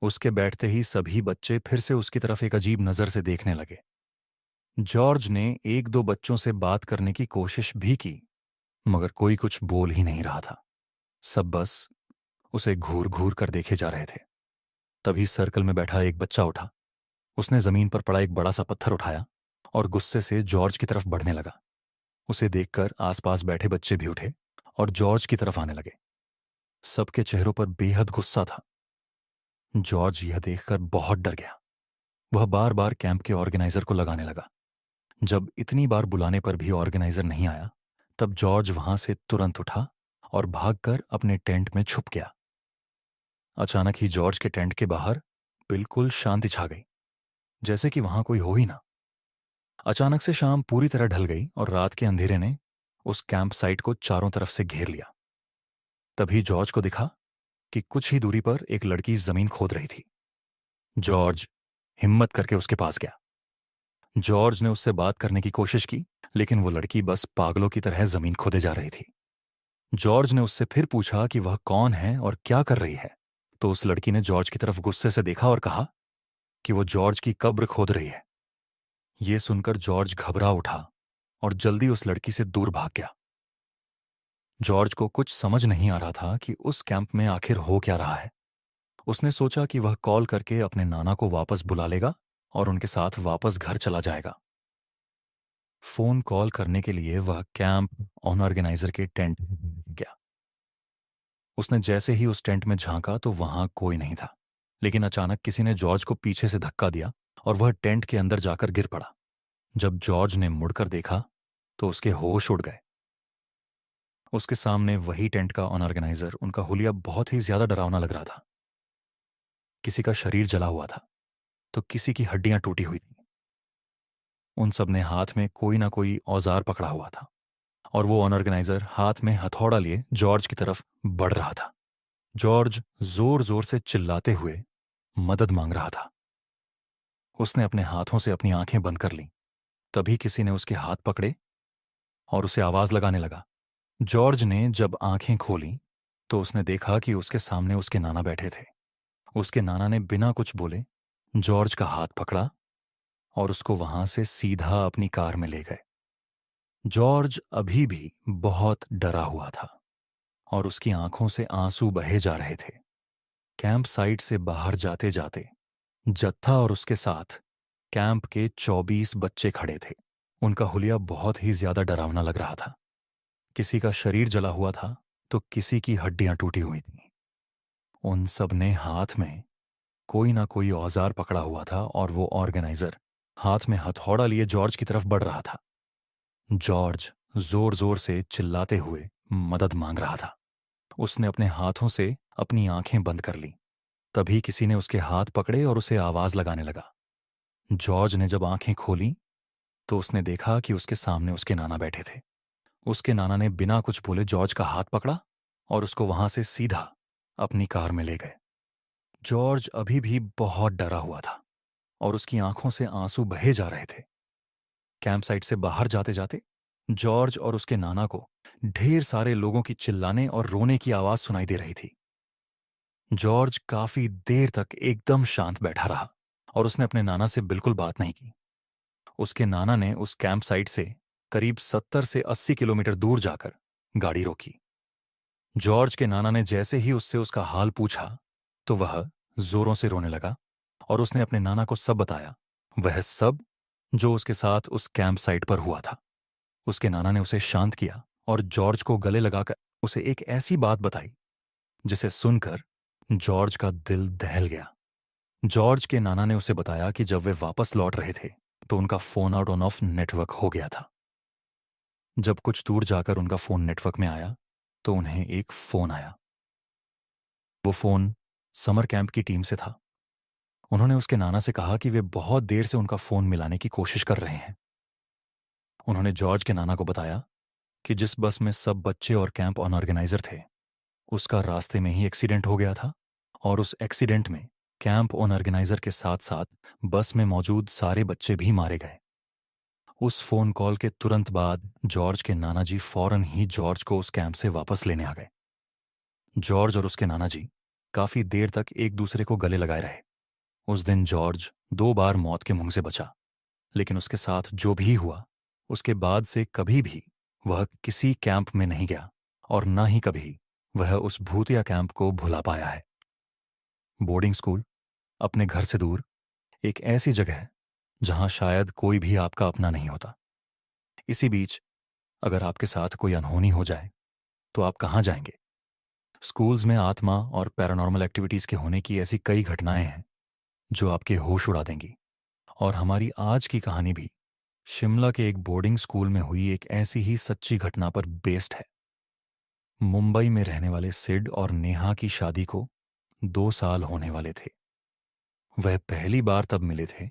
उसके बैठते ही सभी बच्चे फिर से उसकी तरफ एक अजीब नजर से देखने लगे। जॉर्ज ने एक दो बच्चों से बात करने की कोशिश भी की, मगर कोई कुछ बोल ही नहीं रहा था। सब बस उसे घूर घूर कर देखे जा रहे थे। तभी सर्कल में बैठा एक बच्चा उठा। उसने जमीन पर पड़ा एक बड़ा सा पत्थर उठाया और गुस्से से जॉर्ज की तरफ बढ़ने लगा। उसे देखकर आसपास बैठे बच्चे भी उठे और जॉर्ज की तरफ आने लगे। सबके चेहरों पर बेहद गुस्सा था। जॉर्ज यह देखकर बहुत डर गया। वह बार बार कैंप के ऑर्गेनाइजर को लगाने लगा। जब इतनी बार बुलाने पर भी ऑर्गेनाइजर नहीं आया, तब जॉर्ज वहां से तुरंत उठा और भागकर अपने टेंट में छुप गया। अचानक ही जॉर्ज के टेंट के बाहर बिल्कुल शांति छा गई, जैसे कि वहां कोई हो ही ना। अचानक से शाम पूरी तरह ढल गई और रात के अंधेरे ने उस कैंप साइट को चारों तरफ से घेर लिया। तभी जॉर्ज को दिखा कि कुछ ही दूरी पर एक लड़की जमीन खोद रही थी। जॉर्ज हिम्मत करके उसके पास गया। जॉर्ज ने उससे बात करने की कोशिश की, लेकिन वो लड़की बस पागलों की तरह जमीन खोदे जा रही थी। जॉर्ज ने उससे फिर पूछा कि वह कौन है और क्या कर रही है, तो उस लड़की ने जॉर्ज की तरफ गुस्से से देखा और कहा कि वो जॉर्ज की कब्र खोद रही है। ये सुनकर जॉर्ज घबरा उठा और जल्दी उस लड़की से दूर भाग गया। जॉर्ज को कुछ समझ नहीं आ रहा था कि उस कैंप में आखिर हो क्या रहा है। उसने सोचा कि वह कॉल करके अपने नाना को वापस बुला लेगा और उनके साथ वापस घर चला जाएगा। फोन कॉल करने के लिए वह कैंप ऑर्गेनाइजर के टेंट गया। उसने जैसे ही उस टेंट में झांका तो वहां कोई नहीं था, लेकिन अचानक किसी ने जॉर्ज को पीछे से धक्का दिया और वह टेंट के अंदर जाकर गिर पड़ा। जब जॉर्ज ने मुड़कर देखा तो उसके होश उड़ गए। उसके सामने वही टेंट का ऑर्गेनाइजर, उनका हुलिया बहुत ही ज्यादा डरावना लग रहा था। किसी का शरीर जला हुआ था तो किसी की हड्डियां टूटी हुई थी। उन सब ने हाथ में कोई ना कोई औजार पकड़ा हुआ था और वो ऑर्गेनाइजर हाथ में हथौड़ा लिए जॉर्ज की तरफ बढ़ रहा था। जॉर्ज जोर जोर से चिल्लाते हुए मदद मांग रहा था। उसने अपने हाथों से अपनी आंखें बंद कर लीं। तभी किसी ने उसके हाथ पकड़े और उसे आवाज लगाने लगा। जॉर्ज ने जब आंखें खोली तो उसने देखा कि उसके सामने उसके नाना बैठे थे। उसके नाना ने बिना कुछ बोले जॉर्ज का हाथ पकड़ा और उसको वहां से सीधा अपनी कार में ले गए। जॉर्ज अभी भी बहुत डरा हुआ था और उसकी आंखों से आंसू बहे जा रहे थे। कैंप साइट से बाहर जाते जाते जत्था और उसके साथ कैंप के 24 बच्चे खड़े थे। उनका हुलिया बहुत ही ज्यादा डरावना लग रहा था। किसी का शरीर जला हुआ था तो किसी की हड्डियां टूटी हुई थीं। उन सब ने हाथ में कोई ना कोई औजार पकड़ा हुआ था और वो ऑर्गेनाइजर हाथ में हथौड़ा लिए जॉर्ज की तरफ बढ़ रहा था। जॉर्ज जोर जोर से चिल्लाते हुए मदद मांग रहा था। उसने अपने हाथों से अपनी आंखें बंद कर लीं। तभी किसी ने उसके हाथ पकड़े और उसे आवाज लगाने लगा। जॉर्ज ने जब आंखें खोली तो उसने देखा कि उसके सामने उसके नाना बैठे थे। उसके नाना ने बिना कुछ बोले जॉर्ज का हाथ पकड़ा और उसको वहां से सीधा अपनी कार में ले गए। जॉर्ज अभी भी बहुत डरा हुआ था और उसकी आंखों से आंसू बहे जा रहे थे। कैंप साइट से बाहर जाते जाते जॉर्ज और उसके नाना को ढेर सारे लोगों की चिल्लाने और रोने की आवाज सुनाई दे रही थी। जॉर्ज काफी देर तक एकदम शांत बैठा रहा और उसने अपने नाना से बिल्कुल बात नहीं की। उसके नाना ने उस कैंप साइट से करीब 70 से 80 किलोमीटर दूर जाकर गाड़ी रोकी। जॉर्ज के नाना ने जैसे ही उससे उसका हाल पूछा तो वह जोरों से रोने लगा और उसने अपने नाना को सब बताया, वह सब जो उसके साथ उस कैंप साइट पर हुआ था। उसके नाना ने उसे शांत किया और जॉर्ज को गले लगाकर उसे एक ऐसी बात बताई जिसे सुनकर जॉर्ज का दिल दहल गया। जॉर्ज के नाना ने उसे बताया कि जब वे वापस लौट रहे थे तो उनका phone out on off network हो गया था। जब कुछ दूर जाकर उनका फोन नेटवर्क में आया तो उन्हें एक फोन आया। वो फोन समर कैंप की टीम से था। उन्होंने उसके नाना से कहा कि वे बहुत देर से उनका फोन मिलाने की कोशिश कर रहे हैं। उन्होंने जॉर्ज के नाना को बताया कि जिस बस में सब बच्चे और कैंप ऑर्गेनाइजर थे उसका रास्ते में ही एक्सीडेंट हो गया था और उस एक्सीडेंट में कैंप ऑर्गेनाइजर के साथ साथ बस में मौजूद सारे बच्चे भी मारे गए। उस फोन कॉल के तुरंत बाद जॉर्ज के नाना जी फौरन ही जॉर्ज को उस कैंप से वापस लेने आ गए। जॉर्ज और उसके नाना जी काफी देर तक एक दूसरे को गले लगाए रहे। उस दिन जॉर्ज 2 बार मौत के मुंह से बचा, लेकिन उसके साथ जो भी हुआ उसके बाद से कभी भी वह किसी कैंप में नहीं गया और न ही कभी वह उस भूतिया कैंप को भुला पाया है। बोर्डिंग स्कूल अपने घर से दूर एक ऐसी जगह है जहां शायद कोई भी आपका अपना नहीं होता। इसी बीच अगर आपके साथ कोई अनहोनी हो जाए तो आप कहां जाएंगे? स्कूल्स में आत्मा और पैरानॉर्मल एक्टिविटीज के होने की ऐसी कई घटनाएं हैं जो आपके होश उड़ा देंगी। और हमारी आज की कहानी भी शिमला के एक बोर्डिंग स्कूल में हुई एक ऐसी ही सच्ची घटना पर बेस्ड है। मुंबई में रहने वाले सिड और नेहा की शादी को 2 साल होने वाले थे। वह पहली बार तब मिले थे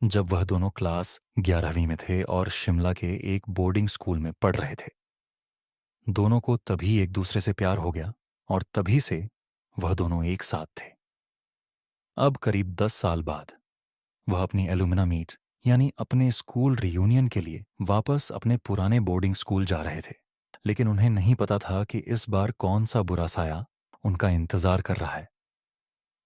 जब वह दोनों क्लास 11वीं में थे और शिमला के एक बोर्डिंग स्कूल में पढ़ रहे थे। दोनों को तभी एक दूसरे से प्यार हो गया और तभी से वह दोनों एक साथ थे। अब करीब 10 साल बाद वह अपनी एलुमिना मीट यानी अपने स्कूल रियूनियन के लिए वापस अपने पुराने बोर्डिंग स्कूल जा रहे थे, लेकिन उन्हें नहीं पता था कि इस बार कौन सा बुरा साया उनका इंतजार कर रहा है।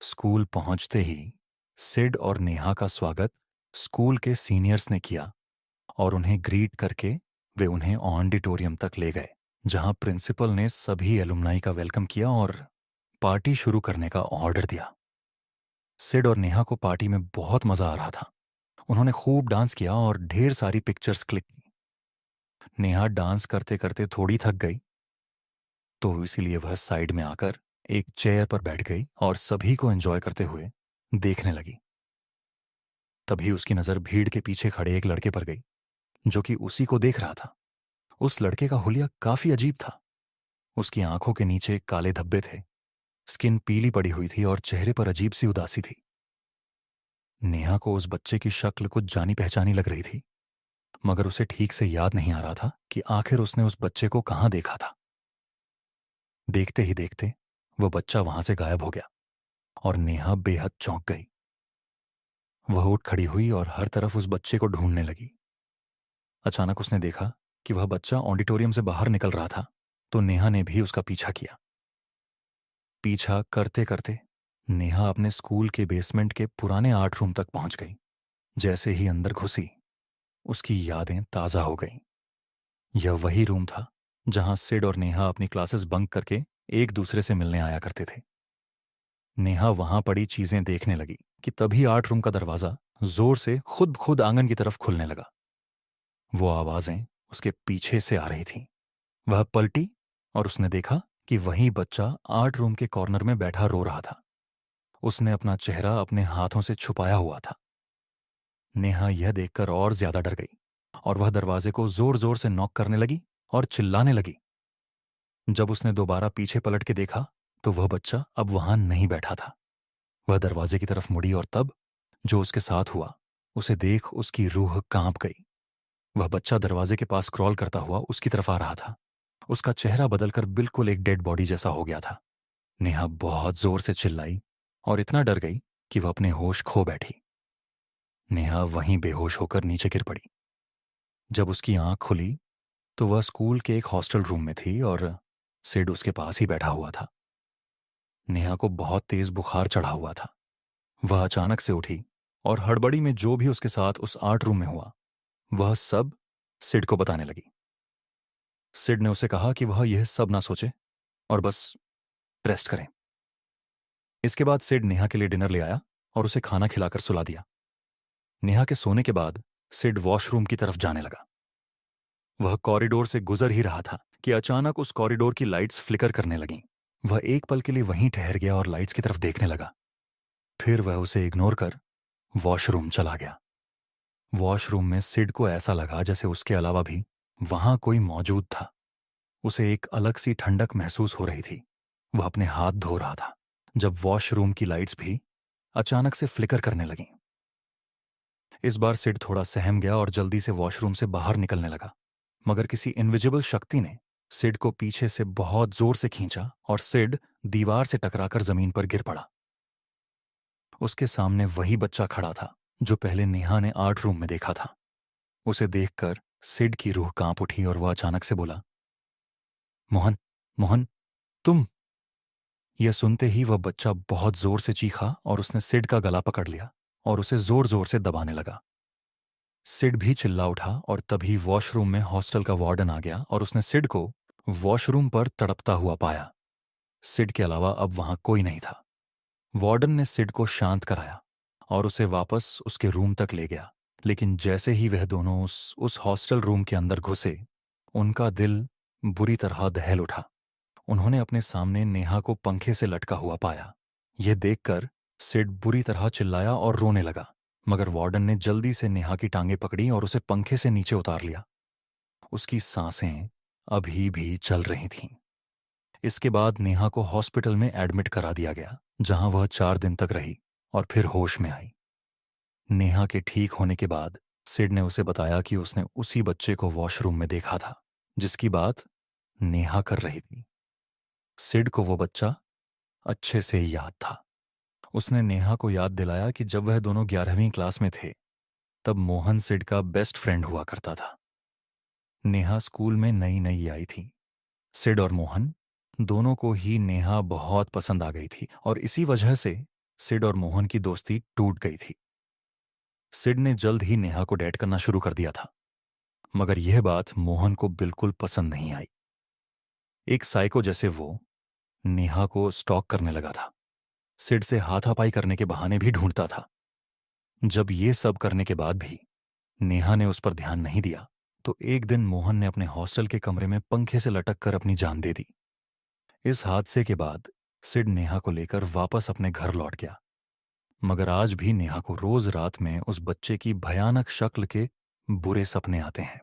स्कूल पहुंचते ही सिड और नेहा का स्वागत स्कूल के सीनियर्स ने किया और उन्हें ग्रीट करके वे उन्हें ऑडिटोरियम तक ले गए, जहां प्रिंसिपल ने सभी एलुमनाई का वेलकम किया और पार्टी शुरू करने का ऑर्डर दिया। सिड और नेहा को पार्टी में बहुत मजा आ रहा था। उन्होंने खूब डांस किया और ढेर सारी पिक्चर्स क्लिक की। नेहा डांस करते करते थोड़ी थक गई तो इसीलिए वह साइड में आकर एक चेयर पर बैठ गई और सभी को एंजॉय करते हुए देखने लगी। तभी उसकी नजर भीड़ के पीछे खड़े एक लड़के पर गई जो कि उसी को देख रहा था। उस लड़के का हुलिया काफी अजीब था। उसकी आंखों के नीचे काले धब्बे थे, स्किन पीली पड़ी हुई थी और चेहरे पर अजीब सी उदासी थी। नेहा को उस बच्चे की शक्ल कुछ जानी पहचानी लग रही थी, मगर उसे ठीक से याद नहीं आ रहा था कि आखिर उसने उस बच्चे को कहाँ देखा था। देखते ही देखते वह बच्चा वहां से गायब हो गया और नेहा बेहद चौंक गई। वह उठ खड़ी हुई और हर तरफ उस बच्चे को ढूंढने लगी। अचानक उसने देखा कि वह बच्चा ऑडिटोरियम से बाहर निकल रहा था, तो नेहा ने भी उसका पीछा किया। पीछा करते करते नेहा अपने स्कूल के बेसमेंट के पुराने आर्ट रूम तक पहुंच गई, जैसे ही अंदर घुसी, उसकी यादें ताज़ा हो गईं। यह वही रूम था जहां सिड और नेहा अपनी क्लासेस बंक करके एक दूसरे से मिलने आया करते थे। नेहा वहां पड़ी चीजें देखने लगी कि तभी आर्ट रूम का दरवाजा जोर से खुद खुद आंगन की तरफ खुलने लगा। वो आवाजें उसके पीछे से आ रही थीं। वह पलटी और उसने देखा कि वही बच्चा आर्ट रूम के कॉर्नर में बैठा रो रहा था। उसने अपना चेहरा अपने हाथों से छुपाया हुआ था। नेहा यह देखकर और ज्यादा डर गई और वह दरवाजे को जोर जोर से नॉक करने लगी और चिल्लाने लगी। जब उसने दोबारा पीछे पलट के देखा तो वह बच्चा अब वहां नहीं बैठा था। वह दरवाजे की तरफ मुड़ी और तब जो उसके साथ हुआ उसे देख उसकी रूह कांप गई। वह बच्चा दरवाजे के पास क्रॉल करता हुआ उसकी तरफ आ रहा था। उसका चेहरा बदलकर बिल्कुल एक डेड बॉडी जैसा हो गया था। नेहा बहुत जोर से चिल्लाई और इतना डर गई कि वह अपने होश खो बैठी। नेहा वहीं बेहोश होकर नीचे गिर पड़ी। जब उसकी आंख खुली तो वह स्कूल के एक हॉस्टल रूम में थी और सिड उसके पास ही बैठा हुआ था। नेहा को बहुत तेज बुखार चढ़ा हुआ था। वह अचानक से उठी और हड़बड़ी में जो भी उसके साथ उस आर्ट रूम में हुआ वह सब सिड को बताने लगी। सिड ने उसे कहा कि वह यह सब ना सोचे और बस रेस्ट करें। इसके बाद सिड नेहा के लिए डिनर ले आया और उसे खाना खिलाकर सुला दिया। नेहा के सोने के बाद सिड वॉशरूम की तरफ जाने लगा। वह कॉरिडोर से गुजर ही रहा था कि अचानक उस कॉरिडोर की लाइट्स फ्लिकर करने लगीं। वह एक पल के लिए वहीं ठहर गया और लाइट्स की तरफ देखने लगा। फिर वह उसे इग्नोर कर वॉशरूम चला गया। वॉशरूम में सिड को ऐसा लगा जैसे उसके अलावा भी वहां कोई मौजूद था। उसे एक अलग सी ठंडक महसूस हो रही थी। वह अपने हाथ धो रहा था जब वॉशरूम की लाइट्स भी अचानक से फ्लिकर करने लगीं। इस बार सिड थोड़ा सहम गया और जल्दी से वॉशरूम से बाहर निकलने लगा, मगर किसी इनविजिबल शक्ति ने सिड को पीछे से बहुत जोर से खींचा और सिड दीवार से टकराकर जमीन पर गिर पड़ा। उसके सामने वही बच्चा खड़ा था जो पहले नेहा ने आर्ट रूम में देखा था। उसे देखकर सिड की रूह कांप उठी और वह अचानक से बोला, मोहन, मोहन, तुम। यह सुनते ही वह बच्चा बहुत जोर से चीखा और उसने सिड का गला पकड़ लिया और उसे जोर जोर से दबाने लगा। सिड भी चिल्ला उठा और तभी वॉशरूम में हॉस्टल का वार्डन आ गया और उसने सिड को वॉशरूम पर तड़पता हुआ पाया। सिड के अलावा अब वहां कोई नहीं था। वार्डन ने सिड को शांत कराया और उसे वापस उसके रूम तक ले गया, लेकिन जैसे ही वह दोनों उस हॉस्टल रूम के अंदर घुसे उनका दिल बुरी तरह दहल उठा। उन्होंने अपने सामने नेहा को पंखे से लटका हुआ पाया। यह देखकर सिड बुरी तरह चिल्लाया और रोने लगा, मगर वार्डन ने जल्दी से नेहा की टांगें पकड़ी और उसे पंखे से नीचे उतार लिया। उसकी सांसें अभी भी चल रही थीं। इसके बाद नेहा को हॉस्पिटल में एडमिट करा दिया गया, जहां वह 4 दिन तक रही और फिर होश में आई। नेहा के ठीक होने के बाद सिड ने उसे बताया कि उसने उसी बच्चे को वॉशरूम में देखा था जिसकी बात नेहा कर रही थी। सिड को वो बच्चा अच्छे से याद था। उसने नेहा को याद दिलाया कि जब वह दोनों 11वीं क्लास में थे तब मोहन सिड का बेस्ट फ्रेंड हुआ करता था। नेहा स्कूल में नई नई आई थी। सिड और मोहन दोनों को ही नेहा बहुत पसंद आ गई थी और इसी वजह से सिड और मोहन की दोस्ती टूट गई थी। सिड ने जल्द ही नेहा को डेट करना शुरू कर दिया था, मगर यह बात मोहन को बिल्कुल पसंद नहीं आई। एक साइको जैसे वो नेहा को स्टॉक करने लगा था। सिड से हाथापाई करने के बहाने भी ढूंढता था। जब ये सब करने के बाद भी नेहा ने उस पर ध्यान नहीं दिया तो एक दिन मोहन ने अपने हॉस्टल के कमरे में पंखे से लटक कर अपनी जान दे दी। इस हादसे के बाद सिड नेहा को लेकर वापस अपने घर लौट गया, मगर आज भी नेहा को रोज रात में उस बच्चे की भयानक शक्ल के बुरे सपने आते हैं।